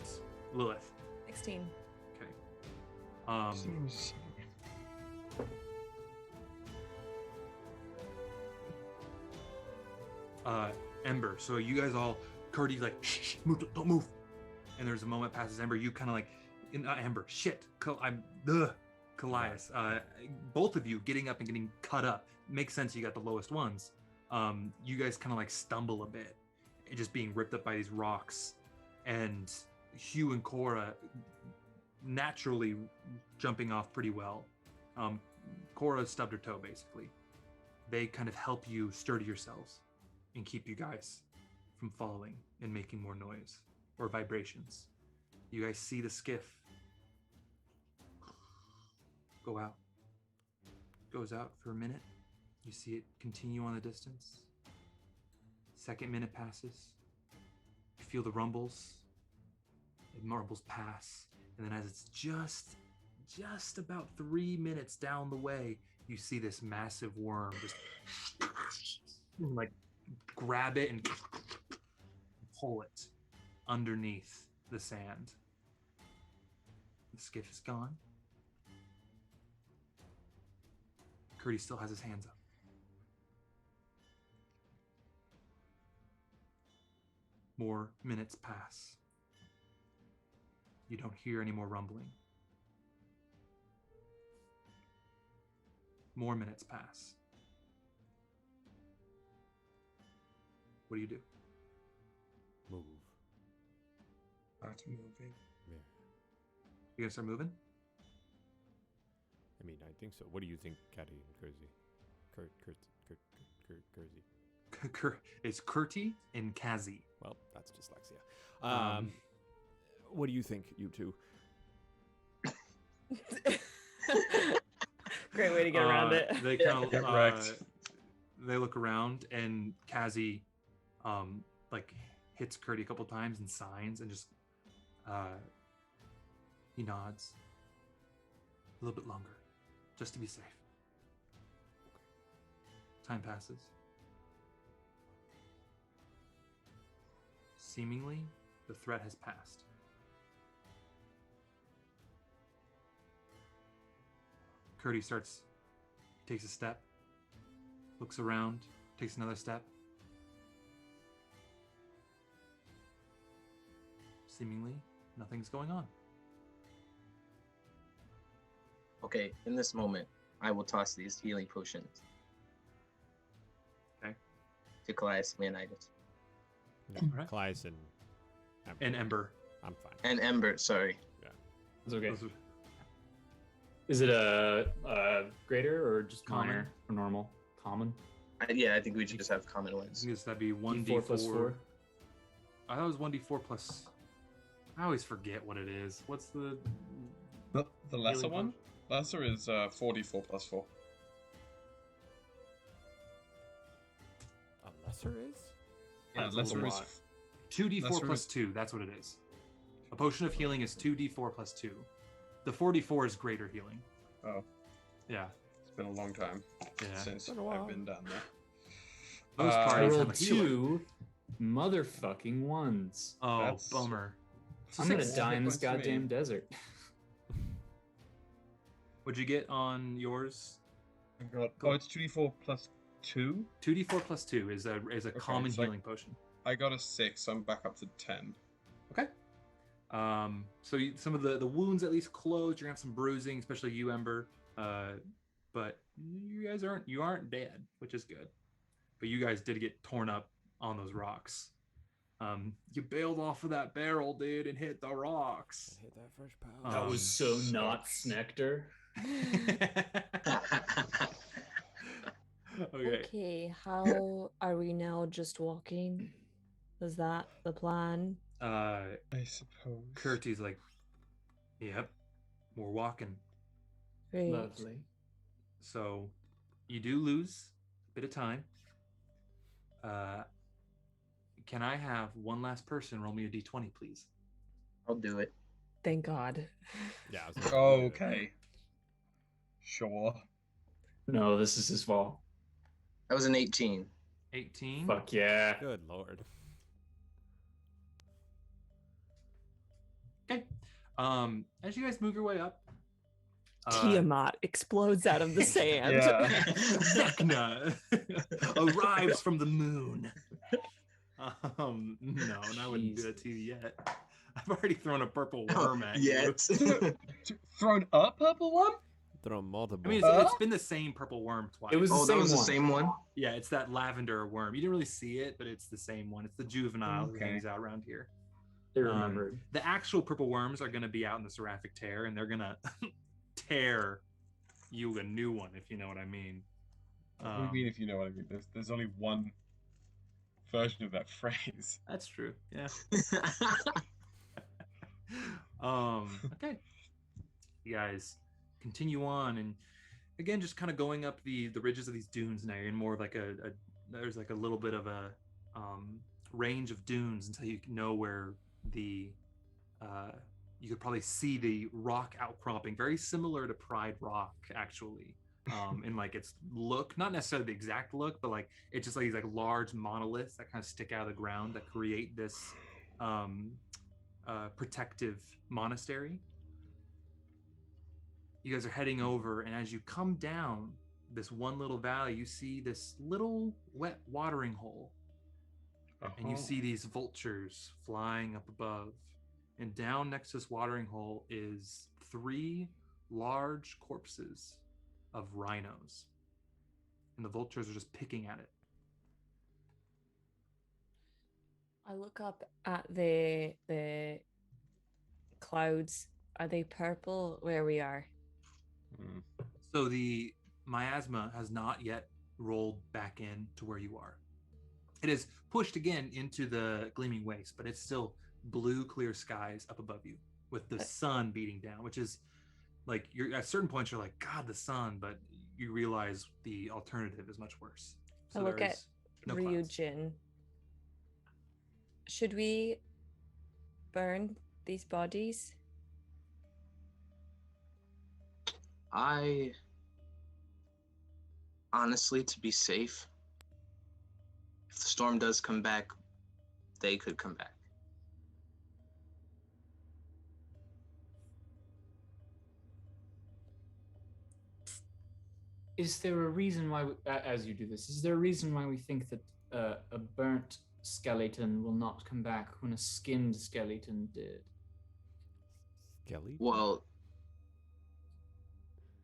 Lilith, 16. okay. Seems- Ember. So you guys all, Kurdy's like, shh, move, don't move. And there's a moment passes Ember. You kind of like, Ember, shit. Kallias. Both of you getting up and getting cut up. Makes sense. You got the lowest ones. You guys kind of like stumble a bit, and just being ripped up by these rocks. And Hugh and Cora naturally jumping off pretty well. Cora stubbed her toe basically. They kind of help you sturdy yourselves and keep you guys from falling and making more noise or vibrations. You guys see the skiff go out. Goes out for a minute. You see it continue on the distance. Second minute passes. You feel the rumbles. The marbles pass. And then as it's just about 3 minutes down the way, you see this massive worm just like grab it and pull it underneath the sand. The skiff is gone. Kurdy still has his hands up. More minutes pass. You don't hear any more rumbling. More minutes pass. What do you do? Move. That's moving. Yeah. You gonna start moving? I mean, I think so. What do you think, Caddy and Kersey? Kersey. It's Kurti and Kazi. Well, that's dyslexia. What do you think, you two? Great way to get around it. They kind of Get wrecked. they look around, and Kazi like hits Kurti a couple times and signs, and just he nods. A little bit longer, just to be safe. Time passes. Seemingly, the threat has passed. Kurti takes a step, looks around, takes another step. Seemingly, nothing's going on. Okay, in this moment, I will toss these healing potions. Okay. To Kallias and Leonidas. No, Alright. Kallias and Ember. And Ember. I'm fine. And Ember, sorry. It's okay. Those are- Is it a greater or just Common. minor or normal? Common? Yeah, I think we just have common I ones. guess that'd be D4 1d4 plus 4? I thought it was 1d4 plus. I always forget what it is. What's the The lesser healing one? Lesser is 4d4 plus 4. A lesser is? Yeah, That's a lesser is. lot. 2d4 Lesser plus is- 2, that's what it is. A potion of healing is 2d4 plus 2. The 44 is greater healing. Oh, Yeah. it's been a long time Yeah. since Been a while. I've been down there. Most Uh, I parties rolled have a healer. 2 motherfucking ones. Oh, That's- bummer. So I'm gonna six die in hit this points for me. goddamn desert. What'd you get on yours? I got, oh, it's 2d4 plus 2? 2d4 plus 2 is a common it's like- healing potion. I got a 6, so I'm back up to 10. Okay. So some of the wounds at least closed. You're gonna have some bruising, especially you, Ember. But you guys aren't dead, which is good. But you guys did get torn up on those rocks. You bailed off of that barrel, dude, and hit the rocks. I hit that fresh power. That was so not sucks. Snectar. Okay. Okay, how are we now just walking? Is that the plan? I suppose. Curtie's like, yep, we're walking. Great. Lovely. So you do lose a bit of time. Can I have one last person roll me a d20, please? I'll do it. Thank God. Yeah. I was gonna do that. Okay. Sure. No, this is his fault. That was an 18. 18. Fuck yeah. Good lord. Okay. As you guys move your way up, Tiamat explodes out of the sand. Yeah. Vecna arrives from the moon. No, and I wouldn't do that to you yet. I've already thrown a purple worm at you. Yet. Thrown up purple one? Throw multiple. I mean, it's been the same purple worm twice. It was Oh, the that same was the one. same one? Yeah, it's that lavender worm. You didn't really see it, but it's the same one. It's the juvenile who Okay. hangs out around here. They remembered. The actual purple worms are going to be out in the Seraphic Tear, and they're going to tear you a new one, if you know what I mean. What do you mean if you know what I mean? There's only one version of that phrase. That's true. Yeah. Okay. You guys continue on, and again, just kind of going up the ridges of these dunes now. You're in more of like there's like a little bit of a range of dunes until you know where the you could probably see the rock outcropping, very similar to Pride Rock, actually. In like its look, not necessarily the exact look, but like it's just like these like large monoliths that kind of stick out of the ground that create this protective monastery. You guys are heading over, and as you come down this one little valley, you see this little wet watering hole, and you see these vultures flying up above. And down next to this watering hole is 3 large corpses of rhinos, and the vultures are just picking at it. I look up at the clouds. Are they purple where we are? So the miasma has not yet rolled back in to where you are. It is pushed again into the Gleaming Waste, but it's still blue, clear skies up above you with the sun beating down, which is like you're at certain points you're like, God, the sun, but you realize the alternative is much worse. I look there at is no clouds. Ryujin. Should we burn these bodies? I honestly, to be safe, if the storm does come back, they could come back. Is there a reason why, as you do this, is there a reason why we think that a burnt skeleton will not come back when a skinned skeleton did? Skelly? Well,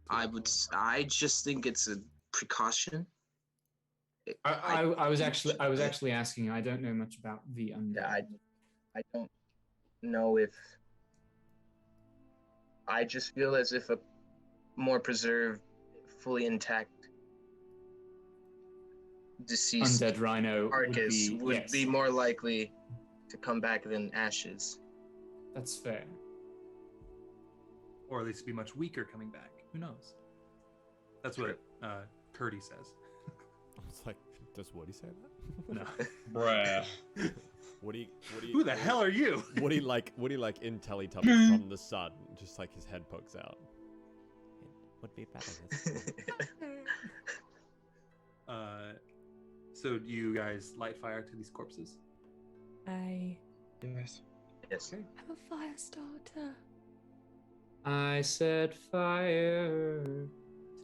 I just think it's a precaution. I was actually asking. I don't know much about the undead. Yeah, I don't know if. I just feel as if a more preserved, fully intact deceased Undead rhino carcass would yes. be more likely to come back than ashes. That's fair. Or at least be much weaker coming back. Who knows? That's what Curdy says. I was like, does Woody say that? No. Bruh. Woody, Who the hell are you? Woody like in Teletubbies from the sun, just like his head pokes out. It would be better. So do you guys light fire to these corpses? Yes. Yes. Okay. I'm a fire starter. I set fire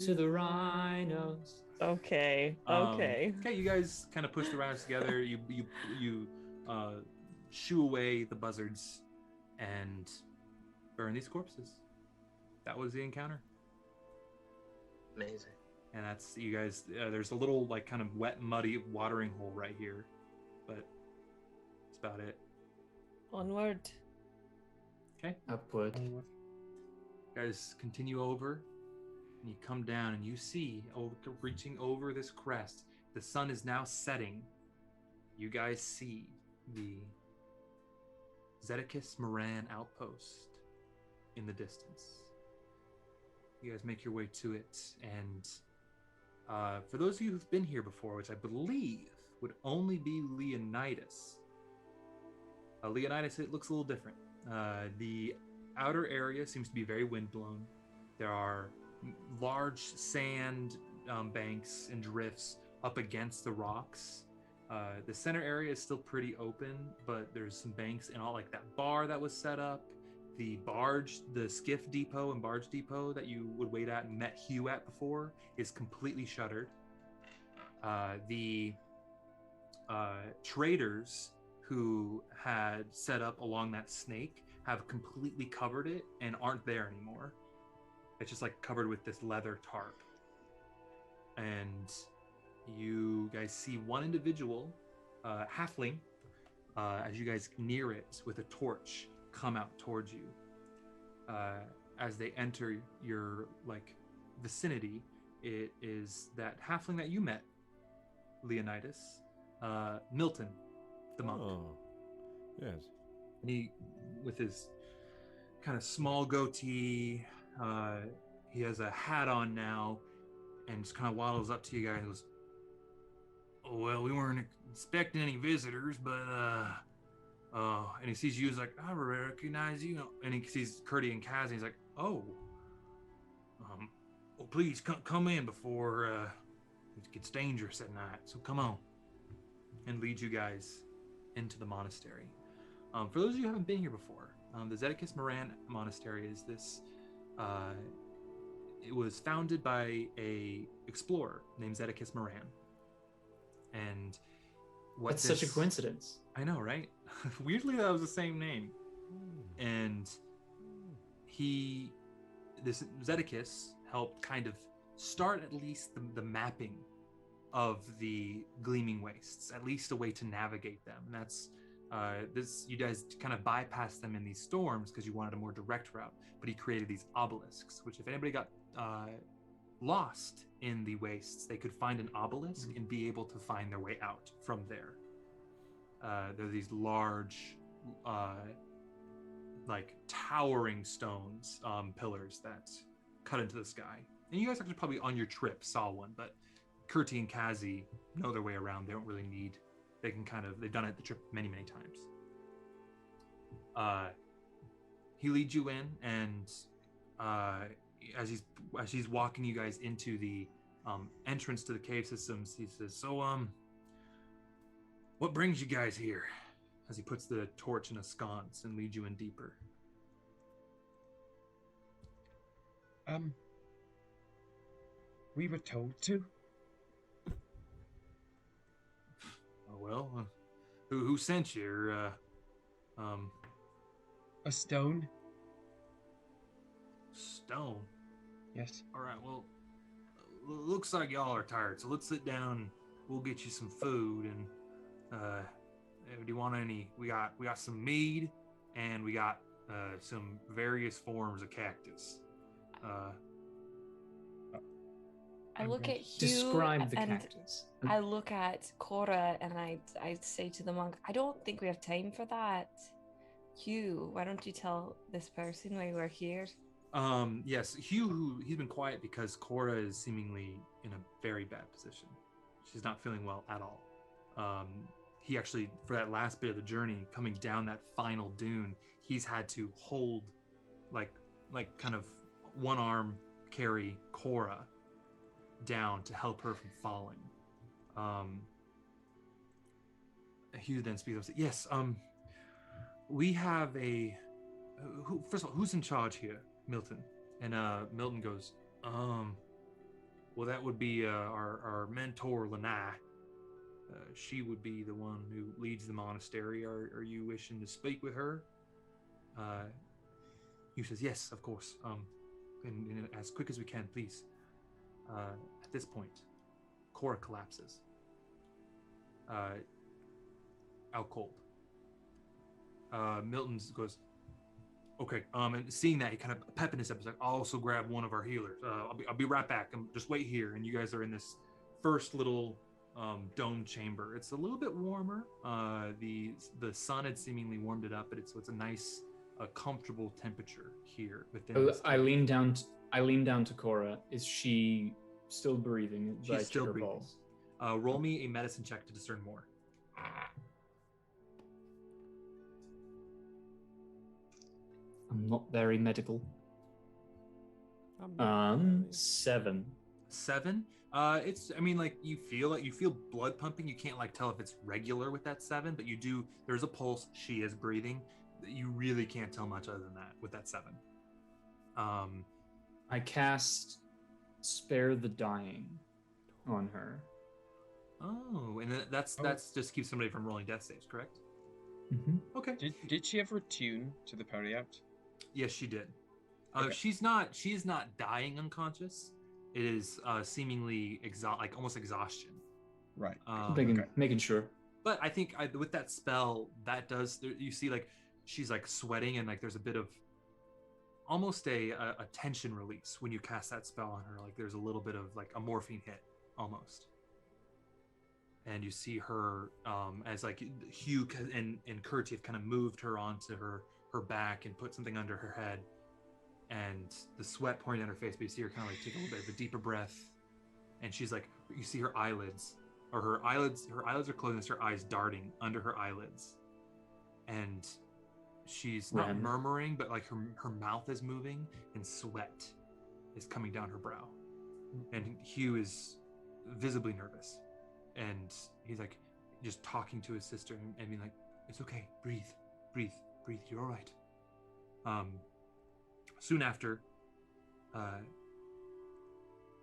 to the rhinos. Okay. Okay, you guys kind of push the rhinos together. You shoo away the buzzards and burn these corpses. That was the encounter. Amazing. And that's you guys. There's a little like kind of wet, muddy watering hole right here, but that's about it. Onward. Okay. Upward. You guys continue over, and you come down, and you see, reaching over this crest, the sun is now setting. You guys see the Zedekiss Moran outpost in the distance. You guys make your way to it, and for those of you who've been here before, which I believe would only be Leonidas. Leonidas, it looks a little different. The outer area seems to be very windblown. There are large sand banks and drifts up against the rocks. The center area is still pretty open, but there's some banks and all like that bar that was set up. The skiff depot and barge depot that you would wait at and met Hugh at before is completely shuttered. The traders who had set up along that snake have completely covered it and aren't there anymore. It's just like covered with this leather tarp. And you guys see one individual, halfling, as you guys near it with a torch come out towards you. As they enter your like vicinity, it is that halfling that you met, Leonidas, Milton, the monk. Oh, yes. And he, with his kind of small goatee, he has a hat on now, and just kind of waddles up to you guys and goes, "Oh, well, we weren't expecting any visitors, but and he sees you, he's like, I recognize you. And he sees Curdy and Kaz, and he's like, oh, well, please come in before it gets dangerous at night. So come on. And leads you guys into the monastery. For those of you who haven't been here before, the Zedekiss Moran Monastery is this, it was founded by a explorer named Zedekiss Moran. And That's such a coincidence. I know, right? Weirdly, that was the same name. And this Zedekiss helped kind of start at least the mapping of the Gleaming Wastes, at least a way to navigate them. And that's you guys kind of bypass them in these storms because you wanted a more direct route. But he created these obelisks, which if anybody got lost in the wastes, they could find an obelisk and be able to find their way out from there. There are these large, like towering stones, pillars that cut into the sky. And you guys actually probably on your trip saw one, but Kurti and Kazi know their way around. They don't really need, they've done it the trip many, many times. He leads you in, and as he's walking you guys into the entrance to the cave systems, he says, so, what brings you guys here? As he puts the torch in a sconce and leads you in deeper. We were told to. Oh, well, who sent you? A stone. Stone? Yes. All right, well, looks like y'all are tired, so let's sit down. We'll get you some food, and do you want any? We got some mead, and we got some various forms of cactus. I look at Hugh. Describe the and cactus. I look at Cora and I say to the monk, I don't think we have time for that. Hugh, why don't you tell this person why we're here? Yes, Hugh, he's been quiet because Cora is seemingly in a very bad position. She's not feeling well at all. He actually, for that last bit of the journey, coming down that final dune, he's had to hold, like kind of one arm carry Cora down to help her from falling. Hugh then speaks up. Yes, we have a. First of all, who's in charge here, Milton? And Milton goes, well, that would be our mentor, Lanai. She would be the one who leads the monastery. Are you wishing to speak with her? Hugh says, yes, of course. And as quick as we can, please. At this point, Cora collapses. Out cold. Milton goes, okay. And seeing that, he kind of pepping his up. He's like, I'll also grab one of our healers. I'll be right back. Just wait here. And you guys are in this first little dome chamber. It's a little bit warmer. The sun had seemingly warmed it up, but it's a nice, comfortable temperature here within. I lean down to Cora. Is she still breathing? She's still breathing. Roll me a medicine check to discern more. I'm not very medical. 7. 7? It's, I mean, like, you feel blood pumping. You can't tell if it's regular with that 7, but there's a pulse. She is breathing. You really can't tell much other than that with that 7. I cast Spare the Dying on her. Oh, and that's just keeps somebody from rolling death saves, correct? Mm-hmm. Okay. Did she ever attune to the periapt? Yes, she did. Okay. She is not dying unconscious. It is seemingly almost exhaustion. Right. Making sure. But I think with that spell, that does, you see she's sweating, and there's a bit of almost a tension release when you cast that spell on her. There's a little bit of a morphine hit almost. And you see her as Hugh and Kurti have kind of moved her onto her back and put something under her head, and the sweat pouring down her face, but you see her kind of take a little bit of a deeper breath, and she's you see her eyelids are closed, and her eyes darting under her eyelids, and she's not murmuring, but her mouth is moving, and sweat is coming down her brow, and Hugh is visibly nervous, and he's just talking to his sister and being it's okay, breathe, you're all right. Soon after,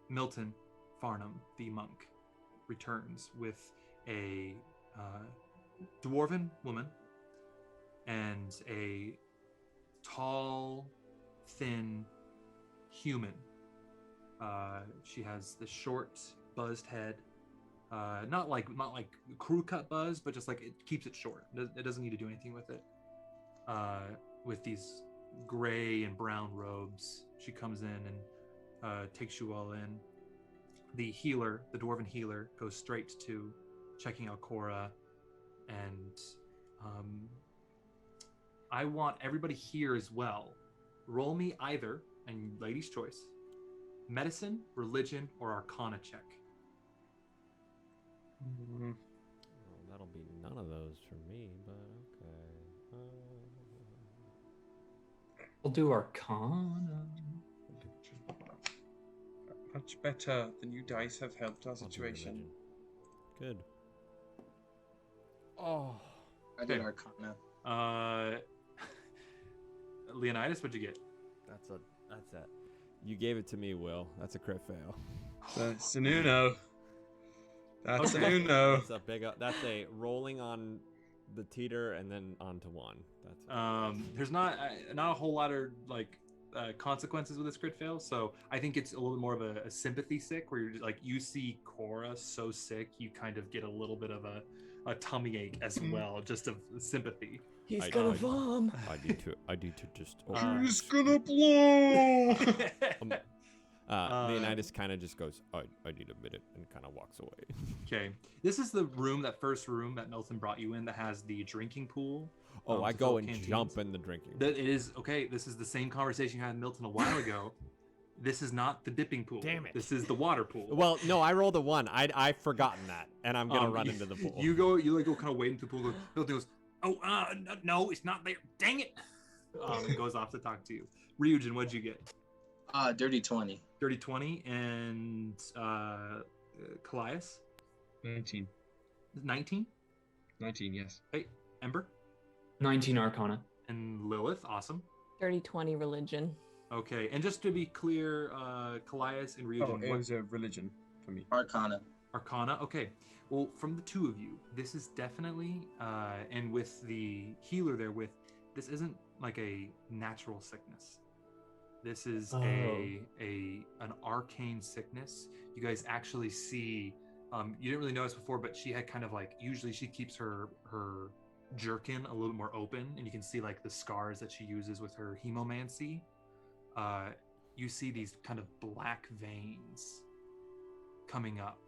Milton Farnham, the monk, returns with a dwarven woman and a tall, thin human. She has the short, buzzed head. Not like crew cut buzz, but just it keeps it short. It doesn't need to do anything with it. With these gray and brown robes, she comes in and takes you all in. The healer, the dwarven healer, goes straight to checking out Cora, and I want everybody here as well. Roll me either, and lady's choice, medicine, religion, or arcana check. Well, that'll be none of those for me, but okay. I'll do Arcana. Much better. The new dice have helped our situation. Good. Oh. I did Arcana. Leonidas, what'd you get? That's a. You gave it to me, Will. That's a crit fail. That's an Uno. That's an Uno. That's a big. That's a rolling on the teeter and then onto 1. That's. There's not a whole lot of consequences with this crit fail, so I think it's a little bit more of a sympathy sick, where you're just you see Cora so sick, you kind of get a little bit of a tummy ache as well, just of sympathy. He's gonna vom. I need to just. He's gonna blow. Leonidas kind of just goes, I need a minute, and kind of walks away. Okay. This is the room, that first room that Milton brought you in, that has the drinking pool. Oh, I to go fill and canteens. jump in the drinking. That is okay. This is the same conversation you had with Milton a while ago. This is not the dipping pool. Damn it. This is the water pool. Well, no, I rolled a 1. I've forgotten that, and I'm gonna run into the pool. You go kind of wade into the pool. Milton goes, oh, no, it's not there. Dang it. Goes off to talk to you. Ryujin, what'd you get? Dirty 20. Dirty 20 and Kallias? 19. 19? 19, yes. Hey, Ember? 19 Arcana. And Lilith, awesome. Dirty 20 religion. Okay, and just to be clear, Kallias and Ryujin, it was a religion for me. Arcana. Arcana, okay. Well, from the two of you, this is definitely, and with the healer there with, this isn't like a natural sickness. This is an arcane sickness. You guys actually see, you didn't really notice before, but she had kind of like, usually she keeps her jerkin a little bit more open, and you can see like the scars that she uses with her hemomancy. You see these kind of black veins coming up,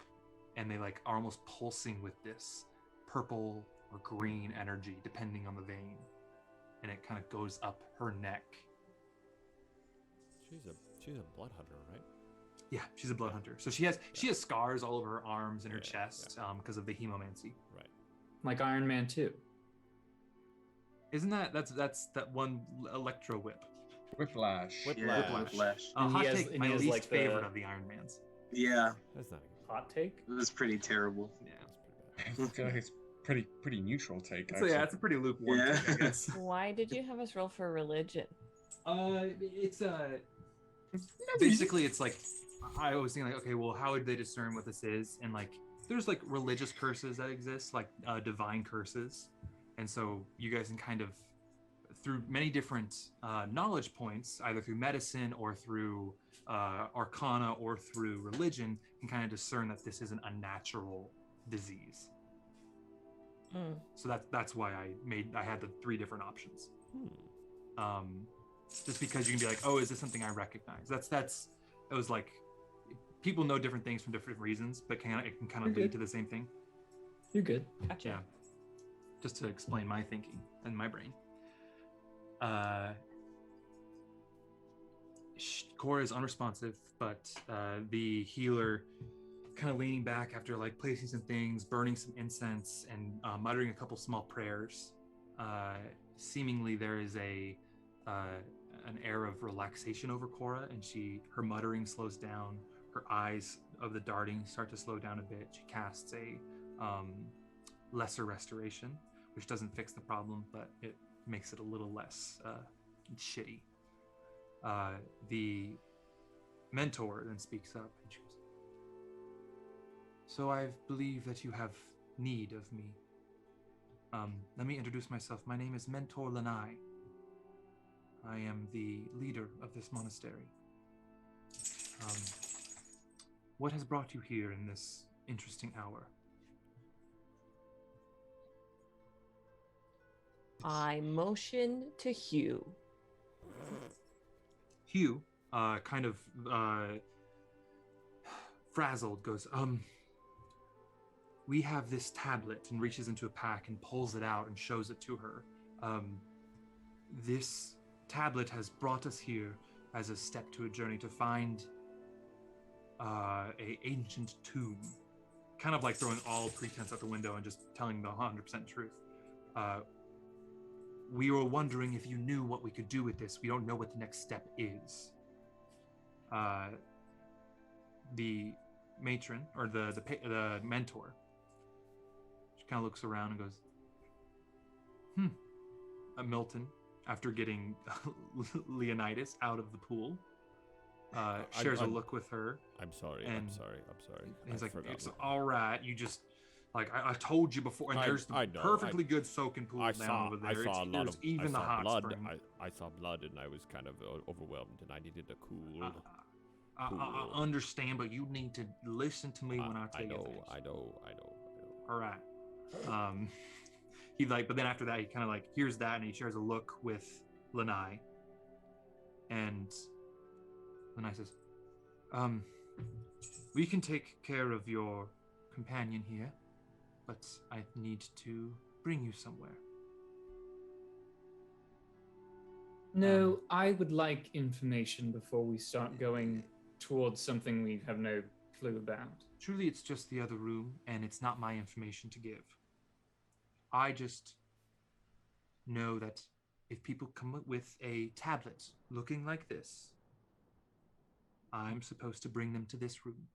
and they like are almost pulsing with this purple or green energy depending on the vein, and it kind of goes up her neck. She's a blood hunter, right? Yeah, she's a blood hunter. So she has scars all over her arms and her chest because of the hemomancy. Right. Like Iron Man 2. Isn't that's that one electro whip? Whiplash. Yeah, Whiplash. Hot he has- take, and my he has, least like, favorite of the Iron Mans. Yeah, That's not a good. Hot take? it was pretty terrible. Yeah. I feel like it's pretty neutral take. So yeah, it's a pretty lukewarm Yeah. take, I guess. Why did you have us roll for religion? It's basically it's like I was thinking like, okay, well, how would they discern what this is? And like, there's like religious curses that exist, like divine curses, and so you guys can kind of through many different knowledge points, either through medicine or through arcana or through religion, can kind of discern that this is an unnatural disease. So that's why I had the 3 different options. Just because you can be like, oh, is this something I recognize? It was like people know different things for different reasons, but it can kind of lead to the same thing. You're good. Gotcha. Yeah. Just to explain my thinking and my brain. Cora is unresponsive, but the healer kind of leaning back after like placing some things, burning some incense, and muttering a couple small prayers. Seemingly there is an air of relaxation over Cora, and her muttering slows down. Her eyes of the darting start to slow down a bit. She casts a lesser restoration, which doesn't fix the problem, but it makes it a little less shitty. The mentor then speaks up, and she goes, so I believe that you have need of me. Let me introduce myself. My name is Mentor Lanai. I am the leader of this monastery. What has brought you here in this interesting hour? I motion to Hugh. Hugh, kind of frazzled, goes, we have this tablet, and reaches into a pack and pulls it out and shows it to her. This tablet has brought us here as a step to a journey to find a ancient tomb. Kind of like throwing all pretense out the window and just telling the 100% truth. We were wondering if you knew what we could do with this. We don't know what the next step is. The matron, or the mentor, she kind of looks around and goes, Milton, after getting Leonidas out of the pool, shares a look with her. I'm sorry. And I'm sorry. He's I like, forgot it's what- all right. You just, like, I told you before, and there's the I know, perfectly good soaking pool I down saw, over there. I saw a lot There's of even I the saw hot blood. spring. I saw blood, and I was kind of overwhelmed, and I needed a cool. I understand, but you need to listen to me when I tell you things. I know. All right. He like, but then after that, he kind of like hears that, and he shares a look with Lanai. And Lanai says, we can take care of your companion here, but I need to bring you somewhere. No, I would like information before we start going towards something we have no clue about. Truly, it's just the other room, and it's not my information to give. I just know that if people come with a tablet looking like this, I'm supposed to bring them to this room.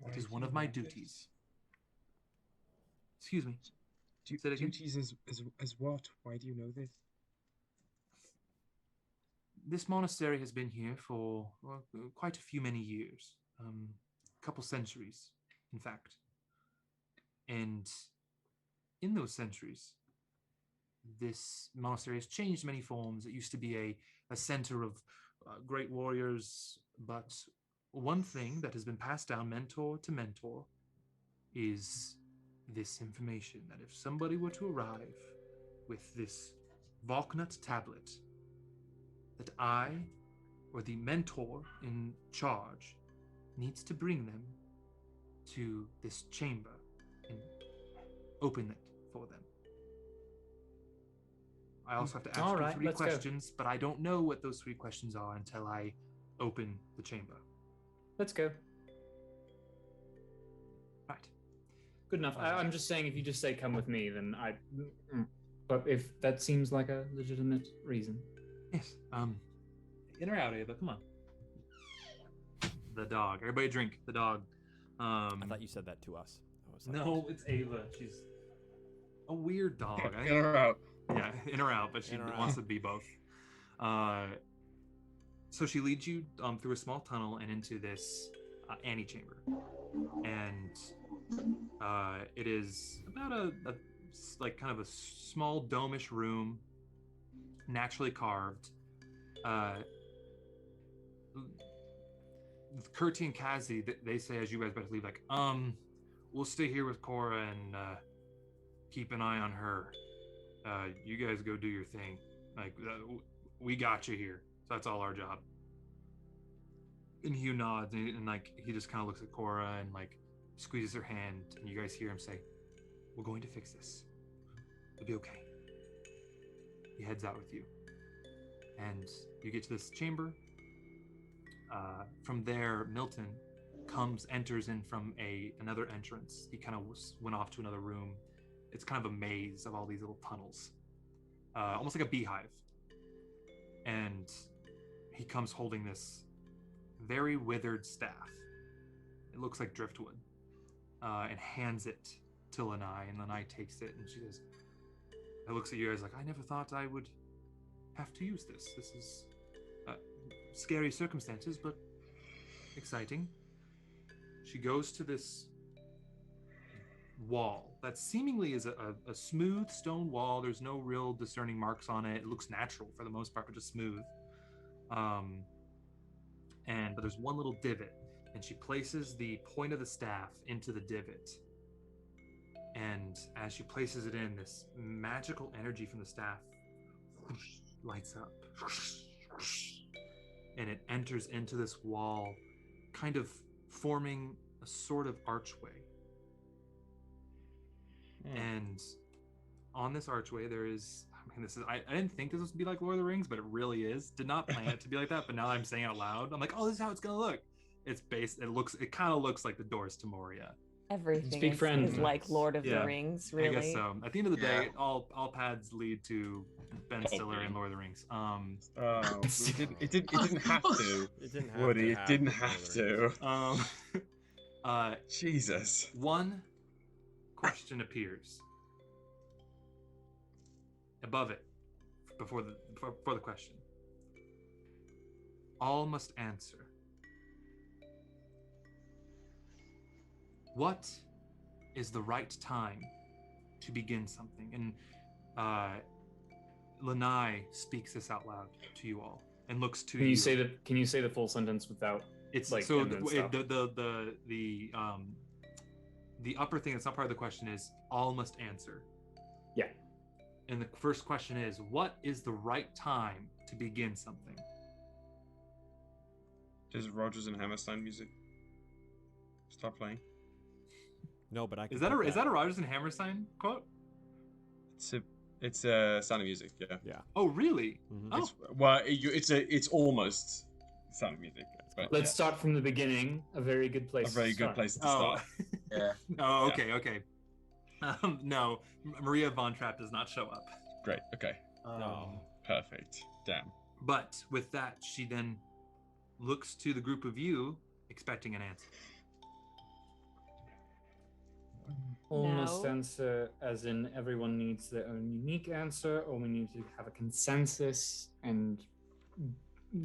It is one of my duties. Excuse me. Say it again? Duties as what? Why do you know this? This monastery has been here for quite a few many years. A couple centuries, in fact. And in those centuries, this monastery has changed many forms. It used to be a center of great warriors, but one thing that has been passed down mentor to mentor is this information, that if somebody were to arrive with this Valknut tablet, that I, or the mentor in charge, needs to bring them to this chamber and open it for them. I also have to ask you 3 questions, but I don't know what those 3 questions are until I open the chamber. Let's go. Right. Good enough. I'm just saying, if you just say come with me, then I... But if that seems like a legitimate reason. Yes. In or out, Ava? Come on. The dog. Everybody drink. The dog. I thought you said that to us. I was like, no, it's Ava. She's a weird dog. In or out? Yeah, in or out, but she wants to be both. So she leads you through a small tunnel and into this antechamber. And it is about a like kind of a small domish room, naturally carved. Kurti and Kazi, they say as you guys about to leave, like, we'll stay here with Cora and keep an eye on her. You guys go do your thing. Like, we got you here. So that's all our job. And Hugh nods, and like, he just kind of looks at Cora and like squeezes her hand, and you guys hear him say, "We're going to fix this. It'll be okay." He heads out with you, and you get to this chamber. From there, Milton enters in from another entrance. He kind of went off to another room. It's kind of a maze of all these little tunnels, almost like a beehive. And he comes holding this very withered staff. It looks like driftwood, and hands it to Lanai, and Lanai takes it, and she says, "It looks at you guys like, I never thought I would have to use this. This is scary circumstances, but exciting." She goes to this wall that seemingly is a smooth stone wall. There's no real discerning marks on it. It looks natural for the most part, but just smooth. But there's one little divot, and she places the point of the staff into the divot. And as she places it in, this magical energy from the staff lights up. And it enters into this wall, kind of forming a sort of archway. And on this archway, there is, I didn't think this was to be like Lord of the Rings, but it really is. Did not plan it to be like that, but now that I'm saying it out loud, I'm like, oh, this is how it's gonna look. It kind of looks like the doors to Moria. Everything is like Lord of the Rings, really. I guess so. At the end of the day, all paths lead to Ben Stiller and Lord of the Rings. It didn't have to. It didn't have Woody, to it didn't have to. Jesus. One question appears above it, before the question. All must answer. What is the right time to begin something? And Lanai speaks this out loud to you all and looks to you. Can you say the full sentence without? It's like, so the upper thing that's not part of the question is all must answer. Yeah. And the first question is, what is the right time to begin something? Does Rodgers and Hammerstein music stop playing? No, but I can. Is that a Rodgers and Hammerstein quote? It's Sound of Music. Yeah. Yeah. Oh, really? Mhm. Oh, It's almost Sound of Music. But Let's start from the beginning. A very good place. a very to good start. place to oh. start. Yeah. Oh, okay, okay. No, Maria Von Trapp does not show up. Great. Okay. No. Perfect. Damn. But with that, she then looks to the group of you, expecting an answer. Almost No. answer, as in everyone needs their own unique answer, or we need to have a consensus and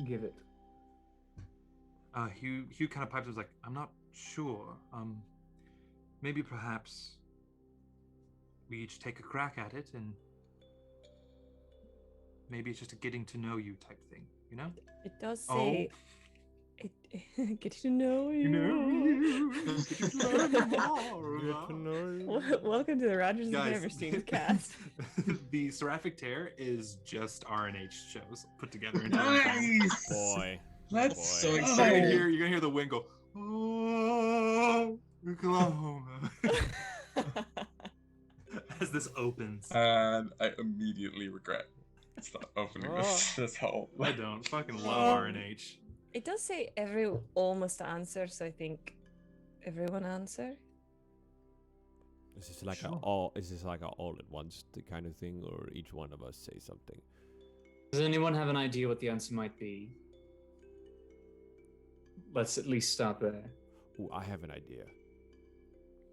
give it. Hugh kind of pipes up, like, I'm not sure. Maybe perhaps we each take a crack at it, and maybe it's just a getting to know you type thing, you know? It does say. Get to know you. Welcome to the Rogers and Guys, Hammerstein cast. The Seraphic Tear is just RNH shows put together into one film. Nice. Boy. Let's Boy. So You're excited. gonna hear the wind go. Oh, Oklahoma. As this opens. And I immediately regret opening this whole. I don't fucking love RNH. It does say almost answer, so I think everyone answer. Is this like Is this like a all at once kind of thing, or each one of us say something? Does anyone have an idea what the answer might be? Let's at least start there. Ooh, I have an idea.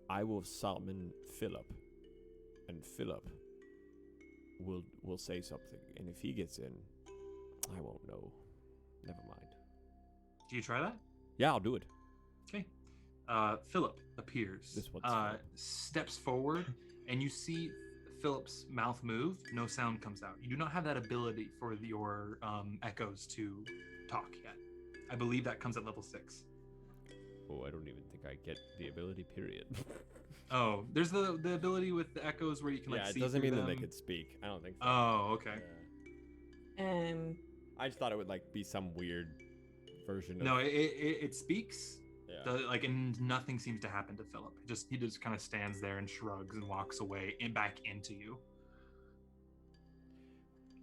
I will summon Philip, and Philip will say something, and if he gets in, I won't know. Never mind. Do you try that? Yeah, I'll do it. Okay. Philip appears. This one's fun. Steps forward, and you see Philip's mouth move. No sound comes out. You do not have that ability for your echoes to talk yet. I believe that comes at level 6. Oh, I don't even think I get the ability, period. Oh, there's the ability with the echoes where you can like see it doesn't through mean them. that they could speak. I don't think so. Oh, okay. Yeah. I just thought it would like be some weird version of... No, it speaks. Yeah. And nothing seems to happen to Philip. He just kind of stands there and shrugs and walks away and back into you.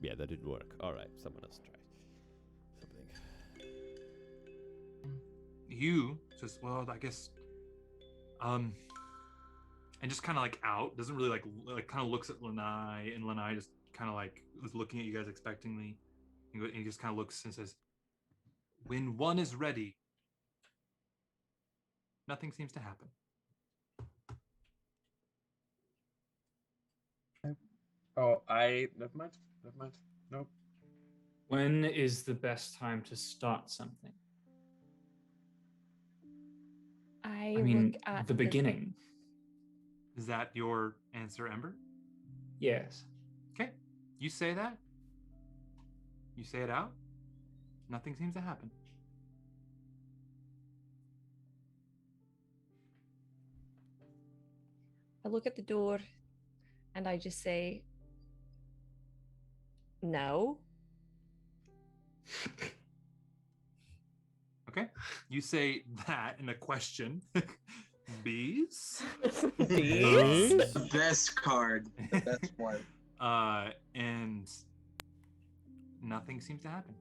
Yeah, that didn't work. All right, someone else try something. Hugh says, well, I guess, and just kind of like out, doesn't really like kind of looks at Lanai, and Lanai just kind of like was looking at you guys expectingly. And he just kind of looks and says, when one is ready, nothing seems to happen. Oh, never mind. Nope. When is the best time to start something? I mean, look at the beginning. Is that your answer, Ember? Yes. Okay. You say that. You say it out. Nothing seems to happen. I look at the door and I just say, no. Okay. You say that in a question. Bees? Bees? The best card. The best one. And nothing seems to happen.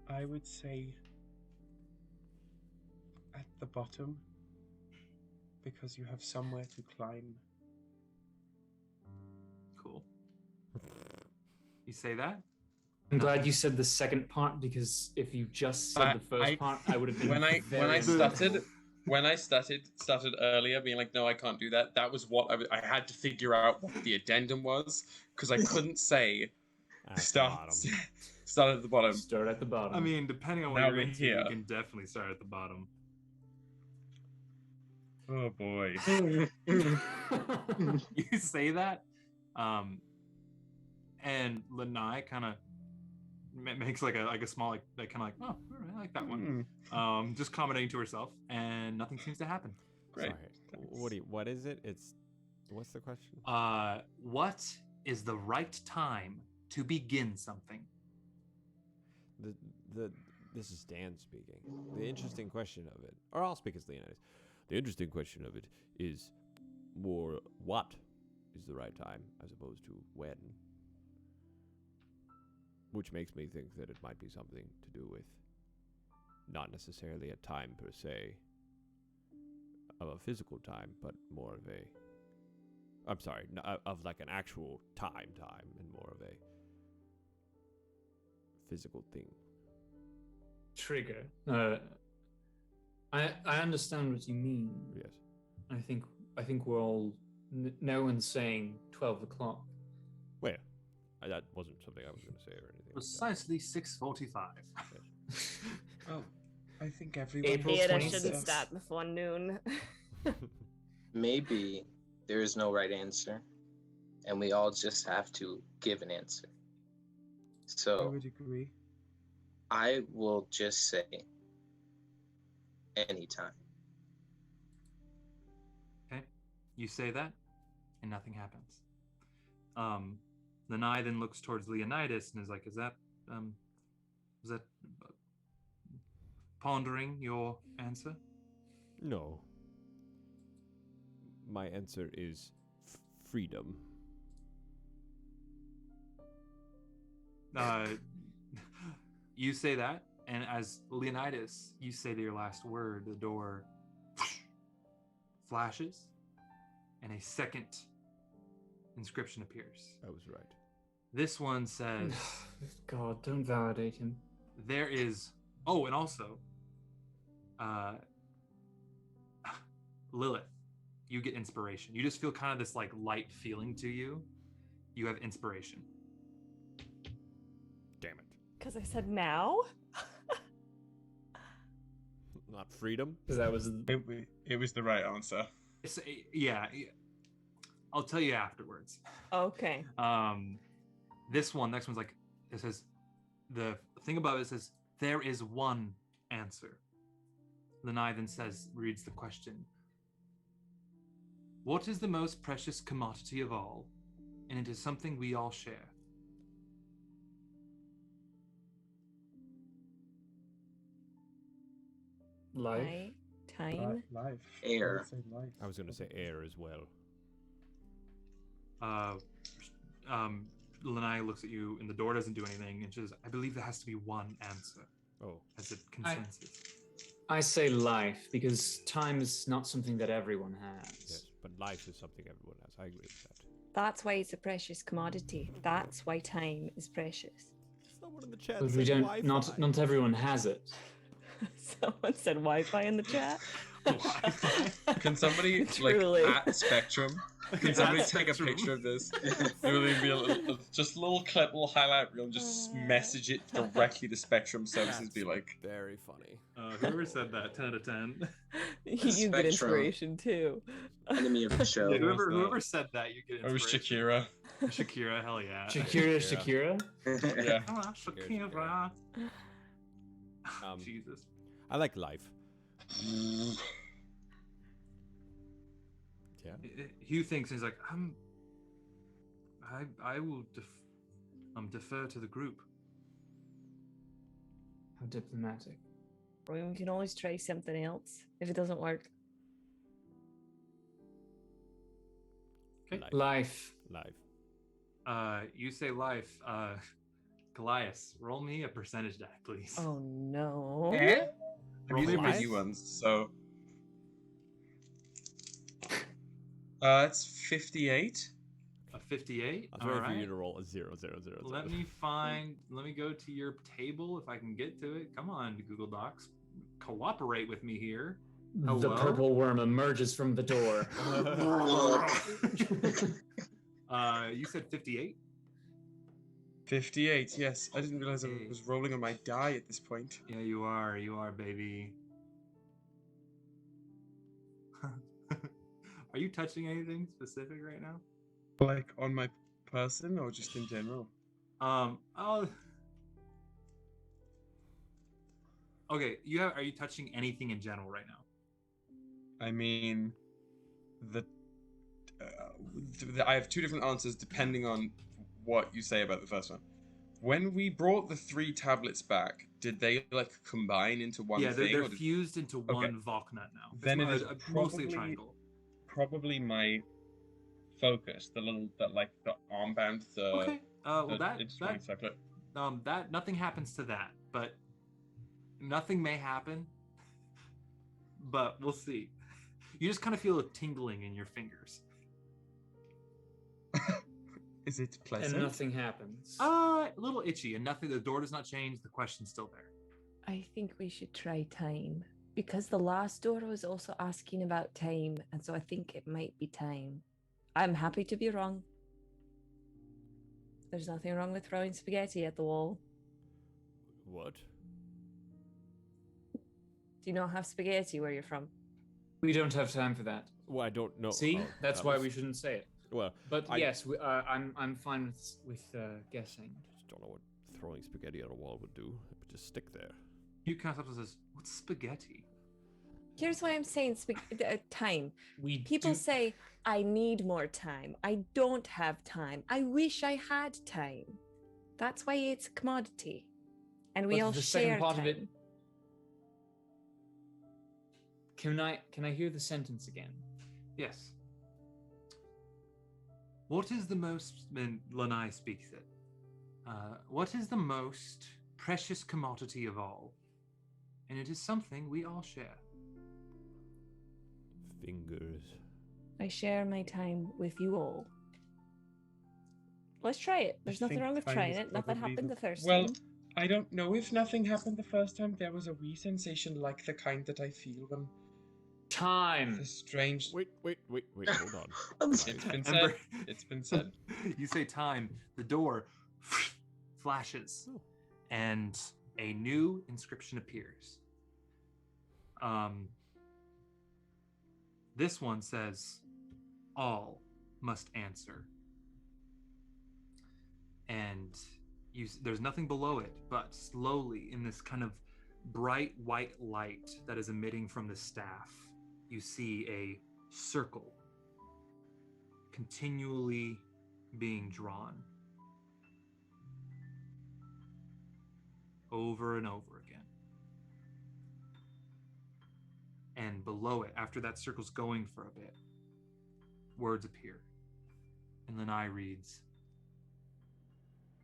I would say at the bottom, because you have somewhere to climb. Cool. You say that? I'm glad you said the second part, because if you just said the first part, I would have been when I very started earlier, being like, no, I can't do that. That was what I had to figure out what the addendum was, because I couldn't say start at the bottom. Start at the bottom. I mean, depending on what Now you're we're into, here. you can definitely start at the bottom. Oh boy. You say that, and Lanai kind of makes like a small like kind of like, oh, all right, I like that one. Just commenting to herself, and nothing seems to happen. Great. Sorry. What is it? What's the question? What is the right time to begin something? This is Dan speaking. The interesting question of it, or I'll speak as Leonidas. The interesting question of it is more what is the right time as opposed to when. Which makes me think that it might be something to do with not necessarily a time per se, of a physical time, but more of a, I'm sorry, of like an actual time, and more of a physical thing. Trigger. I understand what you mean. Yes. I think we're all. No one's saying 12 o'clock. Where? That wasn't something I was going to say or anything. Precisely 6:45. Oh, I think everyone. April Theater 26th. shouldn't start before noon. Maybe there is no right answer, and we all just have to give an answer. I So would agree. I will just say anytime. Okay, you say that, and nothing happens. Lanai then looks towards Leonidas and is like, "Is that pondering your answer?" No. My answer is freedom. You say that, and as Leonidas, you say your last word, the door flashes, and a second inscription appears. I was right. This one says, God, don't validate him. there is, oh, and also, Lilith, you get inspiration. You just feel kind of this like light feeling to you. You have inspiration. Damn it. Because I said now. Not freedom? Because that was. It was the right answer. It's, yeah, I'll tell you afterwards. Okay. This one, next one's like, it says, the thing above it says, there is one answer. Lanai then reads the question. What is the most precious commodity of all? And it is something we all share. Life. Time. Life. Air. I would say life. I was going to say air as well. Lanai looks at you and the door doesn't do anything and she says, I believe there has to be one answer. Oh. As a consensus. I say life because time is not something that everyone has. Yes, but life is something everyone has. I agree with that. That's why it's a precious commodity. That's why time is precious. Someone in the chat But said we don't. Wi-Fi. Not everyone has it. Someone said Wi-Fi in the chat. Can somebody Truly. like at Spectrum? Can somebody take a picture of this? Really be just a little clip, little highlight reel, and just message it directly to Spectrum Services. Be like, very funny. Whoever said that, 10 out of 10. You get Spectrum. inspiration too. Enemy of the show. Yeah, whoever said that, you get it was inspiration. Shakira. Shakira, hell yeah. Shakira. Yeah. Come on, Shakira. Jesus. I like life. Yeah. Hugh thinks, he's like, I will defer to the group. How diplomatic. We can always try something else if it doesn't work. Okay. Life. You say life. Kallias, roll me a percentage die, please. Oh no. I'm using my new ones, so. It's 58. A 58? I was ready for you to roll a 0, 0, 0. Let me go to your table if I can get to it. Come on, Google Docs. Cooperate with me here. Hello? The purple worm emerges from the door. You said 58? 58, yes. I didn't realize I was rolling on my die at this point. Yeah, you are, baby. Are you touching anything specific right now? Like on my person or just in general? Okay, are you touching anything in general right now? I mean, I have two different answers depending on what you say about the first one. When we brought the 3 tablets back, did they like combine into one Yeah, thing? they're or did- fused into one Valknut now. Then it is mostly a probably triangle. probably my focus, the armband, Okay. Well, the that intertwining circlet. that nothing happens to that, but nothing may happen. But we'll see. You just kind of feel a tingling in your fingers. Is it pleasant? And nothing happens. A little itchy, and nothing. The door does not change. The question's still there. I think we should try time because the last door was also asking about time, and so I think it might be time. I'm happy to be wrong. There's nothing wrong with throwing spaghetti at the wall. What? Do you not have spaghetti where you're from? We don't have time for that. Well, I don't know. See, Oh, that's that why was- we shouldn't say it. Well, But I yes, I'm fine with guessing. just don't know what throwing spaghetti at a wall would do. It would just stick there. You kind of says, "What's spaghetti?" Here's why I'm saying time. We People do- say, I need more time. I don't have time. I wish I had time. That's why it's a commodity. And we but all the share second part time. of it. Can I hear the sentence again? Yes. What is the most? Then Lanai speaks it. What is the most precious commodity of all? And it is something we all share. Fingers. I share my time with you all. Let's try it. There's nothing think wrong with time trying is it. Nothing probably happened the- the first Well, time. I don't know if nothing happened the first time. There was a wee sensation like the kind that I feel when Time. the strange. Wait, hold on. It's been said. Ember. It's been said. You say time. The door flashes, and a new inscription appears. This one says, "All must answer," and there's nothing below it, but slowly, in this kind of bright white light that is emitting from the staff, you see a circle continually being drawn over and over again. And below it, after that circle's going for a bit, words appear. And Lanai reads,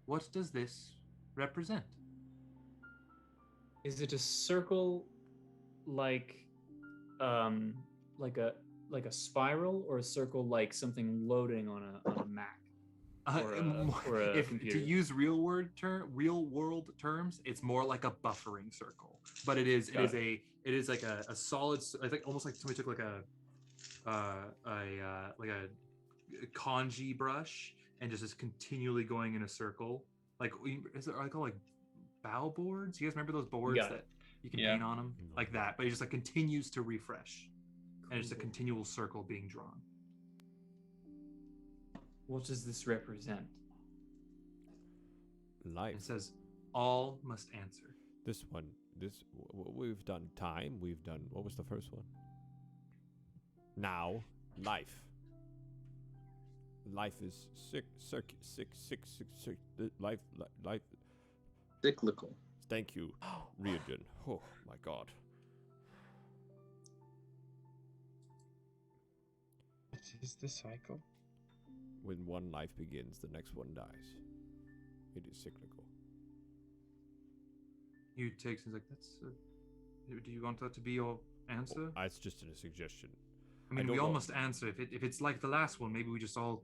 "What does this represent?" Is it a circle like a spiral, or a circle like something loading on a Mac? Or a If computer. to use real world terms, it's more like a buffering circle. But it is like a solid. I think almost like somebody took like a kanji brush and just is continually going in a circle. Like are they called like bow boards? You guys remember those boards Yeah. that you can Yeah. paint on them like that? But it just like continues to refresh, and it's a continual circle being drawn. What does this represent? Life. It says, "All must answer." This one. We've done time. We've done. What was the first one? Now, life. Life is sick. Life. Cyclical. Thank you, Ryujin. Oh my God. It is the cycle. When one life begins, the next one dies. It is cyclical. You take things like that's. Do you want that to be your answer? It's just a suggestion. I mean, don't we all know. must answer. If it's like the last one, maybe we just all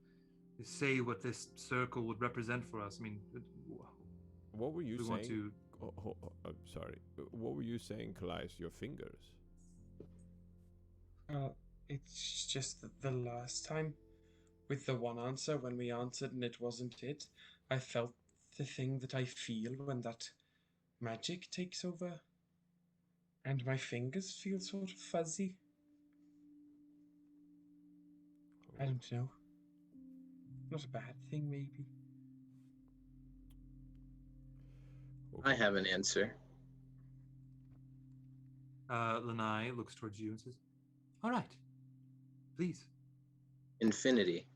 say what this circle would represent for us. I mean, What were you we saying? want to. I'm sorry. What were you saying, Kallias? Your fingers. It's just that the last time, with the one answer, when we answered and it wasn't it, I felt the thing that I feel when that magic takes over. And my fingers feel sort of fuzzy. I don't know. Not a bad thing, maybe. I have an answer. Lanai looks towards you and says, "All right, please." Infinity.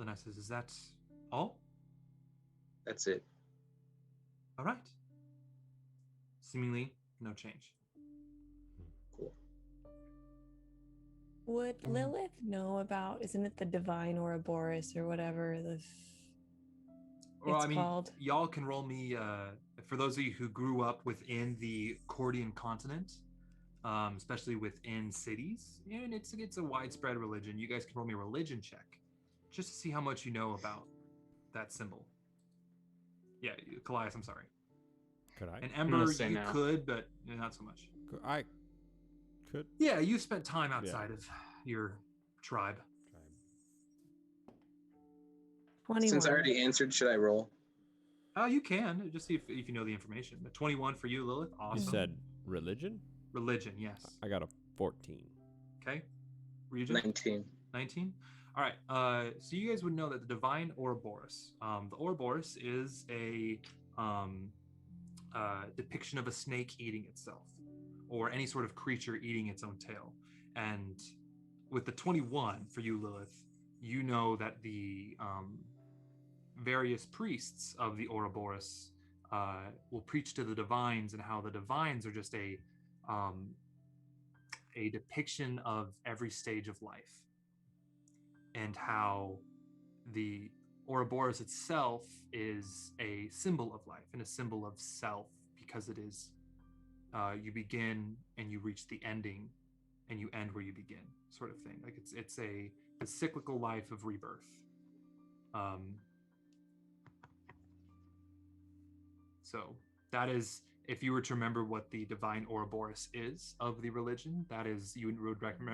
Leonidas says, "Is that all?" That's it. All right. Seemingly no change. Cool. Would Lilith know about? Isn't it the Divine Ouroboros or whatever it's called? Y'all can roll me. For those of you who grew up within the Cordian continent, especially within cities, and it's a widespread religion. You guys can roll me a religion check, just to see how much you know about that symbol. Yeah, Kallias, I'm sorry. Could I? And Ember, you no. could, but not so much. I could. Yeah, you've spent time outside of your tribe. 21. Since I already answered, should I roll? You can just see if you know the information. The 21 for you, Lilith. Awesome. You said religion? Religion, yes. I got a 14. Okay. Ryujin? 19. 19? All right. So you guys would know that the Divine Ouroboros. The Ouroboros is a depiction of a snake eating itself, or any sort of creature eating its own tail. And with the 21 for you, Lilith, you know that the various priests of the Ouroboros will preach to the divines, and how the divines are just a depiction of every stage of life, and how the Ouroboros itself is a symbol of life and a symbol of self, because it is you begin and you reach the ending, and you end where you begin, sort of thing. Like it's a cyclical life of rebirth. So that is, if you were to remember what the Divine Ouroboros is of the religion, that is, you would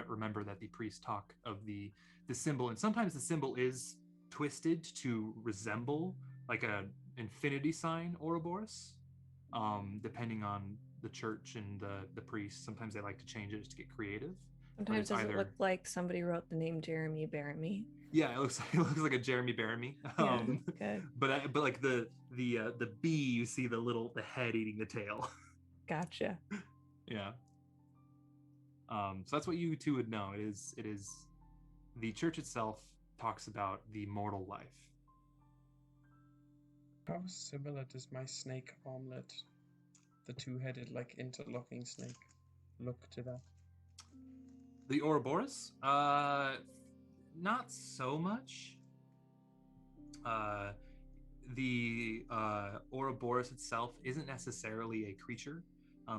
remember that the priests talk of the symbol, and sometimes the symbol is twisted to resemble like an infinity sign Ouroboros, depending on the church and the priest. Sometimes they like to change it just to get creative. Sometimes does it look like somebody wrote the name Jeremy Bearimy? Yeah, it looks like a Jeremy Bearimy. Good. But like the bee, you see the head eating the tail. Gotcha. Yeah. So that's what you two would know. It is the church itself talks about the mortal life. How similar does my snake armlet, the two-headed, like, interlocking snake, look to that? The Ouroboros? Not so much. The Ouroboros itself isn't necessarily a creature.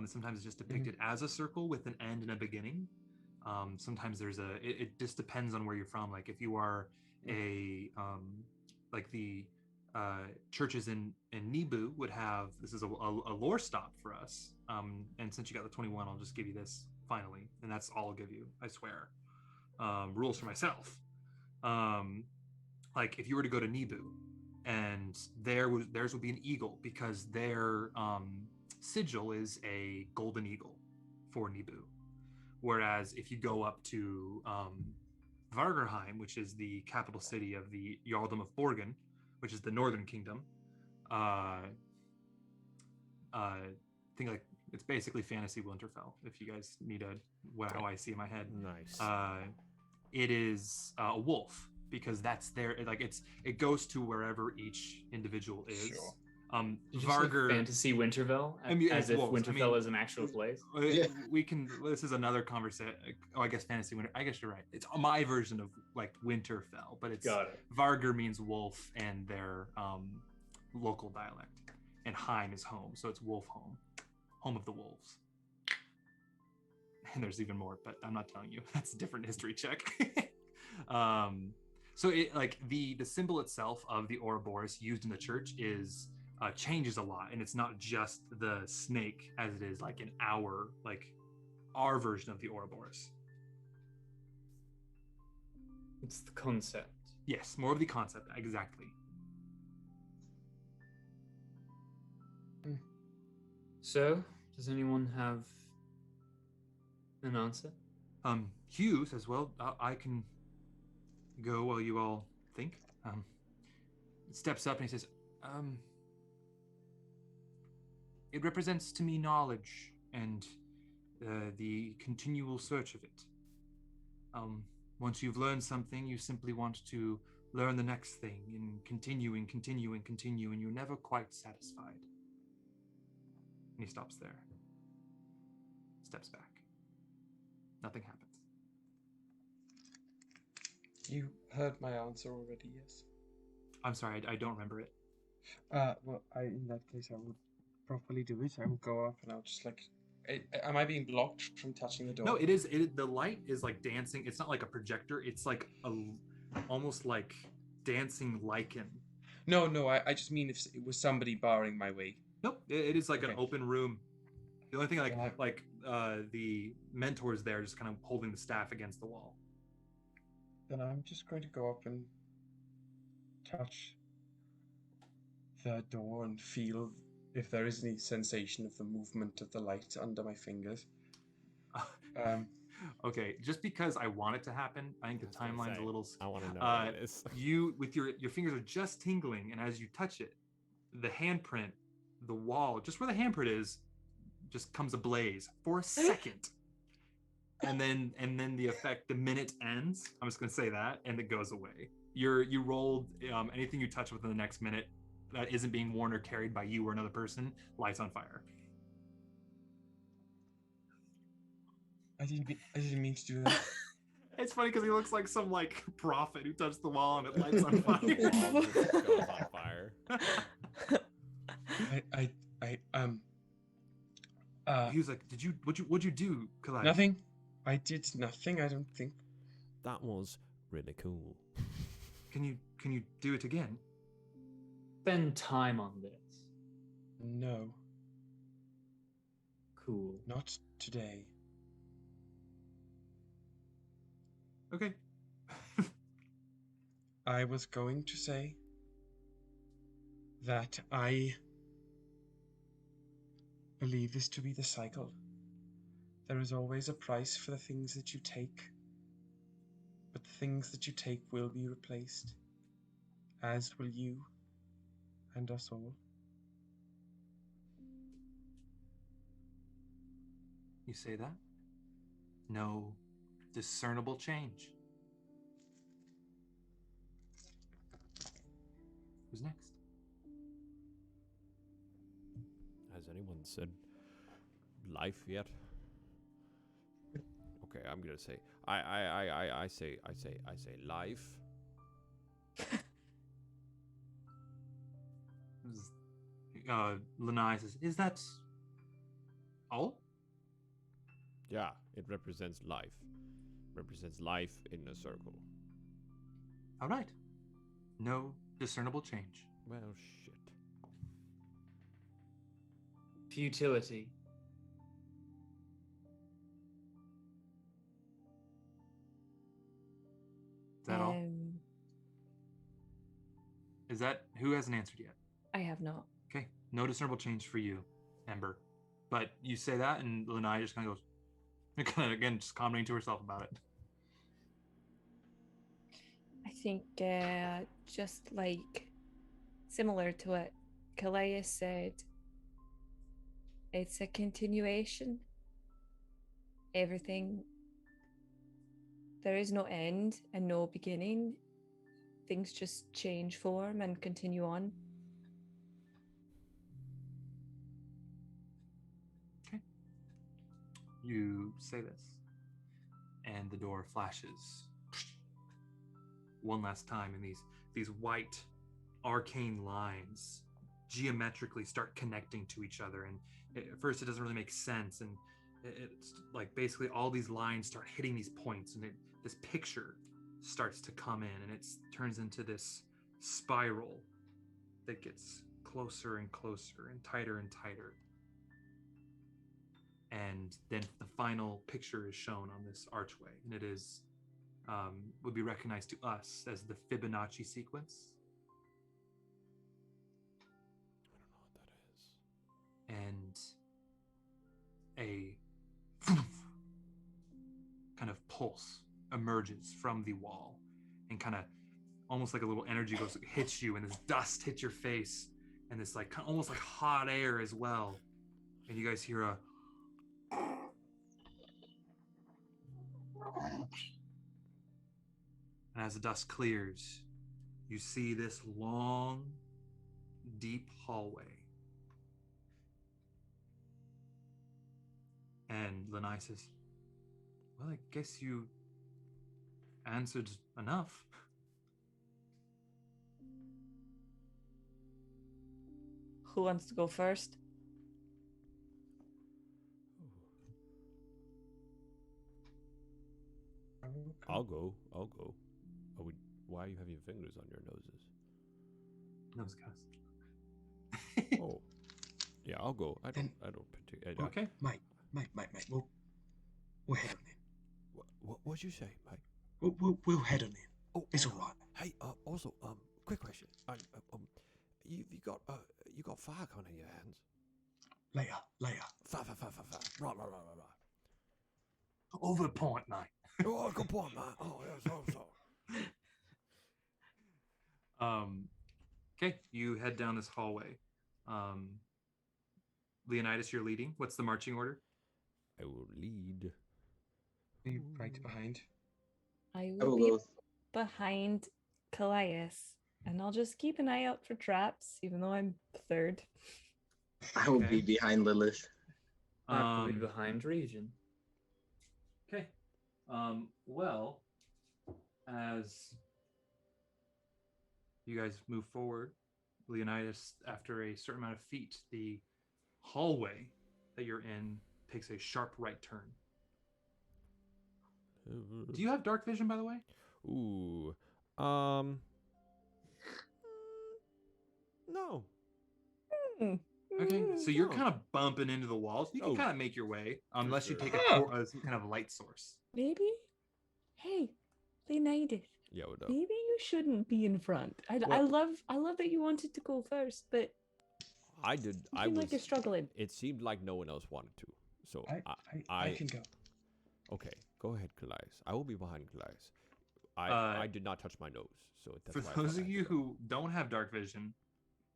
Sometimes it's just depicted as a circle with an end and a beginning. Sometimes there's it just depends on where you're from. Like if you are like the churches in Nibu would have, this is a lore stop for us. And since you got the 21, I'll just give you this finally, and that's all I'll give you, I swear. Rules for myself. Like if you were to go to Nibu, and theirs would be an eagle, because their sigil is a golden eagle for Nibu. Whereas if you go up to Vargerheim, which is the capital city of the Jarldom of Borgen, which is the northern kingdom, think like it's basically fantasy Winterfell. If you guys need how I see in my head, Nice. It is a wolf, because that's their, like it goes to wherever each individual is. Sure. Did you Varger, say fantasy Winterfell, as if wolves. Winterfell is an actual place? We can. This is another conversation. Oh, I guess fantasy winter. I guess you're right. It's my version of like Winterfell, but it's Got it. Varger means wolf and their local dialect, and Heim is home, so it's wolf home of the wolves. And there's even more, but I'm not telling you. That's a different history check. So it, like the symbol itself of the Ouroboros used in the church is changes a lot, and it's not just the snake as it is like in our version of the Ouroboros. It's the concept. Yes, more of the concept, exactly. So, does anyone have an answer? Hugh says, well, I can go while you all think. Steps up and he says, it represents to me knowledge and the continual search of it. Once you've learned something, you simply want to learn the next thing and continue, and you're never quite satisfied. And he stops there. Steps back. Nothing happens. You heard my answer already, yes? I'm sorry, I don't remember it. Well, in that case, I will properly do it. I will go up and I'll just like... am I being blocked from touching the door? No, it is. The light is like dancing. It's not like a projector. It's like almost like dancing lichen. No, I just mean if it was somebody barring my way. Nope, it is like Okay. an open room. The only thing the mentor's there just kind of holding the staff against the wall. Then I'm just going to go up and touch the door and feel if there is any sensation of the movement of the light under my fingers. Okay, just because I want it to happen, I think the timeline's a little... I want to know what it is. You, with your fingers are just tingling, and as you touch it, the handprint, the wall, just where the handprint is, just comes ablaze for a second. And then the effect, the minute ends. I'm just gonna say that, and it goes away. You rolled anything you touch within the next minute that isn't being worn or carried by you or another person, lights on fire. I didn't mean to do that. It's funny because he looks like some like prophet who touched the wall and it lights on fire. Wall just goes on fire. He was like, what'd you do, Kallias? Nothing. I did nothing, I don't think. That was really cool. Can you do it again? Spend time on this. No. Cool. Not today. Okay. I was going to say that I believe this to be the cycle. There is always a price for the things that you take, but the things that you take will be replaced, as will you and us all. You say that? No discernible change. Who's next? Has anyone said life yet? Okay, I'm gonna say I say life. Leonidas says, is that all? Yeah, it represents life. Represents life in a circle. All right. No discernible change. Well, shit. Futility. Is that all? Is that... Who hasn't answered yet? I have not. Okay. No discernible change for you, Ember. But you say that, and Lanai just kind of goes... Kind of, again, just commenting to herself about it. I think just like similar to what Kallias said, it's a continuation. Everything, there is no end and no beginning. Things just change form and continue on. Okay. You say this, and the door flashes one last time, and these white arcane lines geometrically start connecting to each other. And at first it doesn't really make sense, and it's like basically all these lines start hitting these points, and this picture starts to come in, and it turns into this spiral that gets closer and closer and tighter, and then the final picture is shown on this archway, and it is would be recognized to us as the Fibonacci sequence. I don't know what that is. And a kind of pulse emerges from the wall, and kind of almost like a little energy goes, hits you, and this dust hits your face, and this like almost like hot air as well, and you guys hear a and as the dust clears, you see this long, deep hallway. And Lanai says, well, I guess you answered enough. Who wants to go first? I'll go. Why are you having fingers on your noses? Nose cuss. Oh, yeah, I'll go. I don't particularly. Okay. Mate. We'll head on in. What'd you say, mate? We'll head on in. Oh, It's all right. Hey, also, quick question. You got fire on your hands. Later. Fire. Right. Over point, mate. Oh, good point, mate. Oh, yes, so. Okay, you head down this hallway. Leonidas, you're leading. What's the marching order? I will lead. Be right behind. I I will will be go. behind Kallias, and I'll just keep an eye out for traps, even though I'm third. I will Okay. be behind Lilith. I will be behind Ryujin. Okay. Well, as you guys move forward, Leonidas, after a certain amount of feet, the hallway that you're in takes a sharp right turn. Do you have dark vision, by the way? Ooh. No. Okay, so you're No. kind of bumping into the walls. You can Oh. kind of make your way, unless you sure. take some kind of light source. Maybe? Hey, Leonidas. Yeah, what up? Maybe you shouldn't be in front. I Well- love that you wanted to go first, but I did. you I seem was. like you're struggling. It seemed like no one else wanted to. So I can go. Okay, go ahead, Kallias. I will be behind Kallias. I did not touch my nose, so that's For why I thought those I of had you to go. who don't have dark vision,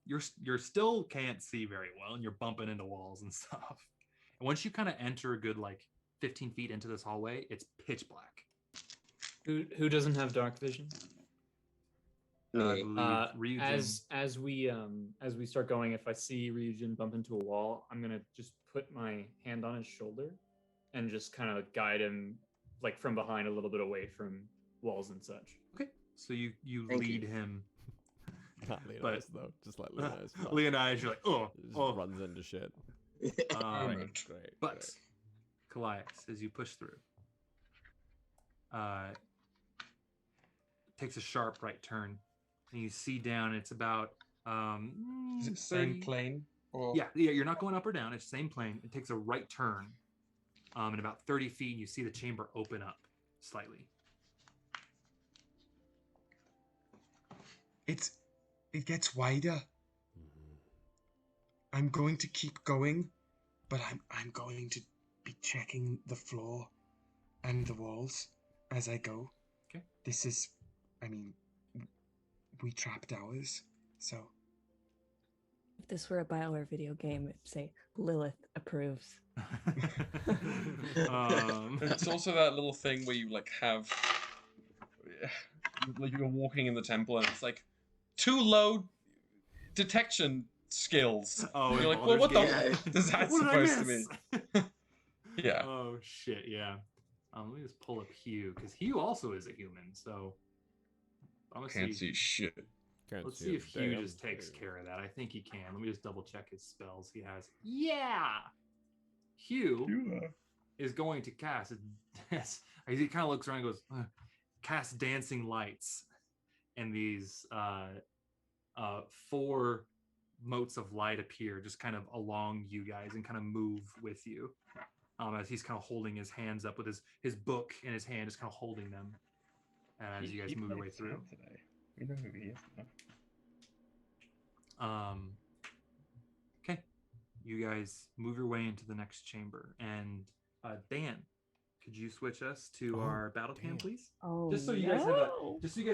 you're still can't see very well, and you're bumping into walls and stuff. And once you kind of enter a good 15 feet into this hallway, it's pitch black. Who doesn't have dark vision? I Me. believe Ryujin. As we start going, if I see Ryujin bump into a wall, I'm gonna just put my hand on his shoulder and just kind of guide him from behind a little bit away from walls and such. Okay, so you Thank lead you. him. Not Leonidas though. Just let Leonidas. run. Leonidas, you're like, Just runs into shit. Alright. Great. But Kallias, as you push through, takes a sharp right turn, and you see down. It's about Is it same 30 plane? Or Yeah, you're not going up or down. It's the same plane. It takes a right turn, and about 30 feet, you see the chamber open up slightly. It gets wider. I'm going to keep going, but I'm going to be checking the floor and the walls as I go. Okay. This is, we trapped ours, so. If this were a BioWare video game, it'd say Lilith approves. it's also that little thing where you have you're walking in the temple and it's too low detection skills. Oh, you're in well, what Baldur's the Gate. is that What did I supposed to miss? be? Yeah. Oh shit, yeah. Let me just pull up Hugh, because Hugh also is a human, so I'm gonna Can't see shit. Let's see if Hugh just takes care of that. I think he can. Let me just double check his spells he has. Yeah! Hugh is going to cast. He kind of looks around and goes, cast dancing lights. And these 4 motes of light appear just kind of along you guys and kind of move with you. As he's kind of holding his hands up with his book in his hand, just kind of holding them as you guys move your way through. Today. We know who he is now. Okay, you guys move your way into the next chamber, and Dan, could you switch us to our battle cam, please? Oh, Just so you guys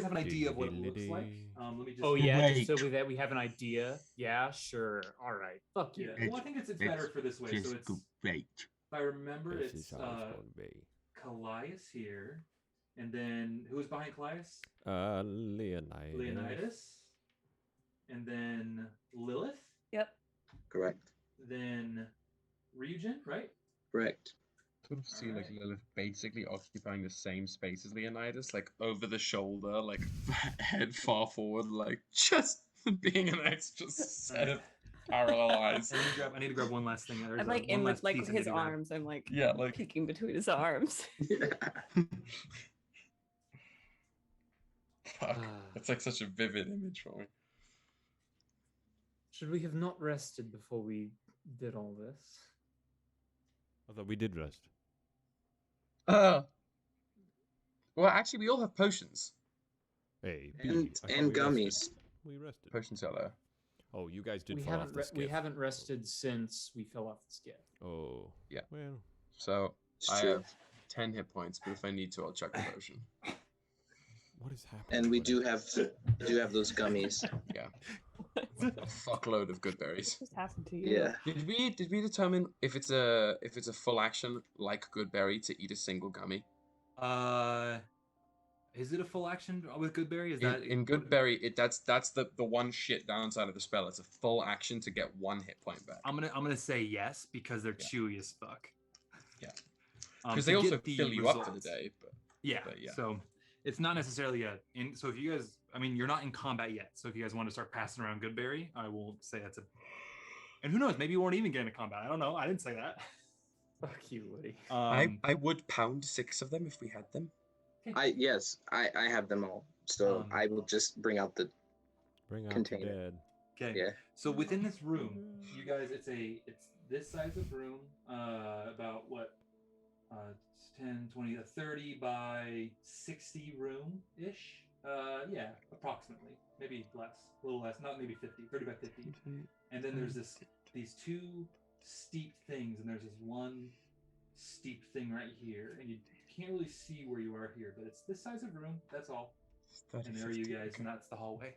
have an idea of what it looks like. Let me just. Oh yeah, Wait. just so that we have an idea. Yeah, sure. All right. Fuck you. Yeah. Well, I think it's better for this way. So it's. Great. If I remember, This it's is how it's going to be. Kallias here, And then who was behind Kallias? Leonidas. Leonidas. And then Lilith. Yep. Correct. Then Ryujin, right? Correct. Sort of see like Lilith basically occupying the same space as Leonidas, like over the shoulder, like head far forward, like just being an extra set of parallel eyes. I need to grab one last thing. There's I'm like one in last with like piece I need his to grab. arms. I'm like Yeah, like peeking between his arms. fuck. That's like such a vivid image for me. Should we have not rested before we did all this? I thought we did rest. Well, actually, we all have potions. Hey, And, I thought and we rested. gummies. We rested. Potions are there. Oh, you guys did We fall off haven't the we skiff. haven't rested since we fell off the skiff. Oh. Yeah. Well, So It's I true. have 10 hit points, but if I need to, I'll chuck a potion. what is happening? And we What do is- have those gummies. Yeah. A fuckload of good berries. What just happened to you? Yeah. Did we determine if it's a full action like Goodberry to eat a single gummy? Is it a full action with Goodberry? Is In, that in Goodberry, that's the one shit downside of the spell. It's a full action to get 1 hit point back. I'm gonna say yes because they're Yeah. chewy as fuck. Yeah. Because Because they also fill you up for the day. But Yeah. But yeah. So it's not necessarily so if you guys, I mean, you're not in combat yet. So if you guys want to start passing around Goodberry, I will say that's a. And who knows? Maybe you won't even get into combat. I don't know. I didn't say that. Fuck you, Woody. I would pound 6 of them if we had them. I have them all. So I will just bring out the Bring out container. the dead. Okay. Yeah. So within this room, you guys, it's this size of room, about what, 10, 20, 30 by 60 room-ish. Yeah, approximately. Maybe less, a little less, not maybe 50, 30 by 50. And then there's these 2 steep things, and there's this one steep thing right here, and you can't really see where you are here, but it's this size of room, that's all. 30, And there are you 50, guys, okay. and that's the hallway.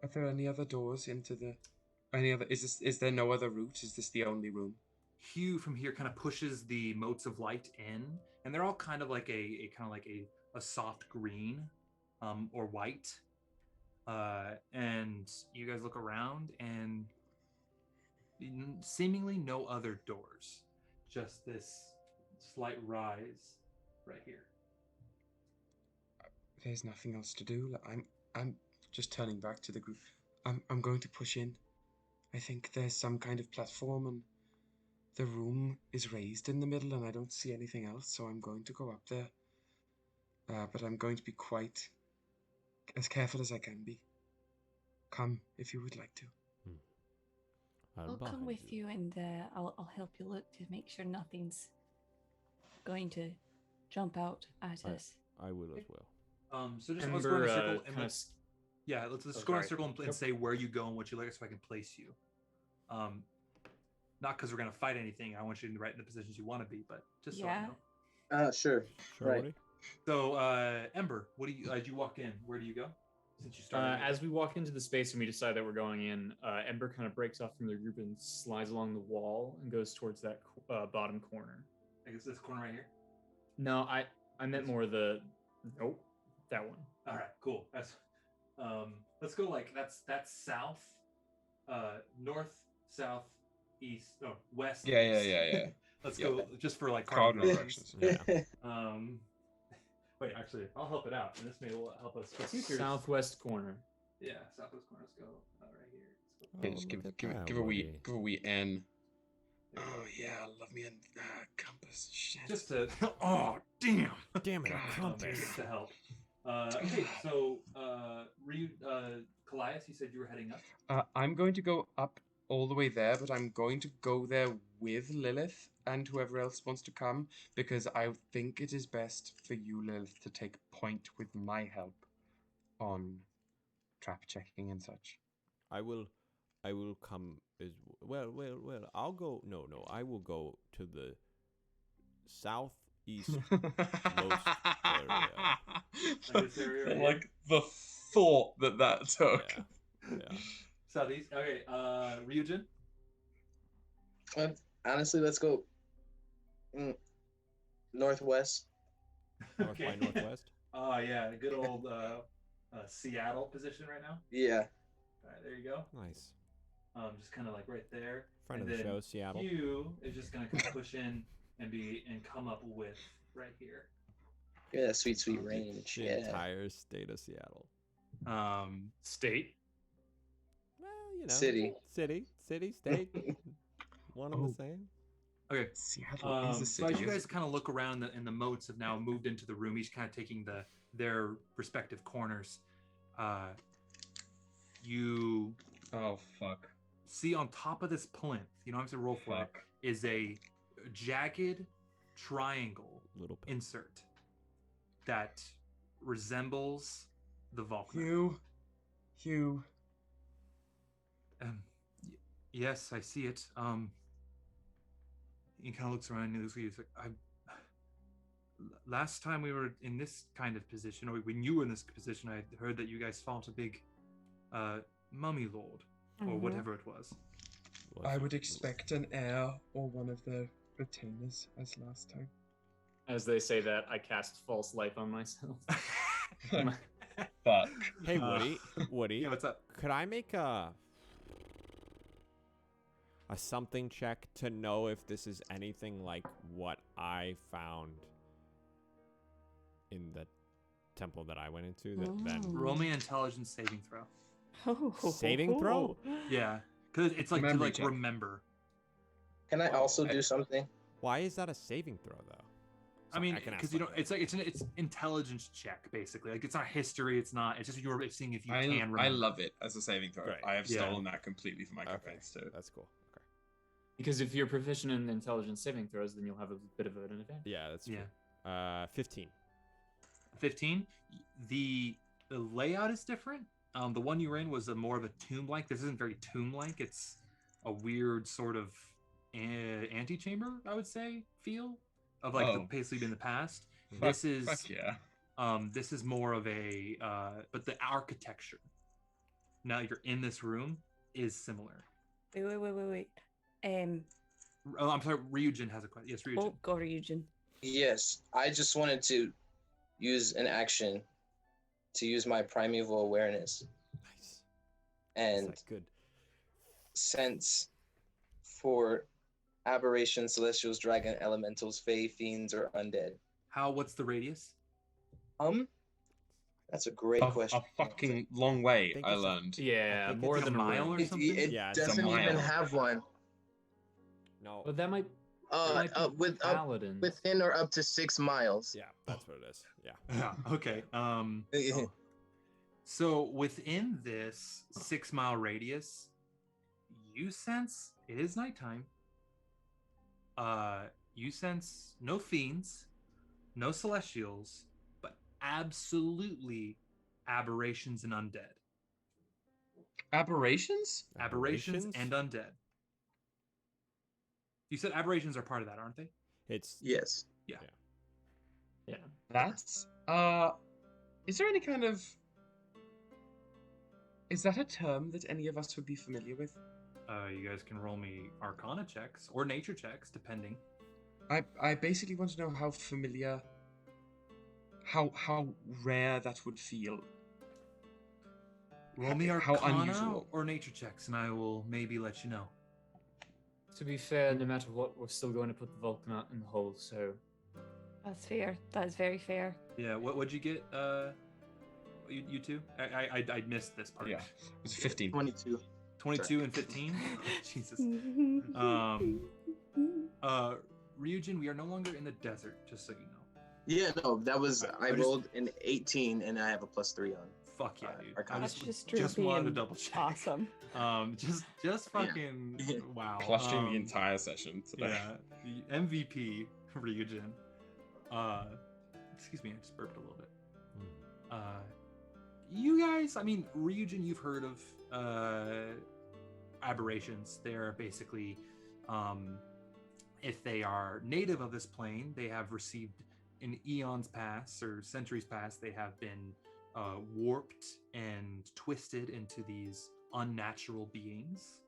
Are there any other doors into the? Any other? Is there no other route? Is this the only room? Hugh from here kind of pushes the motes of light in, and they're all kind of like a soft green, or white. And you guys look around, and seemingly no other doors, just this slight rise right here. There's nothing else to do. I'm just turning back to the group. I'm going to push in. I think there's some kind of platform, and the room is raised in the middle, and I don't see anything else, so I'm going to go up there. But I'm going to be quite as careful as I can be. Come if you would like to. I'll come with you, and I'll help you look to make sure nothing's going to jump out at us. I will as well. So just let's go in a circle and kinda let's just go in a circle and say where you go and what you like, so I can place you. Not because we're gonna fight anything. I want you to right in the positions you want to be, but just so I know. Sure. Right. Woody? So Ember, what do you as you walk in? Where do you go? Since you started. As we walk into the space and we decide that we're going in, Ember kind of breaks off from the group and slides along the wall and goes towards that bottom corner. I guess this corner right here. No, I meant more the nope, that one. All right, cool. That's let's go like that's south, north, south, east, no, west. Yeah. east. Let's go just for like Cardinal directions. directions. Yeah. Wait, actually, I'll help it out, and this may help us. Southwest corner. Yeah, southwest corner. Let's go right here. Let's go. Okay, just give a wee N. Oh yeah, love me a compass. Shit. Just to oh damn Damn it, just to help. Okay, so Kallias, you said you were heading up. I'm going to go up all the way there, but I'm going to go there with Lilith and whoever else wants to come, because I think it is best for you, Lilith, to take point with my help on trap checking and such. I will come as well. I'll go. No, I will go to the southeast most area. Like the thought that took. Yeah. Southeast. Okay, Ryujin. Honestly, let's go northwest. North Okay. by Northwest. Oh yeah, good old Seattle position right now. Yeah. All right, there you go. Nice. Just kind of like right there. Friend And of the then show, Seattle. Q is just gonna kind of push in and come up with right here. Yeah, that sweet range. The Yeah. entire state of Seattle. State. Well, you know. City. City, state. One and the same. Okay. Seattle is a So as city. you guys kind of look around, and the moats have now moved into the room, each kind of taking their respective corners. You Oh fuck. see on top of this plinth, you don't have to roll for it, is a jagged triangle Little pin. insert that resembles the Vulcan. Hugh. Yes, I see it. He kind of looks around and he looks at you. He's like, last time we were in this kind of position, or when you were in this position, I heard that you guys fought a big mummy lord, or whatever it was. I would expect an heir or one of the retainers as last time. As they say that, I cast false life on myself. Fuck. Hey, Woody. Yeah, what's up? Could I make a something check to know if this is anything like what I found in the temple that I went into? Roll me an intelligence saving throw. Saving throw? Yeah, because it's like to Memory like check. remember. Can I also do something? Why is that a saving throw though? I mean, can ask because you that. don't. It's intelligence check basically. Like it's not history. It's not. It's just you're seeing if you can remember. I love it as a saving throw. Great. I have Yeah. stolen that completely from my Okay, campaigns too. that's cool. Okay. Because if you're proficient in intelligence saving throws, then you'll have a bit of an advantage. Yeah, that's true. 15. 15. The layout is different. The one you were in was more of a tomb-like. This isn't very tomb-like. It's a weird sort of antechamber, I would say, feel of like the basically in the past. This is this is more of a but the architecture. Now you're in this room is similar. Wait. Oh, I'm sorry. Ryujin has a question. Yes, Ryujin. Oh, go Ryujin. Yes, I just wanted to use an action to use my primeval awareness. Nice. And That's good. sense for aberrations, celestials, dragon, elementals, fae, fiends, or undead. What's the radius? That's a great question. A fucking long way, think I it's a- learned. Yeah, think more it's than a mile or It, something? it Yeah, it's a doesn't even mile. have one. No. But that might be paladins. Within or up to 6 miles. Yeah, that's what it is. Yeah. Yeah. Okay. So within this 6 mile radius, you sense it is nighttime. You sense no fiends, no celestials, but absolutely aberrations and undead. Aberrations? Aberrations and undead. You said aberrations are part of that, aren't they? It's Yes. Yeah. That's is there any kind of is that a term that any of us would be familiar with? You guys can roll me Arcana checks or nature checks, depending. I basically want to know how familiar, how rare that would feel. Roll me How Arcana unusual. or nature checks, and I will maybe let you know. To be fair, no matter what, we're still going to put the Vulcan out in the hole, so... That's fair. That is very fair. Yeah, what'd you get, you two? I missed this part. Yeah, it was 15. 22. 22 and 15? Jesus. Ryujin, we are no longer in the desert, just so you know. Yeah, no, that was I just- rolled an 18 and I have a +3 on. Fuck yeah, dude. Arcana. I That's just just wanted to being double check. awesome. Just fucking wow. Clutching the entire session today. Yeah, the MVP Ryujin. Excuse me, I just burped a little bit. You guys, I mean, Ryujin, you've heard of aberrations. They're basically, if they are native of this plane, they have received in eons past or centuries past, they have been warped and twisted into these unnatural beings,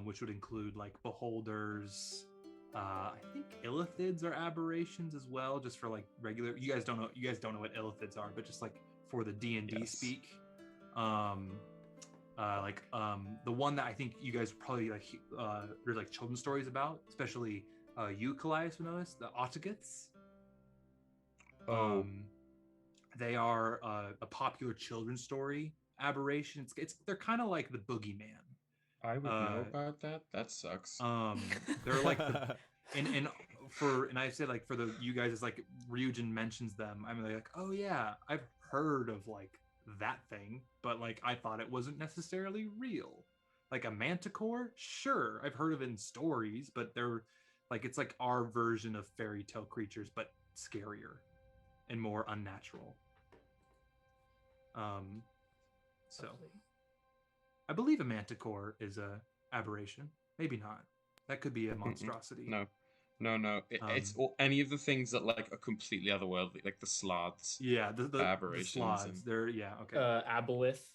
which would include like beholders, I think illithids are aberrations as well, just for like regular. You guys don't know what illithids are, but just like for the D&D speak. The one that I think you guys probably like read like children's stories about, especially you, Kallias, would know this, the Autogoths. They are a popular children's story aberration. They're kind of like the boogeyman. I would know about that. That sucks. They're like and I say like for the you guys, it's like Ryujin mentions them. I'm like, oh yeah, I've heard of like that thing, but like I thought it wasn't necessarily real. Like a manticore, sure, I've heard of it in stories, but they're like it's like our version of fairy tale creatures, but scarier and more unnatural. So I believe a manticore is a aberration. Maybe not. That could be a monstrosity. No. It's any of the things that like are completely otherworldly, like the sloths. Yeah, the aberrations. The sloths. They're okay. Aboleth,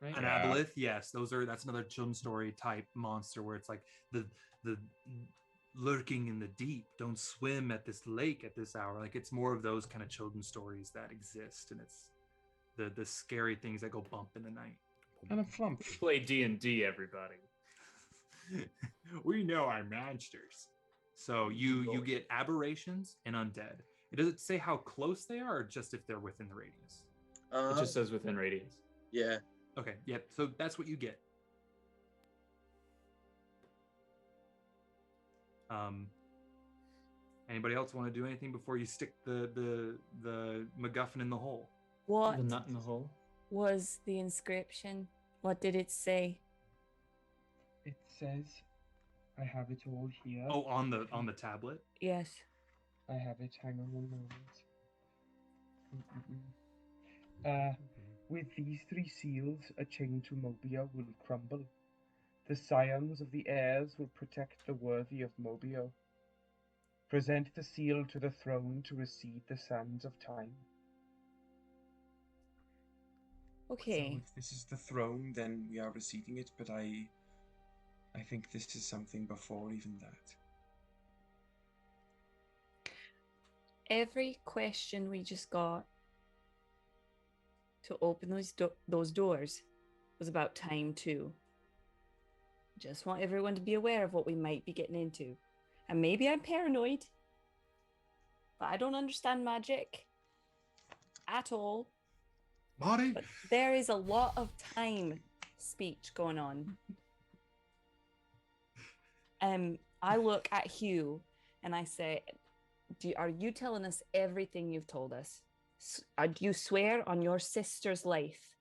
right? An aboleth, yes. That's another children's story type monster where it's like the lurking in the deep. Don't swim at this lake at this hour. Like it's more of those kind of children's stories that exist, and it's the scary things that go bump in the night. And a flump. Play D&D, everybody. We know our monsters. So you get aberrations and undead. It doesn't say how close they are, or just if they're within the radius. It just says within radius. Yeah. Okay. Yeah. So that's what you get. Anybody else want to do anything before you stick the MacGuffin in the hole? What The nut in the hole. was the inscription? What did it say? It says, I have it all here. Oh, on the tablet? Yes. I have it. Hang on one moment. With these 3 seals, a chain to Mobio will crumble. The scions of the heirs will protect the worthy of Mobio. Present the seal to the throne to recede the sands of time. Okay. So if this is the throne, then we are receding it, but I think this is something before even that. Every question we just got to open those doors was about time too. Just want everyone to be aware of what we might be getting into. And maybe I'm paranoid, but I don't understand magic at all. Body. But there is a lot of time speech going on. I look at Hugh and I say, are you telling us everything you've told us? Do you swear on your sister's life?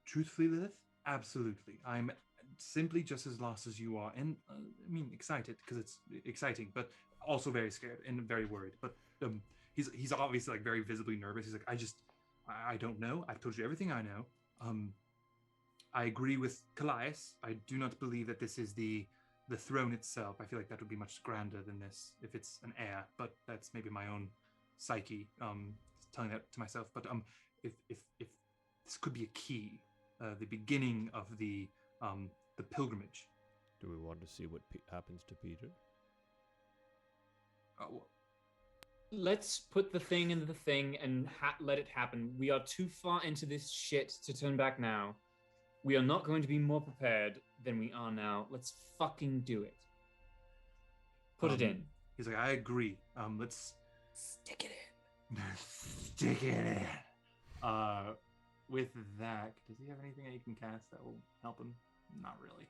Truthfully, Lilith, absolutely. I'm simply just as lost as you are, and excited because it's exciting, but also very scared and very worried. But he's obviously like very visibly nervous. He's like, I don't know. I've told you everything I know. I agree with Kallias. I do not believe that this is the throne itself. I feel like that would be much grander than this if it's an heir, but that's maybe my own psyche telling that to myself. But if this could be a key, the beginning of the pilgrimage. Do we want to see what happens to Peter? Let's put the thing in the thing and let it happen. We are too far into this shit to turn back now. We are not going to be more prepared than we are now. Let's fucking do it. Put it in. He's like, I agree. Let's stick it in. Stick it in. With that, does he have anything that he can cast that will help him? Not really.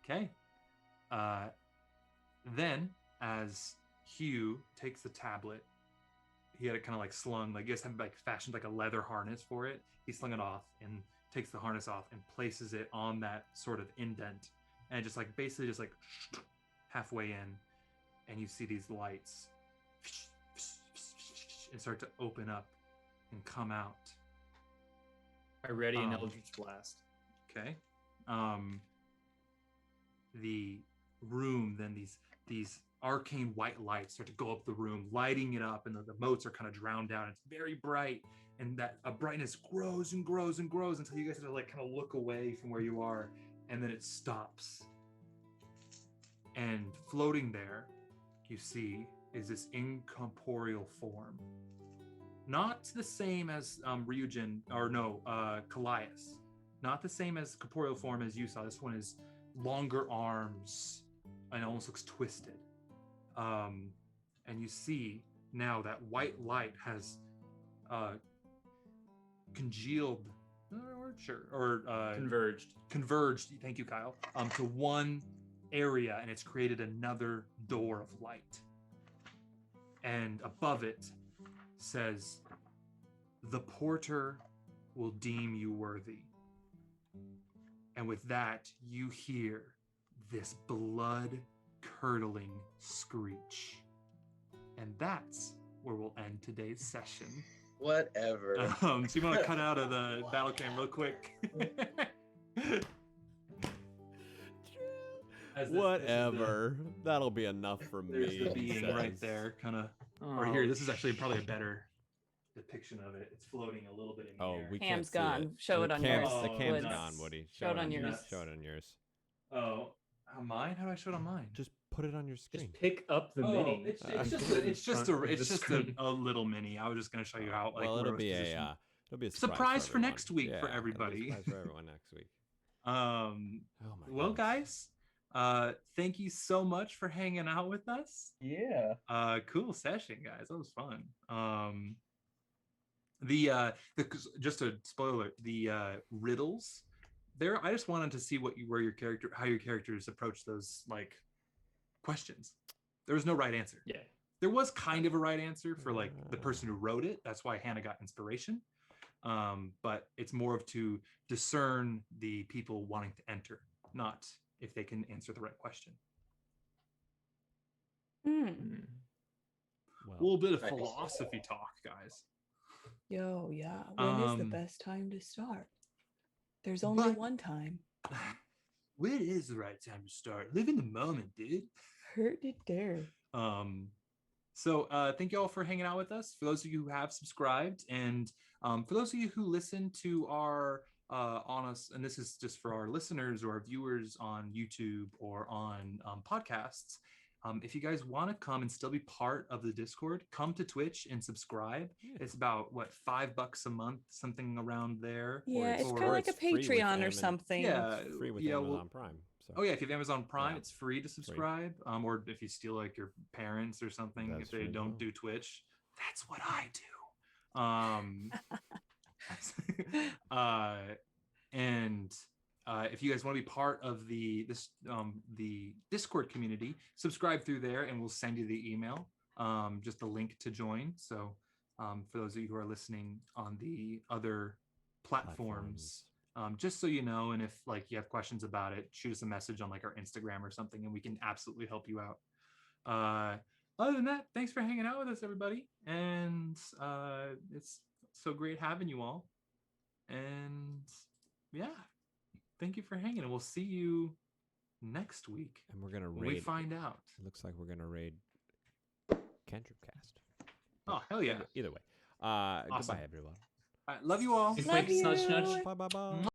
Okay. Then, as Hugh takes the tablet, he had it kind of like slung, like you guys have like fashioned like a leather harness for it. He slung it off and takes the harness off and places it on that sort of indent, and just like basically just like halfway in, and you see these lights and start to open up and come out. I ready an Eldritch Blast. Okay. The room, then these arcane white lights start to go up the room, lighting it up, and the motes are kind of drowned out. It's very bright, and that brightness grows and grows and grows until you guys have to like kind of look away from where you are, and then it stops. And floating there, you see, is this incorporeal form. Not the same as Ryujin, or no, Kallias. Not the same as corporeal form as you saw. This one is longer arms and almost looks twisted. And you see now that white light has congealed, converged. Thank you, Kyle. To one area, and it's created another door of light. And above it says, "The porter will deem you worthy." And with that, you hear this blood-curdling screech. And that's where we'll end today's session. Whatever. So you want to cut out of the battle cam real quick? Whatever. That'll be enough for me. There's the being right there, kind of. Or here, this is actually probably a better depiction of it. It's floating a little bit in the air. We Cam's can't see gone. it. Show it on yours. The cam's Woods. gone, Woody. Show it on yours. Show it on yours. Oh, on mine? How do I show it on mine? Just put it on your screen. Just pick up the mini. It's just a little mini. I was just gonna show you how. Like, well, it'll be a surprise for next week for Yeah, everybody. surprise for everyone next week. Well, goodness. guys, thank you so much for hanging out with us. Yeah. Cool session, guys. That was fun. Just a spoiler, the riddles there. I just wanted to see how your characters approach those like questions. There was no right answer. Yeah. There was kind of a right answer for like the person who wrote it. That's why Hannah got inspiration. But it's more of to discern the people wanting to enter, not if they can answer the right question. Hmm. A little bit of philosophy talk, guys. Yo, yeah. When is the best time to start? There's only one time. When is the right time to start? Live in the moment, dude. Heard it there. So thank you all for hanging out with us. For those of you who have subscribed, and for those of you who listen to our on us, and this is just for our listeners or our viewers on YouTube or on podcasts. If you guys want to come and still be part of the Discord, come to Twitch and subscribe. Yeah. It's about $5 a month, something around there. Yeah, it's kind of like a Patreon or something. Yeah, free with Amazon Prime. So. Oh yeah, if you have Amazon Prime, it's free to subscribe. Or if you steal like your parents or something, if they don't do Twitch, that's what I do. And if you guys want to be part of the Discord community, subscribe through there, and we'll send you the email, just a link to join. So for those of you who are listening on the other platforms. Just so you know, and if like you have questions about it, shoot us a message on like our Instagram or something, and we can absolutely help you out. Other than that, thanks for hanging out with us, everybody, and it's so great having you all. And yeah, thank you for hanging, and we'll see you next week. And we're gonna raid. We find out. It looks like we're gonna raid Cantrip Cast. Oh hell yeah! Either way. Awesome. Goodbye, everyone. All right, love you all. Quick, nudge, nudge. Bye.